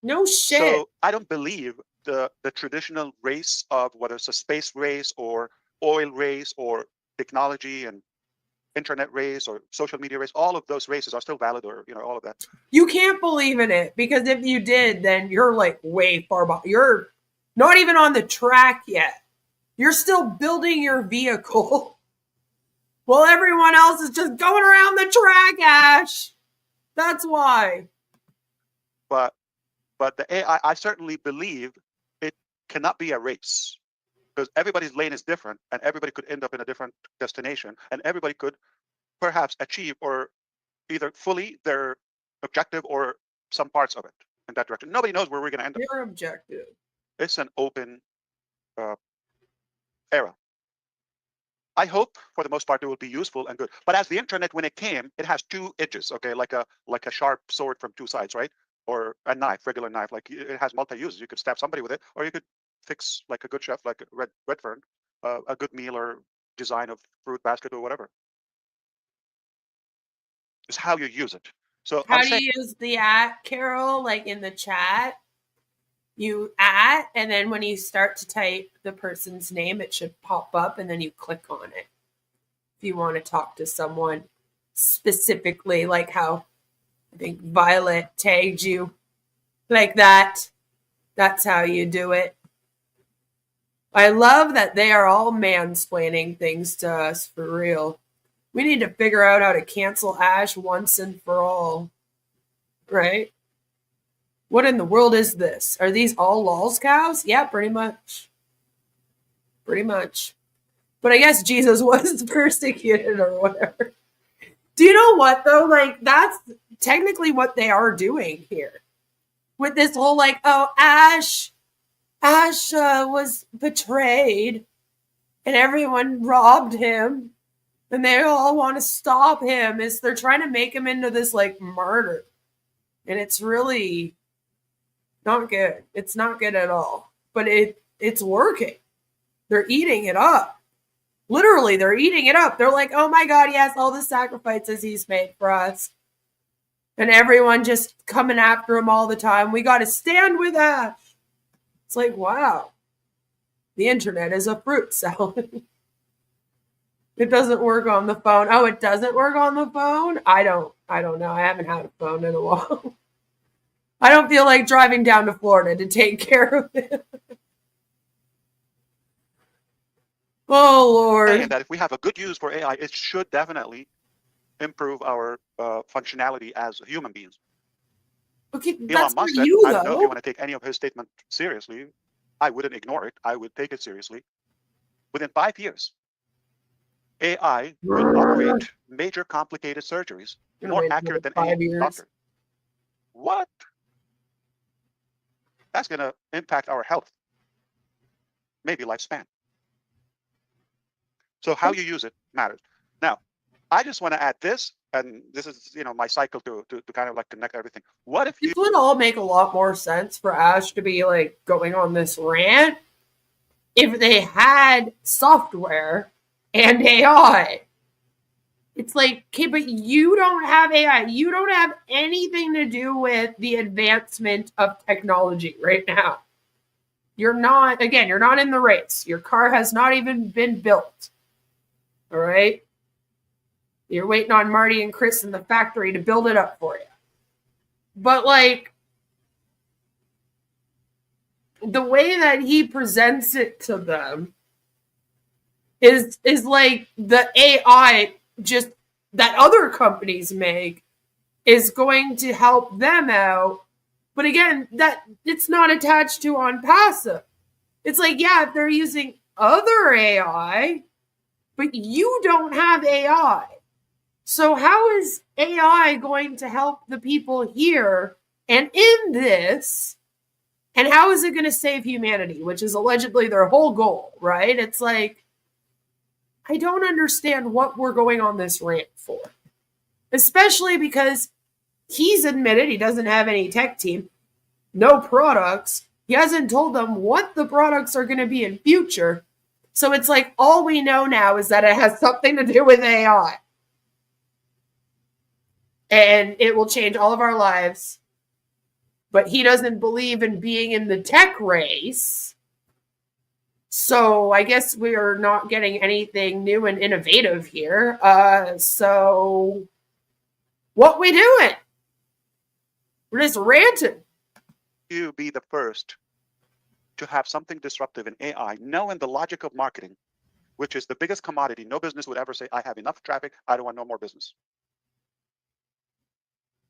No shit. So I don't believe the traditional race of whether it's a space race or oil race or technology and internet race or social media race, all of those races are still valid, or all of that. You can't believe in it, because if you did, then you're like way far behind. You're not even on the track yet. You're still building your vehicle while everyone else is just going around the track, Ash. That's why. But the AI, I certainly believe it cannot be a race, because everybody's lane is different, and everybody could end up in a different destination, and everybody could perhaps achieve or either fully their objective or some parts of it in that direction. Nobody knows where we're going to end up. Your objective. It's an open era. I hope for the most part it will be useful and good. But as the internet, when it came, it has two edges, okay, like a sharp sword from two sides, right? Or a knife, regular knife, like it has multi-uses. You could stab somebody with it, or you could fix, like a good chef, like Redfern, a good meal or design of fruit basket or whatever. It's how you use it. So how do you use the @ Carol? Like in the chat, you @ and then when you start to type the person's name, it should pop up, and then you click on it if you want to talk to someone specifically, like how I think Violet tagged you like that. That's how you do it. I love that they are all mansplaining things to us, for real. We need to figure out how to cancel Ash once and for all. Right? What in the world is this? Are these all lols cows? Yeah, pretty much. Pretty much. But I guess Jesus was persecuted or whatever. Do you know what, though? Like, that's technically what they are doing here. With this whole, like, oh, Ash was betrayed, and everyone robbed him, and they all want to stop him. They're trying to make him into this, like, martyr. And it's really not good. It's not good at all. But it's working. They're eating it up. Literally, they're eating it up. They're like, oh my God, yes, all the sacrifices he's made for us. And everyone just coming after him all the time. We got to stand with Ash. It's like, wow. The internet is a fruit salad. It doesn't work on the phone. Oh, it doesn't work on the phone? I don't know. I haven't had a phone in a while. I don't feel like driving down to Florida to take care of it. Oh, Lord. And that if we have a good use for AI, it should definitely improve our functionality as human beings. Okay, Elon that's for Musk said, you, I don't know if though. you want to take any of his statement seriously. I wouldn't ignore it. I would take it seriously. Within 5 years, AI will operate major complicated surgeries more accurate than any doctor. What? That's going to impact our health, maybe lifespan. So how you use it matters. Now, I just want to add this, and this is, my cycle to kind of like connect everything. What if you... This would all make a lot more sense for Ash to be like going on this rant if they had software and AI. It's like, okay, but you don't have AI. You don't have anything to do with the advancement of technology right now. You're not in the race. Your car has not even been built. All right? You're waiting on Marty and Chris in the factory to build it up for you. But, like, the way that he presents it to them is like the AI just that other companies make is going to help them out. But again, that it's not attached to OnPassive. It's like, yeah, if they're using other AI, but you don't have AI. So how is AI going to help the people here and in this? And how is it going to save humanity, which is allegedly their whole goal, right? It's like, I don't understand what we're going on this rant for. Especially because he's admitted he doesn't have any tech team, no products. He hasn't told them what the products are going to be in future. So it's like all we know now is that it has something to do with AI. And it will change all of our lives. But he doesn't believe in being in the tech race. So I guess we are not getting anything new and innovative here. So what we doing? We're just ranting. You be the first to have something disruptive in AI, knowing the logic of marketing, which is the biggest commodity. No business would ever say, I have enough traffic, I don't want no more business.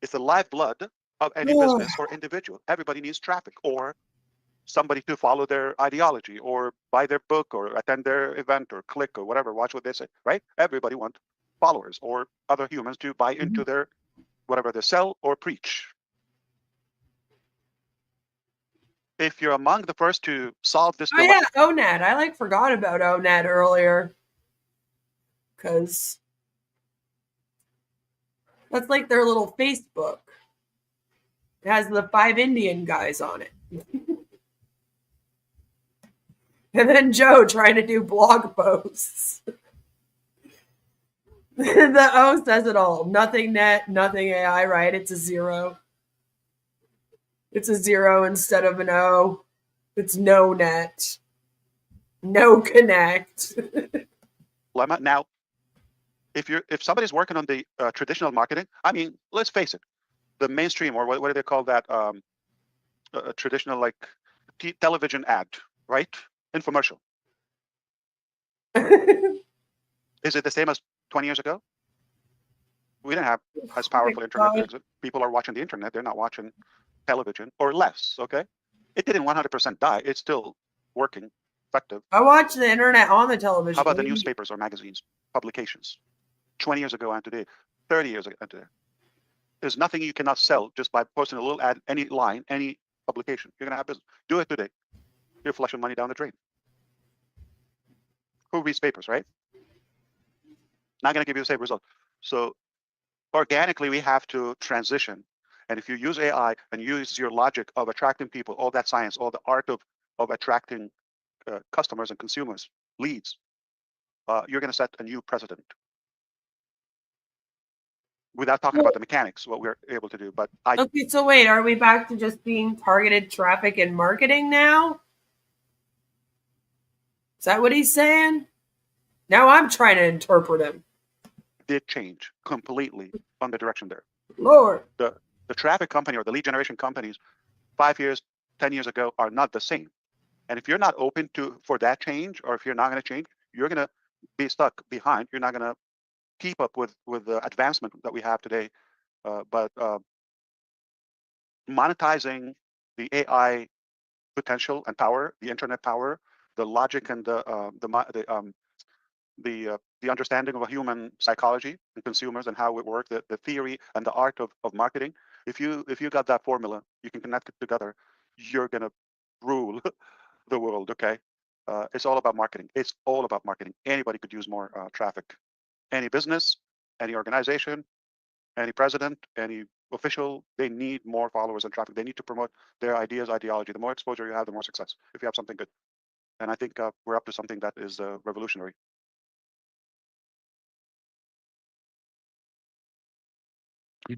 It's the lifeblood of any business or individual. Everybody needs traffic or somebody to follow their ideology or buy their book or attend their event or click or whatever, watch what they say, right? Everybody wants followers or other humans to buy into their whatever they sell or preach. If you're among the first to solve this dilemma. Yeah, ONET. I forgot about ONET earlier. Because that's like their little Facebook. It has the 5 Indian guys on it. And then Joe trying to do blog posts. The O says it all. Nothing net, nothing AI, right? It's a 0. It's a 0 instead of an O. It's no net. No connect. Now, if somebody's working on the traditional marketing, I mean, let's face it, the mainstream, or what do they call that? Traditional television ad, right? Infomercial. Is it the same as 20 years ago? We didn't have as powerful internet. People are watching the internet. They're not watching television, or less, okay? It didn't 100% die. It's still working, effective. I watch the internet on the television. How about the newspapers or magazines, publications? 20 years ago and today, 30 years ago and today. There's nothing you cannot sell just by posting a little ad, any line, any publication. You're going to have business. Do it today. You're flushing money down the drain. Who reads papers, right? Not going to give you the same result. So organically, we have to transition. And if you use AI and use your logic of attracting people, all that science, all the art of attracting customers and consumers, leads, you're going to set a new precedent. Without talking about the mechanics, what we're able to do. But okay, so wait, are we back to just being targeted traffic and marketing now? Is that what he's saying? Now I'm trying to interpret him. Did change completely on the direction there. Lord. The traffic company or the lead generation companies 5 years, 10 years ago are not the same. And if you're not open for that change, or if you're not going to change, you're going to be stuck behind. You're not going to keep up with the advancement that we have today. But monetizing the AI potential and power, the internet power, the logic and the understanding of a human psychology and consumers and how it works, the theory and the art of marketing. If you got that formula, you can connect it together. You're gonna rule the world. Okay, it's all about marketing. It's all about marketing. Anybody could use more traffic. Any business, any organization, any president, any official, they need more followers and traffic. They need to promote their ideas, ideology. The more exposure you have, the more success. If you have something good, and I think we're up to something that is revolutionary.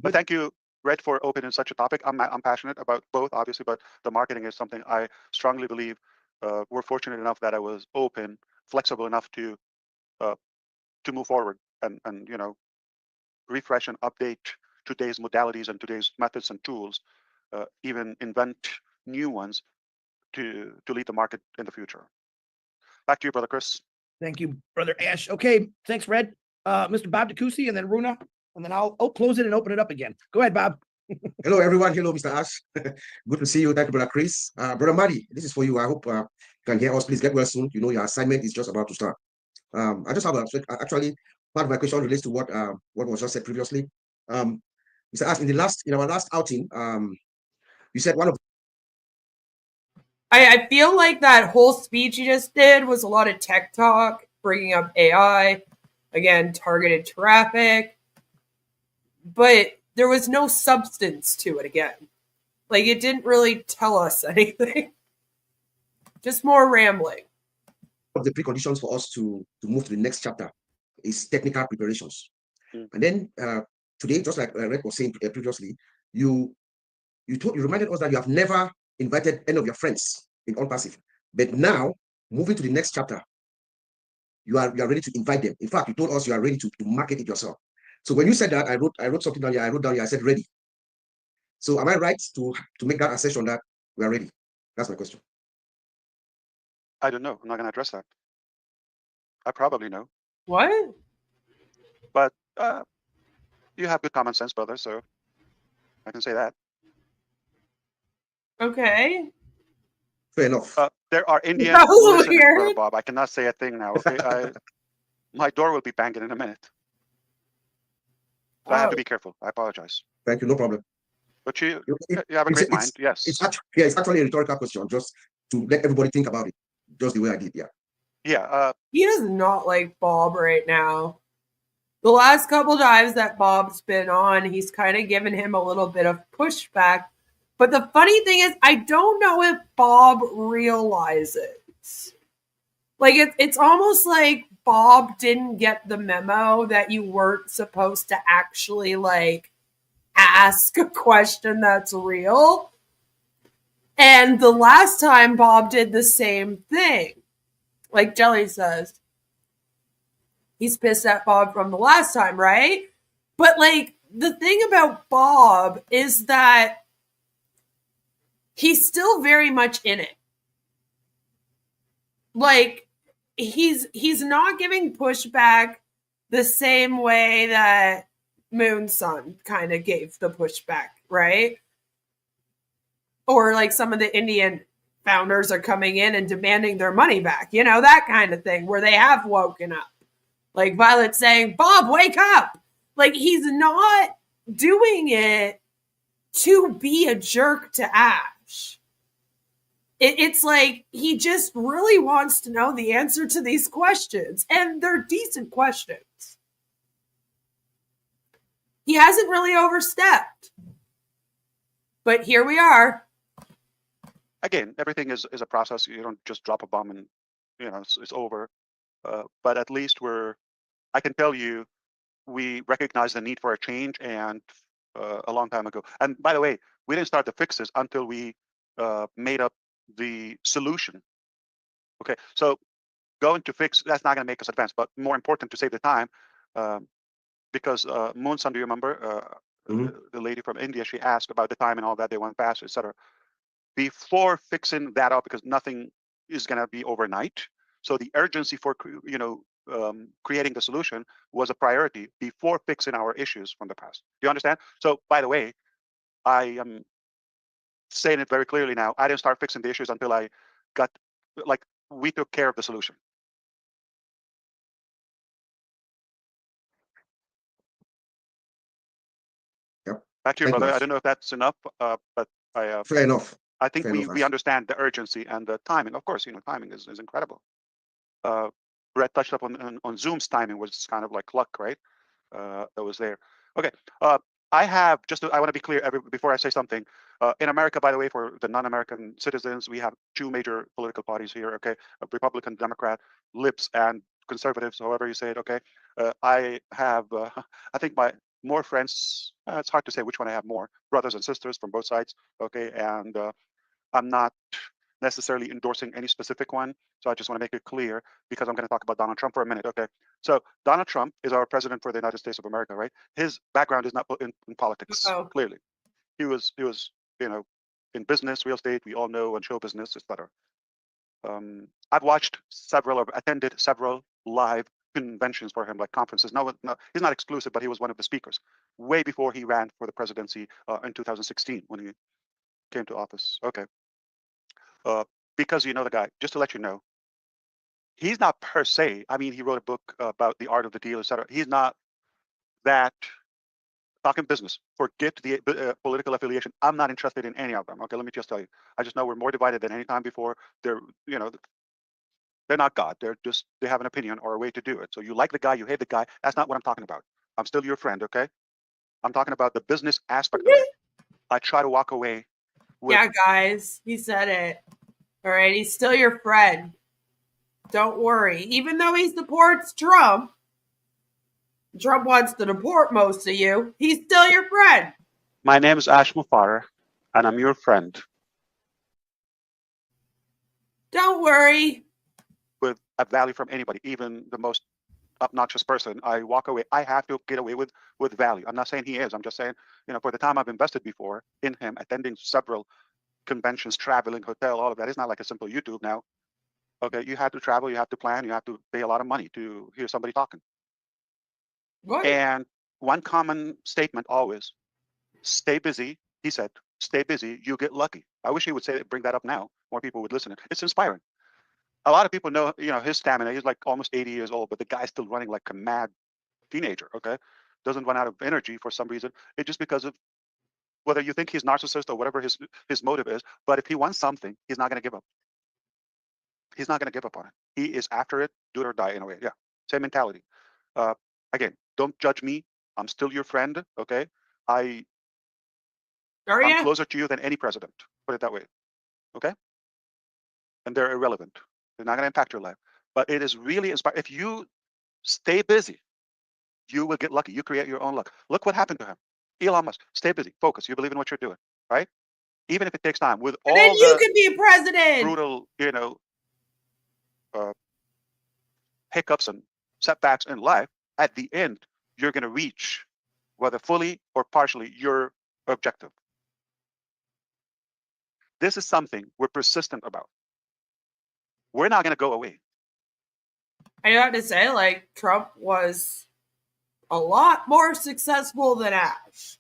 But thank you, Red, for opening such a topic. I'm passionate about both, obviously, but the marketing is something I strongly believe. We're fortunate enough that I was open, flexible enough to move forward and refresh and update today's modalities and today's methods and tools, even invent new ones to lead the market in the future. Back to you, Brother Chris. Thank you, Brother Ash. Okay, thanks, Red. Mr. Bob DeCoucy, and then Runa, and then I'll close it and open it up again. Go ahead, Bob. Hello, everyone. Hello, Mr. Ash. Good to see you. Thank you, Brother Chris. Brother Marty, this is for you. I hope you can hear us. Please get well soon. You know, your assignment is just about to start. I just have actually part of my question relates to what was just said previously. Mr. Ash, in our last outing, you said one of I feel like that whole speech you just did was a lot of tech talk, bringing up AI, again, targeted traffic, but there was no substance to it again. Like, it didn't really tell us anything. Just more rambling. One of the preconditions for us to move to the next chapter is technical preparations. And then today, just like Red was saying previously, you reminded us that you have never invited any of your friends in OnPassive. But now moving to the next chapter, you are ready to invite them. In fact, you told us you are ready to market it yourself. So when you said that, I wrote something down here. I wrote down here. I said ready. So am I right to make that assertion that we are ready? That's my question. I don't know. I'm not going to address that. I probably know. What? But you have good common sense, brother, so I can say that. Okay. Fair enough. There are Indians That was listening, Brother weird. Bob. I cannot say a thing now, okay? My door will be banging in a minute. So I have to be careful. I apologize. Thank you. No problem. But you have a great mind. Yes. It's actually a rhetorical question, just to let everybody think about it, just the way I did. Yeah. Yeah. He does not like Bob right now. The last couple times that Bob's been on, he's kind of given him a little bit of pushback. But the funny thing is, I don't know if Bob realizes. Like, it's almost like Bob didn't get the memo that you weren't supposed to actually, like, ask a question that's real. And the last time Bob did the same thing. Like Jelly says, he's pissed at Bob from the last time, right? But, like, the thing about Bob is that he's still very much in it. Like, he's not giving pushback the same way that Moon Sun kind of gave the pushback, right? Or like some of the Indian founders are coming in and demanding their money back, you know, that kind of thing, where they have woken up. Like Violet saying, Bob, wake up. Like, he's not doing it to be a jerk to Ash. It's like he just really wants to know the answer to these questions, and they're decent questions. He hasn't really overstepped, but here we are. Again, everything is a process. You don't just drop a bomb and, you know, it's over. But at least I can tell you, we recognize the need for a change, and a long time ago. And by the way, we didn't start the fixes until we made up the solution. Okay, so going to fix, that's not going to make us advance, but more important to save the time, because Moon Sun, do you remember the lady from India? She asked about the time and all that, they went faster, etc. Before fixing that up, because nothing is going to be overnight, so the urgency for creating the solution was a priority before fixing our issues from the past. Do you understand? So by the way, I am saying it very clearly now. I didn't start fixing the issues until I got, like, we took care of the solution. Yep. Back to you, Thank brother. you. I don't know if that's enough, but Fair enough. I think Fair enough, we Ash. understand the urgency and the timing. Of course, you know, timing is incredible. Brett touched up on Zoom's timing, was kind of like luck, right? That was there. Okay. I want to be clear before I say something. In America, by the way, for the non-American citizens, we have two major political parties here, okay? A Republican, Democrat, libs, and conservatives, however you say it, okay? I have, I think more friends, it's hard to say which one I have more, brothers and sisters from both sides, okay? And I'm not necessarily endorsing any specific one. So I just want to make it clear, because I'm going to talk about Donald Trump for a minute. Okay. So Donald Trump is our president for the United States of America, right? His background is not in politics, clearly. He was, you know, in business, real estate, we all know, and show business, etc. I've attended several live conventions for him, like conferences. No, he's not exclusive, but he was one of the speakers way before he ran for the presidency in 2016 when he came to office. Okay. Because you know the guy, just to let you know, he's not per se. I mean, he wrote a book about the art of the deal, etc. He's not that talking business. Forget the political affiliation. I'm not interested in any of them. Okay, let me just tell you. I just know we're more divided than any time before. They're not God. They have an opinion or a way to do it. So you like the guy, you hate the guy. That's not what I'm talking about. I'm still your friend. Okay, I'm talking about the business aspect of it. I try to walk away. Yeah, guys, he said it. All right, he's still your friend. Don't worry. Even though he supports Trump wants to deport most of you, he's still your friend. My name is Ash Mufareh, and I'm your friend. Don't worry. a value from anybody, even the most obnoxious person, I walk away. I have to get away with value. I'm not saying he is. I'm just saying, for the time I've invested before in him, attending several conventions, traveling, hotel, all of that. It's not like a simple YouTube now. Okay, you have to travel, you have to plan, you have to pay a lot of money to hear somebody talking. What? And one common statement always, stay busy. He said, stay busy, you get lucky. I wish he would bring that up now. More people would listen. It's inspiring. A lot of people know, his stamina. He's like almost 80 years old, but the guy's still running like a mad teenager, okay? Doesn't run out of energy for some reason. It's just because of whether you think he's narcissist or whatever his motive is, but if he wants something, he's not going to give up. He's not going to give up on it. He is after it, do it or die in a way. Yeah, same mentality. Again, don't judge me. I'm still your friend, okay? I'm closer to you than any president, put it that way, okay? And they're irrelevant. They're not going to impact your life. But it is really inspiring. If you stay busy, you will get lucky. You create your own luck. Look what happened to him. Elon Musk, stay busy, focus. You believe in what you're doing, right? Even if it takes time, with all then you the can be a president. brutal, hiccups and setbacks in life, at the end, you're going to reach, whether fully or partially, your objective. This is something we're persistent about. We're not going to go away. I have to say, like, Trump was a lot more successful than Ash.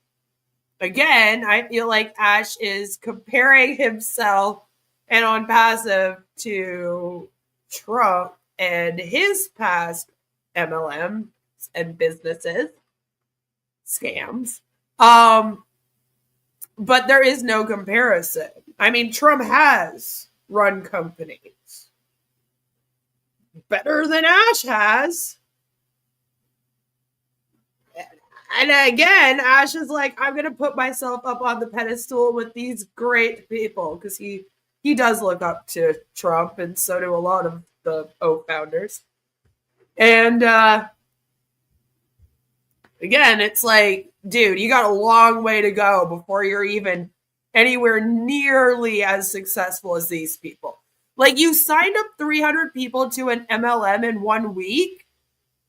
Again, I feel like Ash is comparing himself and OnPassive to Trump and his past MLMs and businesses, scams. But there is no comparison. I mean, Trump has run companies better than Ash has. And again, Ash is like, I'm going to put myself up on the pedestal with these great people, because he does look up to Trump, and so do a lot of the OFounders. And again, it's like, dude, you got a long way to go before you're even anywhere nearly as successful as these people. Like, you signed up 300 people to an MLM in 1 week,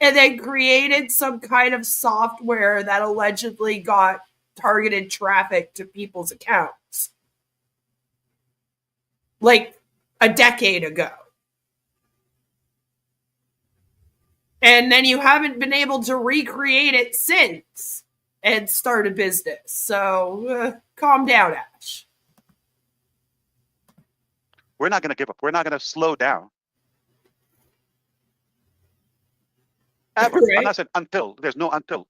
and then created some kind of software that allegedly got targeted traffic to people's accounts. Like a decade ago. And then you haven't been able to recreate it since and start a business. So calm down, Ash. We're not going to give up. We're not going to slow down. Ever. Right. I'm not saying until. There's no until.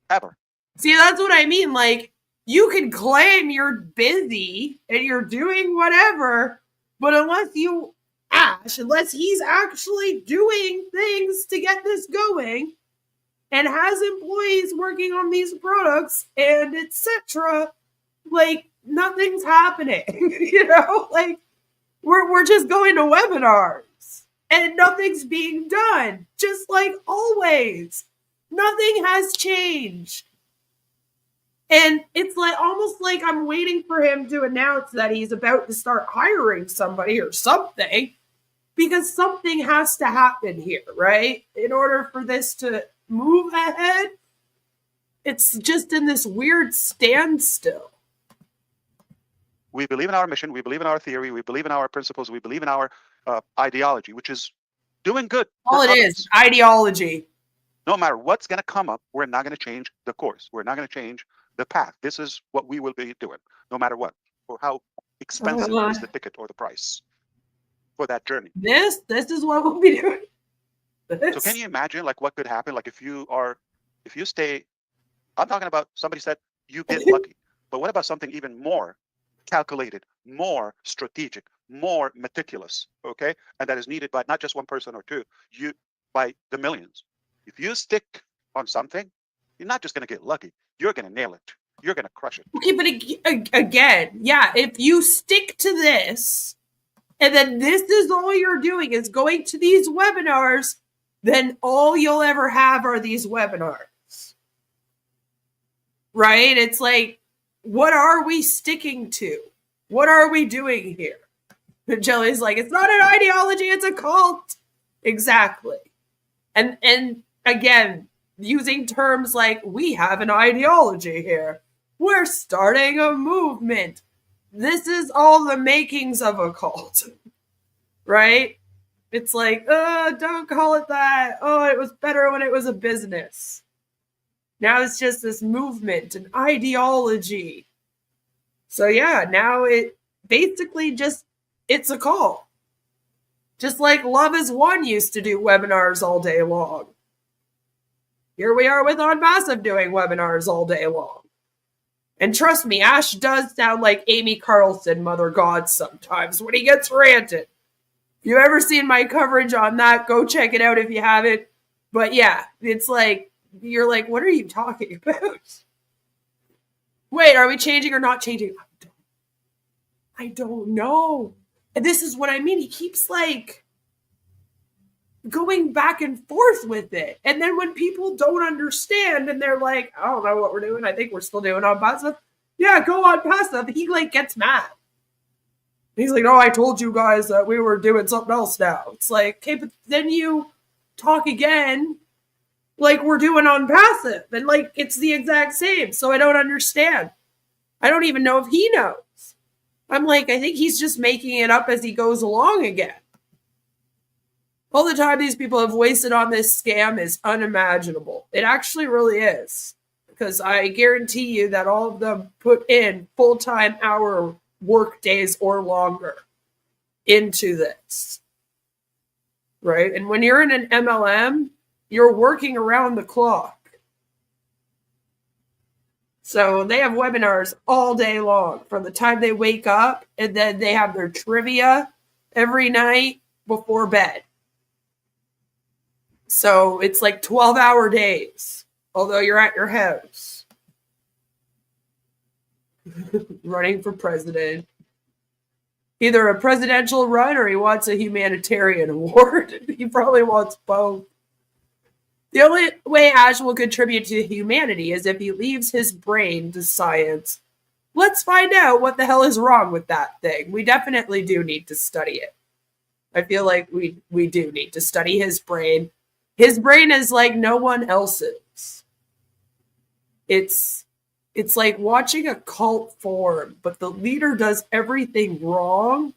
Ever. See, that's what I mean. Like, you can claim you're busy and you're doing whatever, but unless he's actually doing things to get this going and has employees working on these products and etc., like, nothing's happening. Like, we're just going to webinars and nothing's being done, just like always. Nothing has changed. And it's like almost like I'm waiting for him to announce that he's about to start hiring somebody or something, because something has to happen here, right? In order for this to move ahead, it's just in this weird standstill. We believe in our mission. We believe in our theory. We believe in our principles. We believe in our ideology, which is doing good. All it is, ideology. No matter what's going to come up, we're not going to change the course. We're not going to change the path. This is what we will be doing, no matter what, or how expensive is the ticket or the price for that journey. This is what we'll be doing. So can you imagine, like, what could happen? Like, if you stay, I'm talking about, somebody said you get lucky, but what about something even more calculated, more strategic, more meticulous, okay? And that is needed by not just one person or two, by the millions. If you stick on something, you're not just going to get lucky. You're going to nail it. You're going to crush it. Okay, but again, yeah, if you stick to this, and then this is all you're doing is going to these webinars, then all you'll ever have are these webinars. Right? It's like, what are we sticking to? What are we doing here? And Jelly's like, it's not an ideology, it's a cult. Exactly. And again, using terms like, we have an ideology here. We're starting a movement. This is all the makings of a cult, right? It's like, don't call it that. Oh, it was better when it was a business. Now it's just this movement, an ideology. So yeah, now it basically just, it's a cult. Just like Love is One used to do webinars all day long. Here we are with OnPassive doing webinars all day long. And trust me, Ash does sound like Amy Carlson, Mother God, sometimes when he gets ranted. If you've ever seen my coverage on that, go check it out if you haven't. But yeah, it's like, you're like, what are you talking about? Wait, are we changing or not changing? I don't know. And this is what I mean. He keeps like going back and forth with it. And then when people don't understand and they're like, I don't know what we're doing, I think we're still doing OnPassive. Yeah, go OnPassive. He like gets mad. He's like, oh, I told you guys that we were doing something else now. It's like, okay, but then you talk again like we're doing OnPassive. And like, it's the exact same. So I don't understand. I don't even know if he knows. I'm like, I think he's just making it up as he goes along again. All the time these people have wasted on this scam is unimaginable. It actually really is. Because I guarantee you that all of them put in full-time hour work days or longer into this. Right? And when you're in an MLM, you're working around the clock. So they have webinars all day long from the time they wake up, and then they have their trivia every night before bed. So it's like 12-hour days, although you're at your house. Running for president. Either a presidential run or he wants a humanitarian award. He probably wants both. The only way Ash will contribute to humanity is if he leaves his brain to science. Let's find out what the hell is wrong with that thing. We definitely do need to study it. I feel like we do need to study his brain. His brain is like no one else's. It's like watching a cult form, but the leader does everything wrong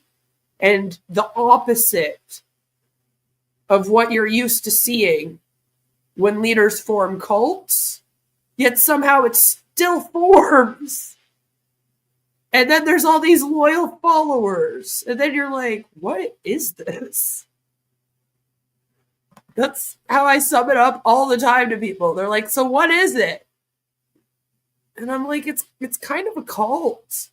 and the opposite of what you're used to seeing when leaders form cults, yet somehow it still forms. And then there's all these loyal followers. And then you're like, what is this? That's how I sum it up all the time to people. They're like, so what is it? And I'm like, it's kind of a cult.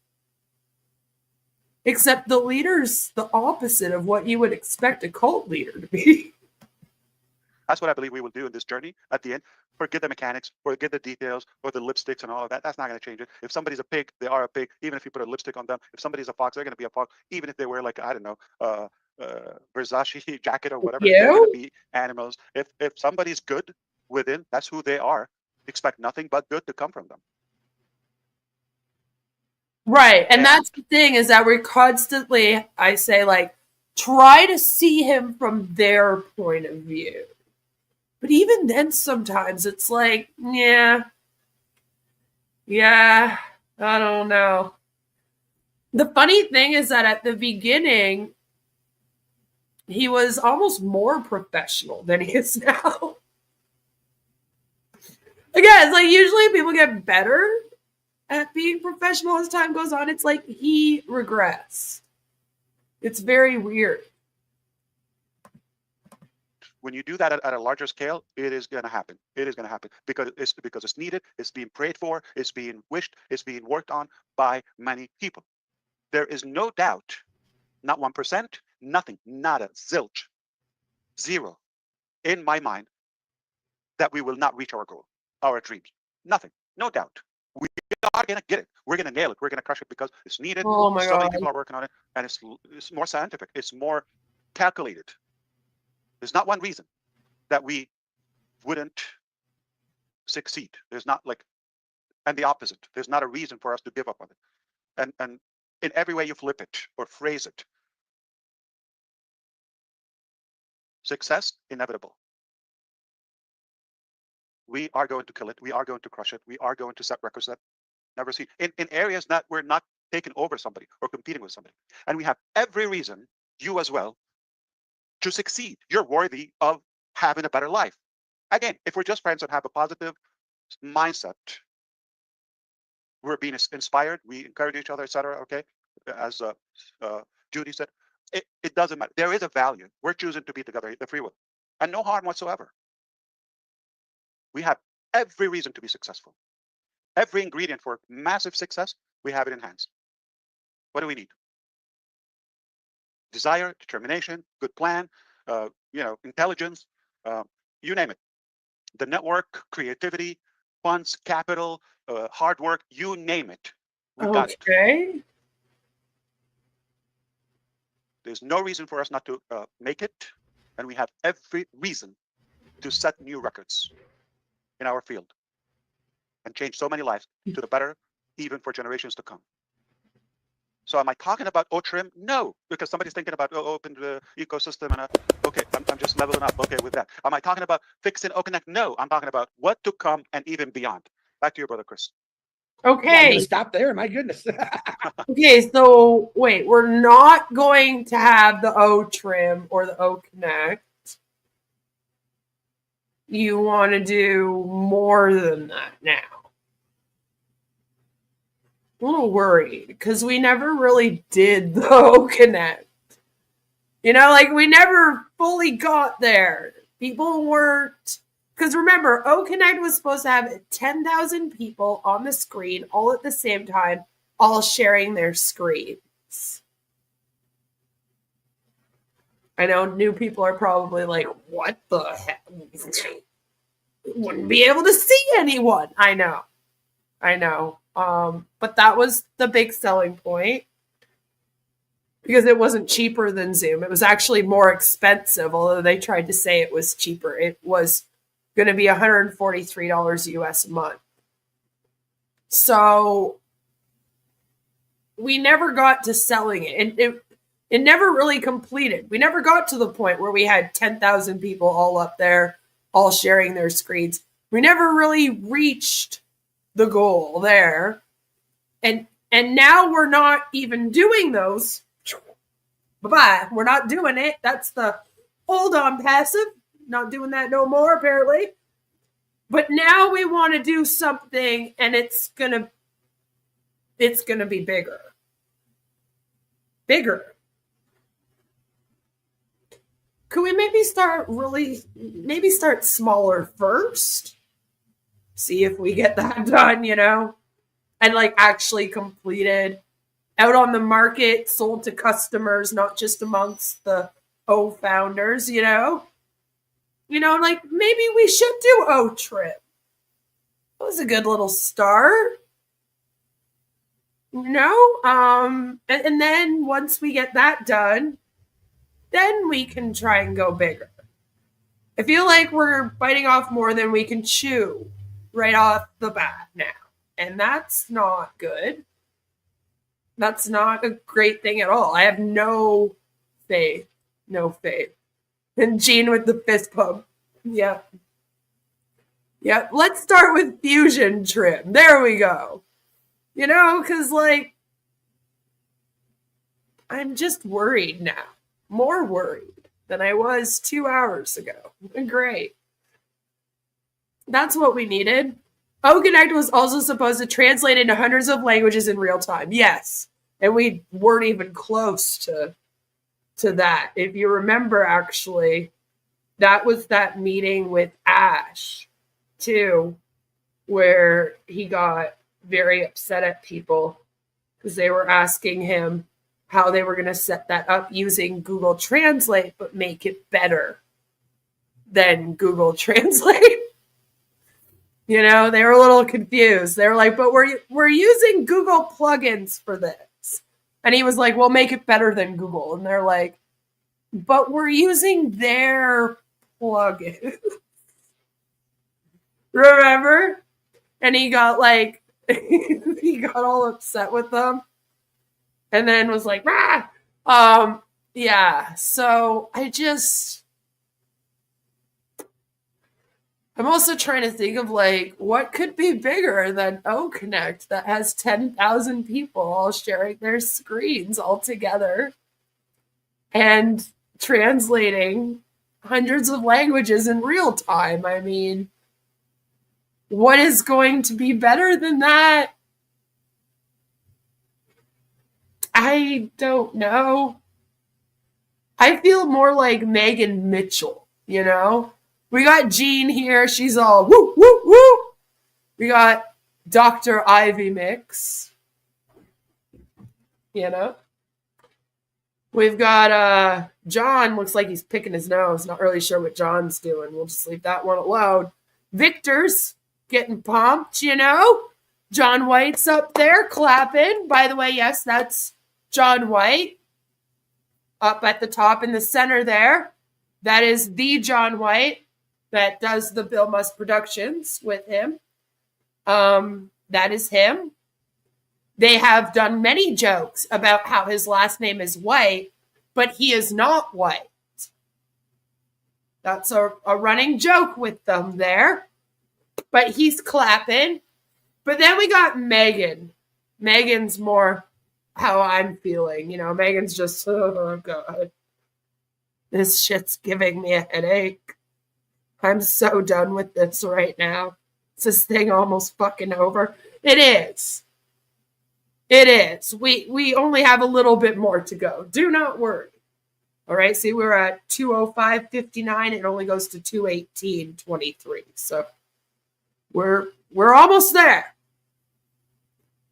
Except the leader's the opposite of what you would expect a cult leader to be. That's what I believe we will do in this journey at the end. Forget the mechanics, forget the details, or the lipsticks and all of that. That's not going to change it. If somebody's a pig, they are a pig, even if you put a lipstick on them. If somebody's a fox, they're going to be a fox, even if they wear like, I don't know, Versace jacket or whatever. They're going to be animals. If somebody's good within, that's who they are. Expect nothing but good to come from them. Right. And that's the thing, is that we're constantly, I say, like, try to see him from their point of view. But even then, sometimes it's like, yeah, I don't know. The funny thing is that at the beginning, he was almost more professional than he is now. Again, it's like usually people get better at being professional as time goes on. It's like he regressed. It's very weird. When you do that at a larger scale, it is going to happen. It is going to happen because it's needed. It's being prayed for. It's being wished. It's being worked on by many people. There is no doubt, not 1%, nothing, not a zilch, zero, in my mind, that we will not reach our goal, our dreams. Nothing, no doubt. We are going to get it. We're going to nail it. We're going to crush it because it's needed. Oh my so many God. people are working on it, and it's more scientific. It's more calculated. There's not one reason that we wouldn't succeed. There's not like, and the opposite. There's not a reason for us to give up on it. And in every way you flip it or phrase it, success inevitable. We are going to kill it. We are going to crush it. We are going to set records that never seen in areas that we're not taking over somebody or competing with somebody. And we have every reason, you as well, to succeed. You're worthy of having a better life. Again, if we're just friends and have a positive mindset, we're being inspired, we encourage each other, etc. Okay, as Judy said, it doesn't matter. There is a value. We're choosing to be together, the free will, and no harm whatsoever. We have every reason to be successful. Every ingredient for massive success, we have it in hands. What do we need? Desire, determination, good plan, intelligence, you name it. The network, creativity, funds, capital, hard work, you name it. We've got it. Okay. There's no reason for us not to make it, and we have every reason to set new records in our field and change so many lives to the better, even for generations to come. So am I talking about OTRIM? No, because somebody's thinking about open the ecosystem and okay, I'm just leveling up. Okay, with that. Am I talking about fixing OConnect? No, I'm talking about what to come and even beyond. Back to you, brother Chris. Okay. Stop there. My goodness. Okay, so wait, we're not going to have the OTRIM or the OConnect. You want to do more than that now. A little worried because we never really did the OConnect. We never fully got there. People weren't, because remember, OConnect was supposed to have 10,000 people on the screen all at the same time, all sharing their screens. I know new people are probably like, what the heck? Wouldn't be able to see anyone. I know. But that was the big selling point because it wasn't cheaper than Zoom. It was actually more expensive, although they tried to say it was cheaper. It was going to be $143 US a month. So we never got to selling it. And it never really completed. We never got to the point where we had 10,000 people all up there, all sharing their screens. We never really reached the goal there. And now we're not even doing those. Bye-bye. We're not doing it. That's the old OnPassive. Not doing that no more, apparently. But now we want to do something, and it's gonna be bigger. Bigger. Could we maybe start smaller first? See if we get that done, and actually completed, out on the market, sold to customers, not just amongst the OFounders, maybe we should do OTRIM. That was a good little start. And then once we get that done, then we can try and go bigger. I feel like we're biting off more than we can chew right off the bat now. And that's not good. That's not a great thing at all. I have no faith. And Gene with the fist pump. Yep. Let's start with fusion trim. There we go. Because I'm just worried now. More worried than I was 2 hours ago. Great. That's what we needed. OConnect was also supposed to translate into hundreds of languages in real time. Yes. And we weren't even close to that. If you remember, actually, that was that meeting with Ash, too, where he got very upset at people because they were asking him how they were going to set that up using Google Translate, but make it better than Google Translate. They were a little confused. They were like, but we're using Google plugins for this. And he was like, well, make it better than Google. And they're like, but we're using their plugin. Remember? And he got he got all upset with them. And then was like, yeah. So I'm also trying to think of like what could be bigger than O Connect that has 10,000 people all sharing their screens all together and translating hundreds of languages in real time. I mean, what is going to be better than that? I don't know. I feel more like Megan Mitchell, you know? We got Jean here. She's all woo, woo, woo. We got Dr. Ivy Mix, you know? We've got John, looks like he's picking his nose. Not really sure what John's doing. We'll just leave that one alone. Victor's getting pumped, you know? John White's up there clapping. By the way, yes, that's John White up at the top in the center there. That is the John White that does the Bill Musk Productions with him. That is him. They have done many jokes about how his last name is White, but he is not white. That's a running joke with them there. But he's clapping. But then we got Megan. Megan's more how I'm feeling. You know, Megan's just, oh, God. This shit's giving me a headache. I'm so done with this right now. Is this thing almost fucking over? It is. It is. We only have a little bit more to go. Do not worry. All right. See, we're at 2:05:59. It only goes to 2:18:23. So we're almost there.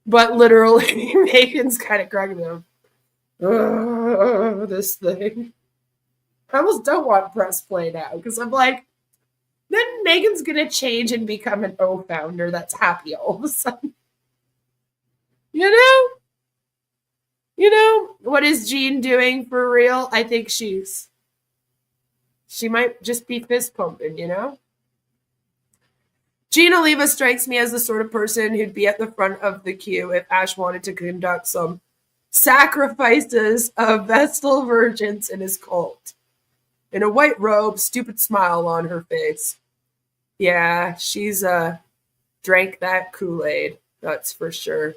But literally, Megan's kind of cracking me up. This thing. I almost don't want press play now because I'm like, then Megan's going to change and become an OFounder that's happy all of a sudden. You know, what is Jean doing for real? I think she might just be fist pumping, you know? Jean Oliva strikes me as the sort of person who'd be at the front of the queue if Ash wanted to conduct some sacrifices of Vestal virgins in his cult. In a white robe, stupid smile on her face. Yeah, she's drank that Kool-Aid, that's for sure.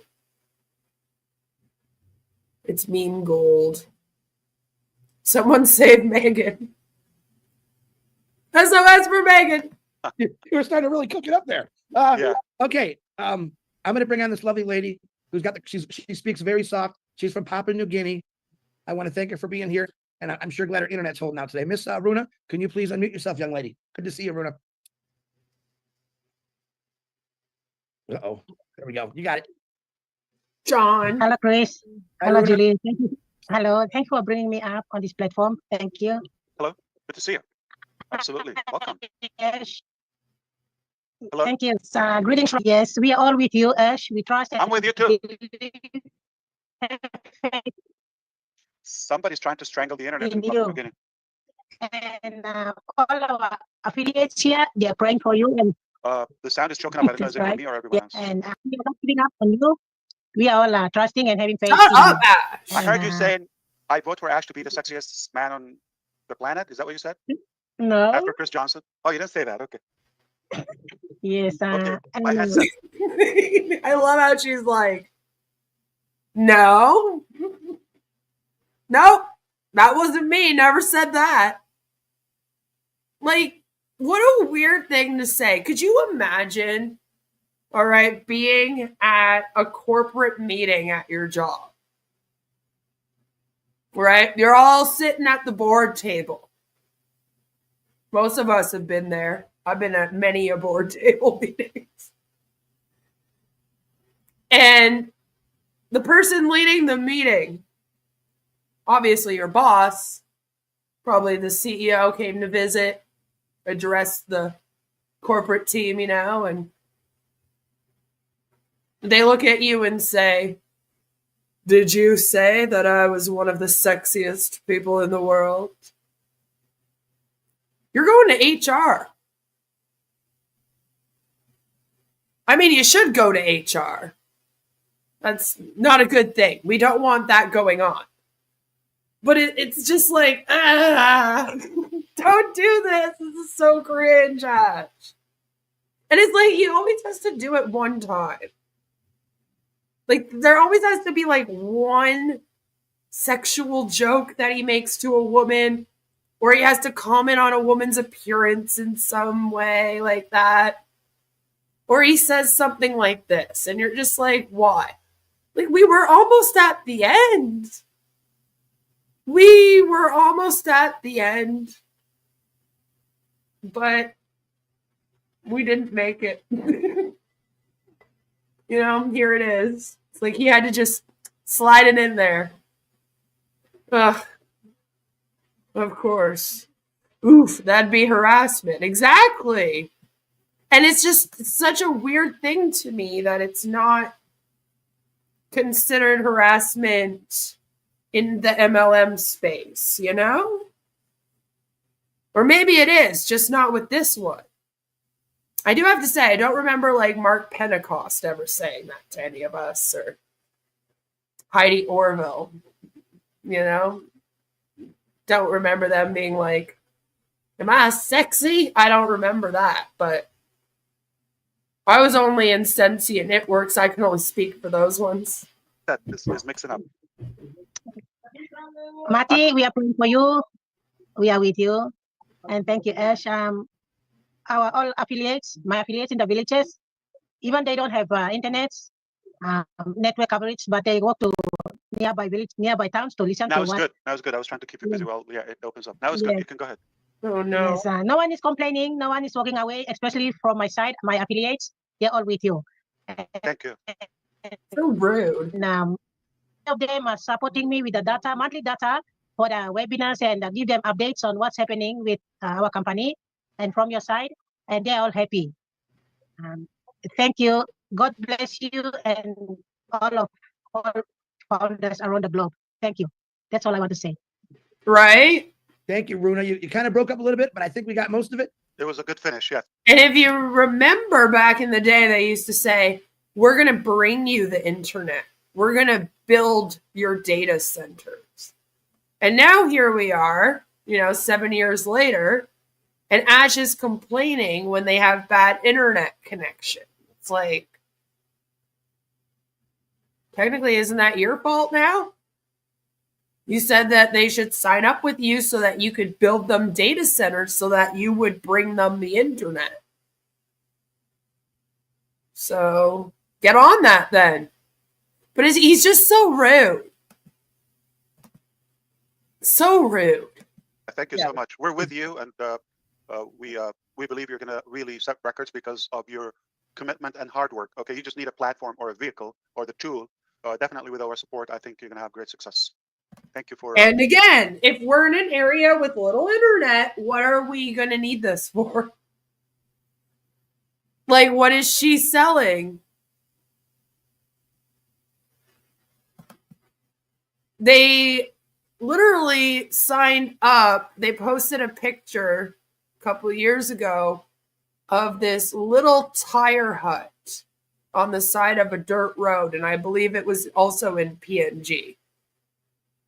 It's mean gold. Someone save Megan. SOS for Megan. You're starting to really cook it up there. Yeah. Okay. I'm going to bring on this lovely lady who's got she speaks very soft. She's from Papua New Guinea. I want to thank her for being here. And I'm sure glad her internet's holding out today. Miss Runa, can you please unmute yourself, young lady? Good to see you, Runa. Uh-oh. There we go. You got it. John. Hello, Chris. Hi, Hello, Runa. Julie. Thank you. Hello. Thanks for bringing me up on this platform. Thank you. Hello. Good to see you. Absolutely. Welcome. Yes. Hello. Thank you. Greetings from yes. We are all with you, Ash. We trust. I'm with you too. Somebody's trying to strangle the internet from the beginning. And all our affiliates here, they are praying for you. And The sound is choking up. I don't know, is it for me or everyone else? and we are not giving up on you. We are all trusting and having faith. Shut up, Ash. I heard you saying, I vote for Ash to be the sexiest man on the planet. Is that what you said? No. After Chris Johnson? Oh, you didn't say that. Okay. Yes. Okay. My and- headset. I love how she's like, no. Nope. That wasn't me. Never said that. Like, what a weird thing to say. Could you imagine, all right, being at a corporate meeting at your job? Right? You're all sitting at the board table. Most of us have been there. I've been at many a board table meetings. And the person leading the meeting, obviously your boss, probably the CEO, came to visit, addressed the corporate team, you know, and they look at you and say, did you say that I was one of the sexiest people in the world? You're going to HR. I mean, you should go to HR. That's not a good thing. We don't want that going on. But it's just like, don't do this. This is so cringe, Ash. And it's like he always has to do it one time. Like there always has to be like one sexual joke that he makes to a woman, or he has to comment on a woman's appearance in some way like that. Or he says something like this, and you're just like, why? Like we were almost at the end. We were almost at the end. But we didn't make it. Here it is. It's like he had to just slide it in there. Ugh. Of course. Oof, that'd be harassment. Exactly. And it's just such a weird thing to me that it's not considered harassment in the MLM space, Or maybe it is, just not with this one. I do have to say, I don't remember like Mark Pentecost ever saying that to any of us, or Heidi Orville, Don't remember them being like, am I sexy? I don't remember that, but I was only in Sensi and Networks. I can only speak for those ones. That is mixing up. Marty, we are praying for you. We are with you. And thank you, Ash. Our all affiliates, my affiliates in the villages, even they don't have internet, network coverage, but they go to nearby towns to listen Now to what. Good. Now it's good. I was trying to keep you busy while it opens up. Now it's good. You can go ahead. Oh no. Yes, no one is complaining. No one is walking away, especially from my side. My affiliates, they're all with you. Thank you. So rude. Now, of them are supporting me with the data, monthly data for the webinars, and give them updates on what's happening with our company and from your side, and they're all happy. Thank you. God bless you and all founders around the globe. Thank you. That's all I want to say. Right? Thank you, Runa. You kind of broke up a little bit, but I think we got most of it. It was a good finish, yeah. And if you remember back in the day, they used to say, we're going to bring you the internet. We're going to build your data centers. And now here we are, 7 years later, and Ash is complaining when they have bad internet connection. It's like, technically, isn't that your fault now? You said that they should sign up with you so that you could build them data centers so that you would bring them the internet. So get on that then. But he's just so rude. So rude. Thank you so much. We're with you, and we believe you're going to really set records because of your commitment and hard work. Okay, you just need a platform or a vehicle or the tool. Definitely with our support, I think you're going to have great success. Thank you for. And again, if we're in an area with little internet, what are we going to need this for? Like, what is she selling? They literally signed up. They posted a picture a couple of years ago of this little tire hut on the side of a dirt road. And I believe it was also in PNG.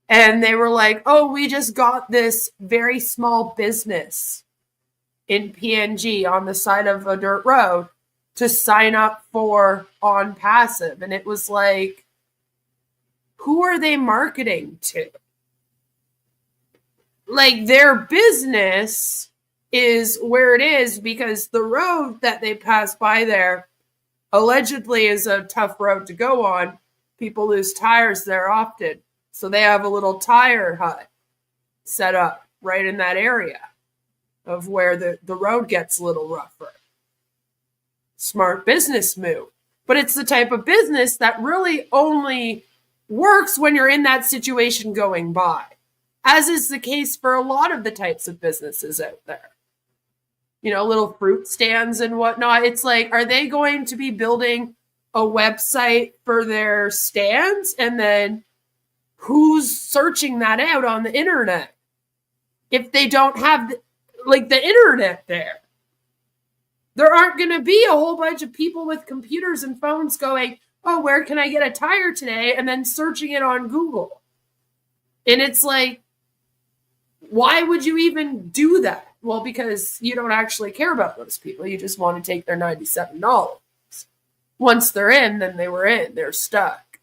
And they were like, oh, we just got this very small business in PNG on the side of a dirt road to sign up for OnPassive. And it was like, who are they marketing to? Like, their business is where it is because the road that they pass by there allegedly is a tough road to go on. People lose tires there often. So they have a little tire hut set up right in that area of where the road gets a little rougher. Smart business move. But it's the type of business that really only works when you're in that situation going by, as is the case for a lot of the types of businesses out there. Little fruit stands and whatnot. It's like, are they going to be building a website for their stands? And then who's searching that out on the internet if they don't have the internet there? There aren't going to be a whole bunch of people with computers and phones going, oh, where can I get a tire today? And then searching it on Google. And it's like, why would you even do that? Well, because you don't actually care about those people. You just want to take their $97. Once they're in, then they were in. They're stuck.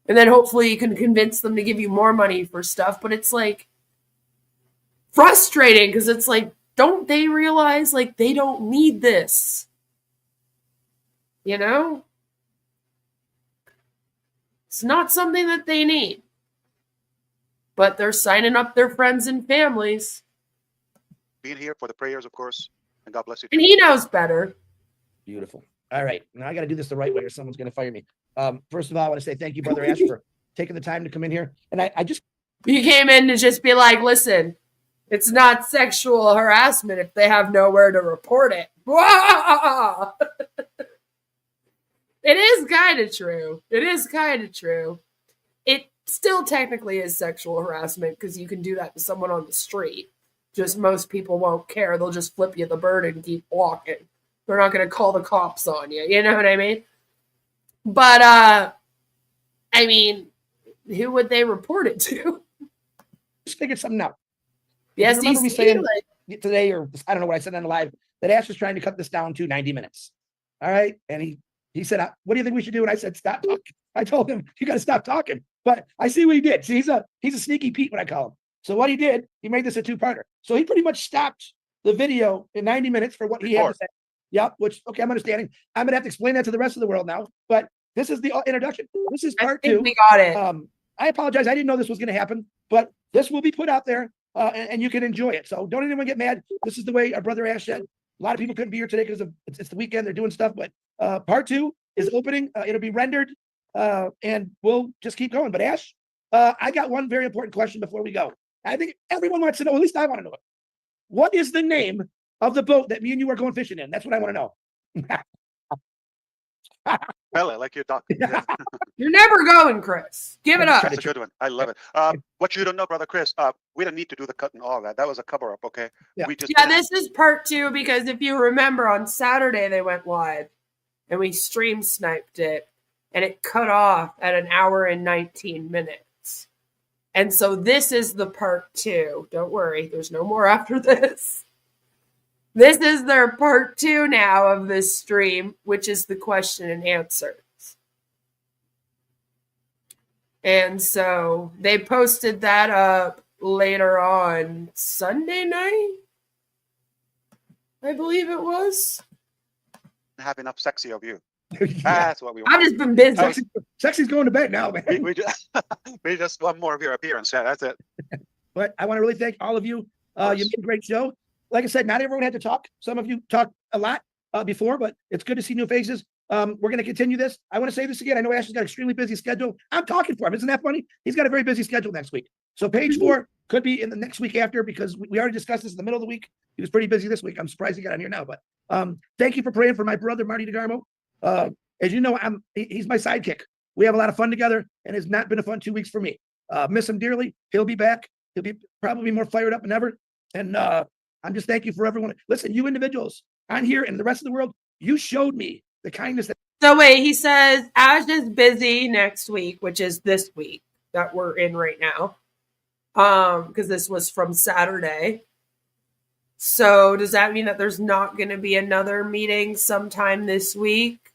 And then hopefully you can convince them to give you more money for stuff. But it's like frustrating because it's like, don't they realize like they don't need this? You know? It's not something that they need. But they're signing up their friends and families. Being here for the prayers, of course, and God bless you. And he knows better. Beautiful. All right. Now I got to do this the right way or someone's going to fire me. First of all, I want to say thank you, Brother Ash, for taking the time to come in here. And I just... You came in to just be like, listen, it's not sexual harassment if they have nowhere to report it. It is kind of true. It is kind of true. It still technically is sexual harassment because you can do that to someone on the street. Just most people won't care. They'll just flip you the bird and keep walking. They're not going to call the cops on you. You know what I mean? But, I mean, who would they report it to? Just figured something out. Yes, you remember me saying today, or I don't know what I said on the live, that Ash was trying to cut this down to 90 minutes. All right. And he said, what do you think we should do? And I said, stop talking. I told him, you got to stop talking. But I see what he did. See, he's a sneaky Pete, what I call him. So what he did, he made this a two-parter. So he pretty much stopped the video in 90 minutes for what he had to say. Yep, which, okay, I'm understanding. I'm going to have to explain that to the rest of the world now. But this is the introduction. This is part two. We got it. I apologize. I didn't know this was going to happen. But this will be put out there, and you can enjoy it. So don't anyone get mad. This is the way our brother Ash said. A lot of people couldn't be here today because it's the weekend. They're doing stuff. But part two is opening. It'll be rendered, and we'll just keep going. But Ash, I got one very important question before we go. I think everyone wants to know, at least I want to know it. What is the name of the boat that me and you are going fishing in? That's what I want to know. Well, I like your talk. You're never going, Chris. Give it up. That's a good one. I love it. What you don't know, brother Chris, we don't need to do the cut and all that. That was a cover up, okay? Yeah. This is part two because if you remember on Saturday they went live and we stream sniped it and it cut off at 1 hour and 19 minutes. And so this is the part two. Don't worry, there's no more after this. This is their part two now of this stream, which is the question and answers. And so they posted that up later on Sunday night, I believe it was. Have enough sexy of you. That's what we want. I've just been busy. Sexy's going to bed now, man. We just want more of your appearance. Yeah, that's it. But I want to really thank all of you. You made a great show. Like I said, not everyone had to talk. Some of you talked a lot before, but it's good to see new faces. We're going to continue this. I want to say this again. I know Ash has got an extremely busy schedule. I'm talking for him. Isn't that funny? He's got a very busy schedule next week. So page 4 could be in the next week after because we already discussed this in the middle of the week. He was pretty busy this week. I'm surprised he got on here now. But thank you for praying for my brother, Marty DeGarmo. As you know, he's my sidekick. We have a lot of fun together, and it's not been a fun 2 weeks for me. Miss him dearly. He'll be back. He'll be probably more fired up than ever. And I'm just thank you for everyone. Listen, you individuals on here and the rest of the world, you showed me the kindness that. So wait, he says Ash is busy next week, which is this week that we're in right now. Because this was from Saturday. So does that mean that there's not going to be another meeting sometime this week?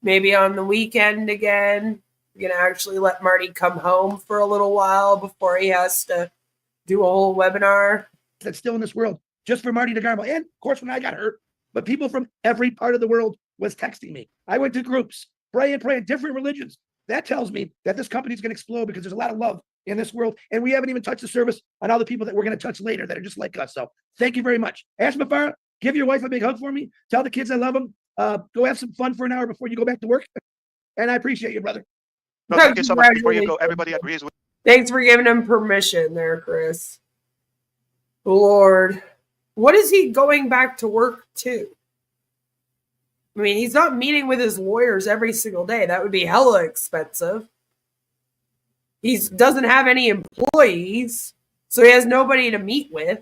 Maybe on the weekend again? You're going to actually let Marty come home for a little while before he has to do a whole webinar? That's still in this world, just for Marty DeGarmo. And of course, when I got hurt, but people from every part of the world was texting me. I went to groups, praying, different religions. That tells me that this company is going to explode because there's a lot of love in this world. And we haven't even touched the service on all the people that we're going to touch later that are just like us. So thank you very much. Ash Mafara, give your wife a big hug for me. Tell the kids I love them. Go have some fun for an hour before you go back to work. And I appreciate you, brother. No, thank you so much. Before you go, everybody agrees with. Thanks for giving him permission there, Chris. Lord, what is he going back to work to? I mean, he's not meeting with his lawyers every single day. That would be hella expensive. He doesn't have any employees, so he has nobody to meet with.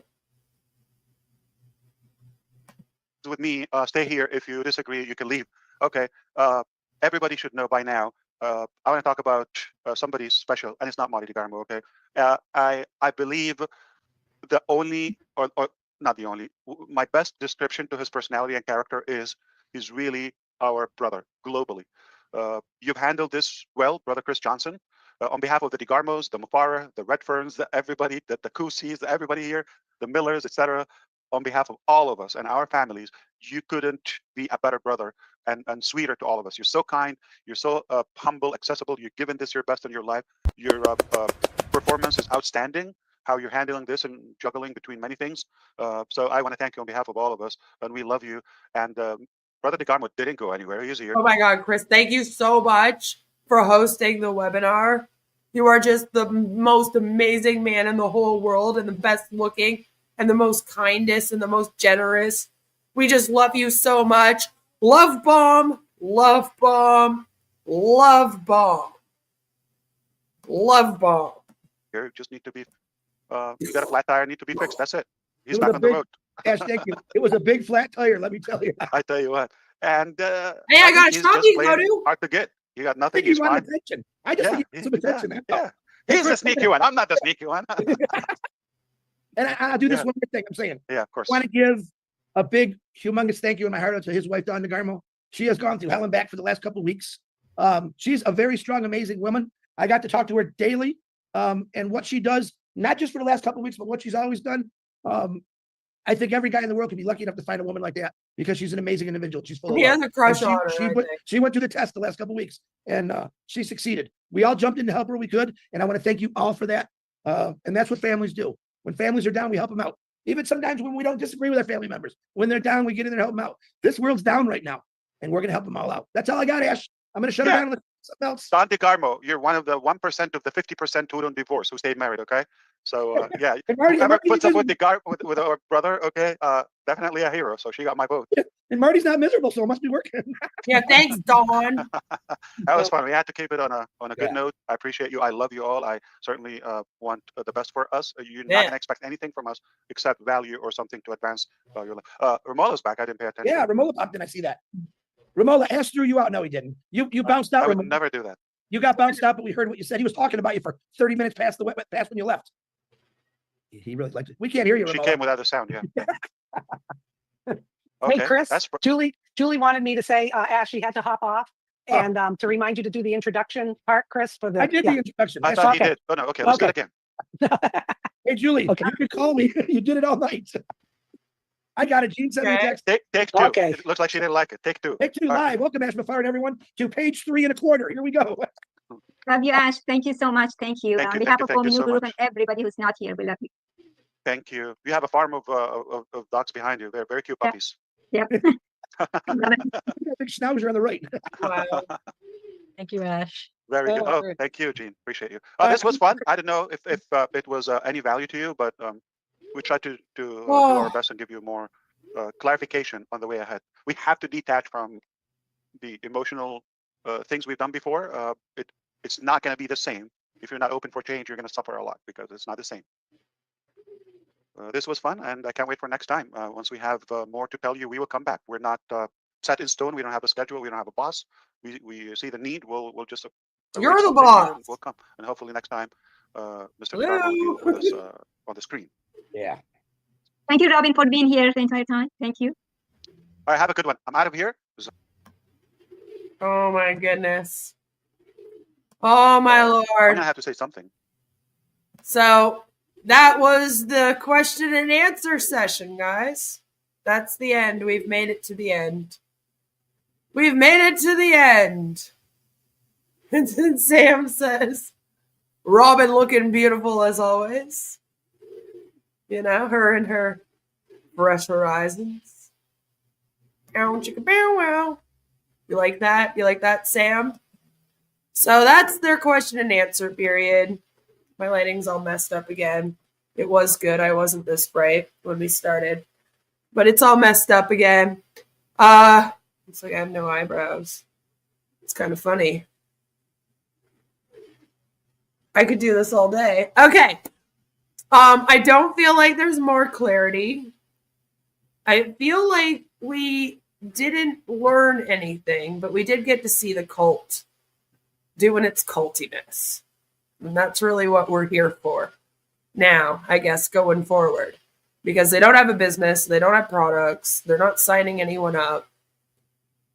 With me, stay here. If you disagree, you can leave. Okay. Everybody should know by now. I want to talk about somebody special, and it's not Marty DeGarmo. Okay. I believe the only, or not the only. My best description to his personality and character is he's really our brother globally. You've handled this well, Brother Chris Johnson. On behalf of the DeGarmos, the Mufara, the Redferns, everybody, the Kusis, everybody here, the Millers, etc. On behalf of all of us and our families, you couldn't be a better brother and sweeter to all of us. You're so kind. You're so humble, accessible. You've given this your best in your life. Your performance is outstanding. How you're handling this and juggling between many things. So I want to thank you on behalf of all of us, and we love you. And Brother DeGarmo didn't go anywhere. He's here. Oh my God, Chris, thank you so much for hosting the webinar. You are just the most amazing man in the whole world, and the best looking and the most kindest and the most generous. We just love you so much. Love bomb, love bomb, love bomb, love bomb. You just need to be, you got a flat tire, need to be fixed. That's it. He's It was back a on the big- road. Ash, thank you. It was a big flat tire, let me tell you. I tell you what. And Hey, I got a he's shop just you go plain to. hard to get. You got I nothing. think he He's wanted fine. attention. I just think he wanted some attention. that's all. Yeah. Hey, He's the Chris, sneaky one. I'm not the sneaky one. And I'll do this Yeah. one more thing. I'm saying, Yeah, of course. I want to give a big, humongous thank you in my heart out to his wife, Dawn DeGarmo. She has gone through hell and back for the last couple of weeks. She's a very strong, amazing woman. I got to talk to her daily, and what she does, not just for the last couple of weeks, but what she's always done. I think every guy in the world could be lucky enough to find a woman like that because she's an amazing individual. She's full of He love. has a crush And on her, I think. she went through the test the last couple of weeks, and she succeeded. We all jumped in to help her we could, and I want to thank you all for that. And that's what families do. When families are down, we help them out. Even sometimes when we don't disagree with our family members, when they're down, we get in there and help them out. This world's down right now, and we're going to help them all out. That's all I got, Ash. I'm going to shut it down and let something else. Don DeGarmo, you're one of the 1% of the 50% who don't divorce, who stay married, okay? So, yeah, And Marty- whoever Marty puts up with doesn't- with our brother, okay, definitely a hero. So she got my vote. And Marty's not miserable, so it must be working. Yeah, thanks, Dawn. That was fun. We had to keep it on a good Yeah. note. I appreciate you. I love you all. I certainly want the best for us. You're not Yeah. going to expect anything from us except value or something to advance your life. Ramola's back. I didn't pay attention. Yeah, Ramola popped in. I see that. Ramola, Ash threw you out. No, he didn't. You bounced out. I would Ramola. never do that. You got bounced out, but we heard what you said. He was talking about you for 30 minutes past when you left. He really liked it. We can't hear you, She Ramola. came without a sound. Yeah. Hey, Chris, that's Julie wanted me to say, Ash, she had to hop off. And to remind you to do the introduction part, Chris, for the. I did the introduction. I That's thought he okay. did. Oh no. Okay, let's do it again. Hey, Julie, you can call me. You did it all night. I got it. Gene sent me a text. Take two. Okay. It looks like she didn't like it. Take two. Take two All right. live. Welcome, Ash Mafar and everyone, to page 3 1/4. Here we go. Love you, Ash. Thank you so much. Thank you. Thank On you, behalf thank of you, thank you Ominu so Group much. and everybody who's not here, we love you. Thank you. You have a farm of dogs behind you. They're very cute puppies. Yep. Big schnauzer on the right. Wow. Thank you, Ash. Very good. Oh, Oh, great. thank you, Gene. Appreciate you. This was fun. I don't know if it was any value to you, but we tried to do our best and give you more clarification on the way ahead. We have to detach from the emotional things we've done before. It's not going to be the same. If you're not open for change, you're going to suffer a lot because it's not the same. This was fun, and I can't wait for next time. Once we have more to tell you, we will come back. We're not set in stone. We don't have a schedule. We don't have a boss. We see the need. We'll just You're arrange the something boss. and we'll come. And hopefully next time, Mr. DeGarmo will be with us on the screen. Yeah. Thank you, Robin, for being here the entire time. Thank you. All right, have a good one. I'm out of here. Oh my goodness. Oh my I'm Lord. gonna have to say something. So that was the question and answer session, guys. That's the end. We've made it to the end. We've made it to the end. And then Sam says, Robin looking beautiful as always. You know, her and her fresh horizons. Ow, chicka, bow, wow. You like that? You like that, Sam? So that's their question and answer period. My lighting's all messed up again. It was good. I wasn't this bright when we started. But it's all messed up again. Looks like I have no eyebrows. It's kind of funny. I could do this all day. Okay. I don't feel like there's more clarity. I feel like we didn't learn anything, but we did get to see the cult doing its cultiness. And that's really what we're here for now, I guess, going forward. because they don't have a business, they don't have products, they're not signing anyone up.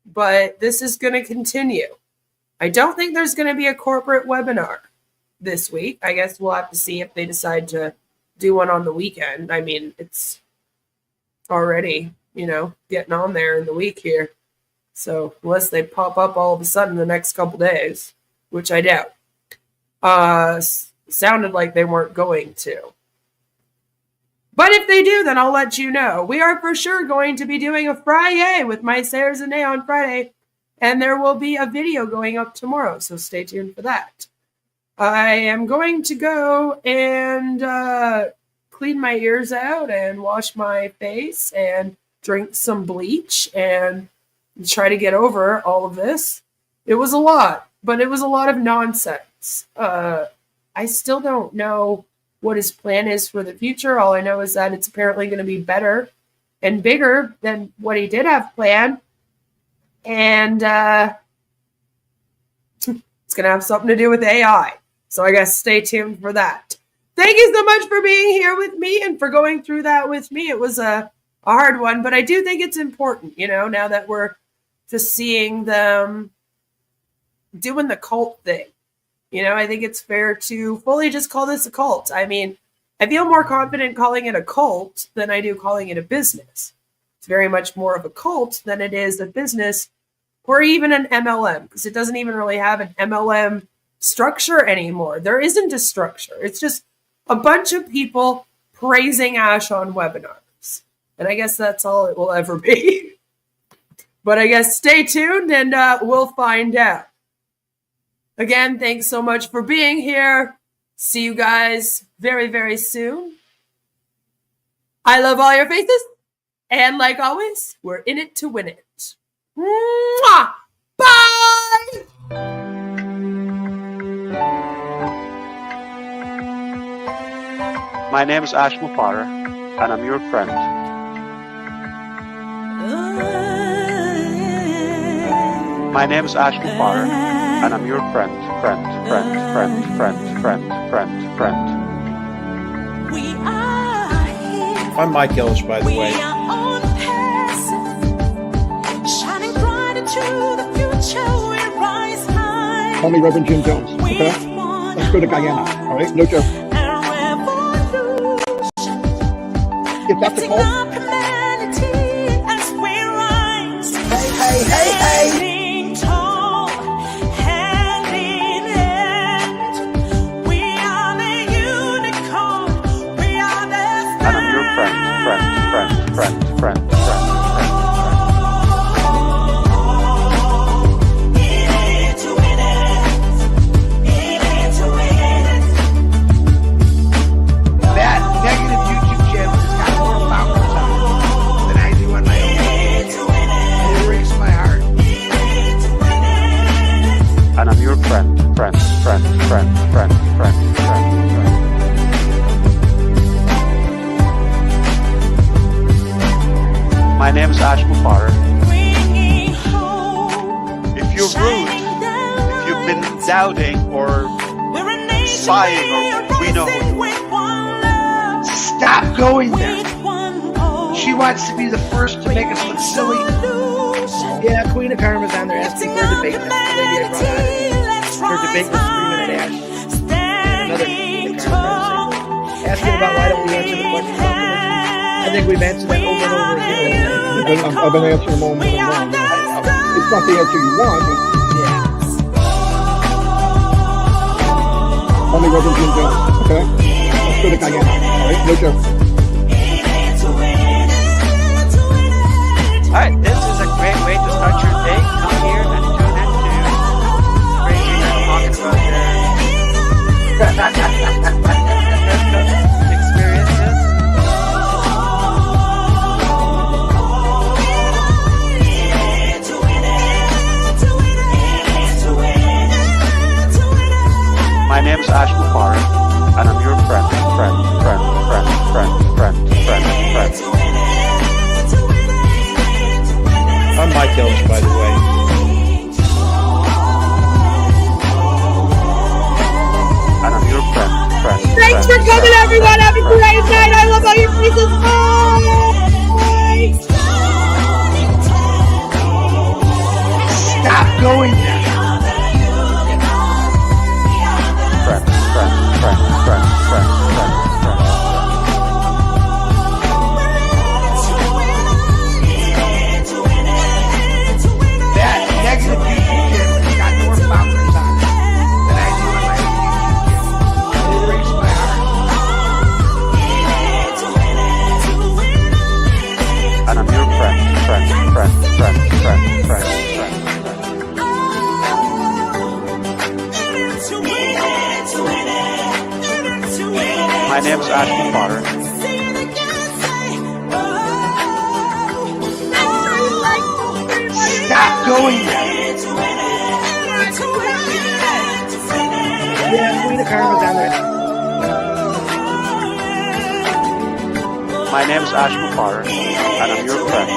But this is going to continue. I don't think there's going to be a corporate webinar this week. I guess we'll have to see if they decide to do one on the weekend. I mean, it's already, getting on there in the week here. So unless they pop up all of a sudden the next couple days, which I doubt. Sounded like they weren't going to. But if they do, then I'll let you know. We are for sure going to be doing a Friday with my Sarah's and on Friday, and there will be a video going up tomorrow, so stay tuned for that. I am going to go and clean my ears out and wash my face and drink some bleach and try to get over all of this. It was a lot, but it was a lot of nonsense. I still don't know what his plan is for the future. All I know is that it's apparently going to be better and bigger than what he did have planned. And it's going to have something to do with AI. So I guess stay tuned for that. Thank you so much for being here with me and for going through that with me. It was a hard one, but I do think it's important, now that we're just seeing them doing the cult thing. I think it's fair to fully just call this a cult. I mean, I feel more confident calling it a cult than I do calling it a business. It's very much more of a cult than it is a business or even an MLM, because it doesn't even really have an MLM structure anymore. There isn't a structure. It's just a bunch of people praising Ash on webinars. And I guess that's all it will ever be. But I guess stay tuned and we'll find out. Again, thanks so much for being here. See you guys very, very soon. I love all your faces. And like always, we're in it to win it. Mwah! Bye! My name is Ash Mufara, and I'm your friend. My name is Ash Mufara, and I'm your friend. I'm Mike Ellis, by the way. Call me Reverend Jim Jones, okay? Let's go to Guyana, all right? No joke. Is that the call? Hey. Friend. That negative YouTube channel has got more followers on it than I do on my own. It breaks my heart. And I'm your friend. My name is Ash Mufara. If you're rude, if you've been doubting or sighing or we know who you are. Stop going there. She wants to be the first to make us look silly. Yeah, Queen of Karma's on there asking for a debate. That's the lady I brought on. Her debate was 3 minute Ash. And another Queen of Karma asking about why don't we answer the questions. I think we've answered that over and over again. I've been answering them all morning long. It's not the answer you want. Yeah. Call me Reverend Jim Jones, okay? Let's go to Guyana, all right? No joke. All right, this is a great way to start your day. Come here and tune into crazy men talking about their experiences. My name is Ash Mufara, and I'm your friend. I'm Mike Ellis, by the way. And I'm your friend. Thanks for coming, everyone. Have a great night. I love all your Stop going there. That negative YouTube channel has got more followers on it than I do on my YouTube channel. It breaks my heart. And I'm your friend. My name is Ashton Potter. Stop going there. Yeah, Queen of Karma's on there. My name is Ashton Potter, and I'm your friend.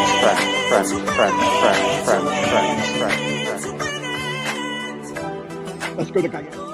Let's go to Guyana.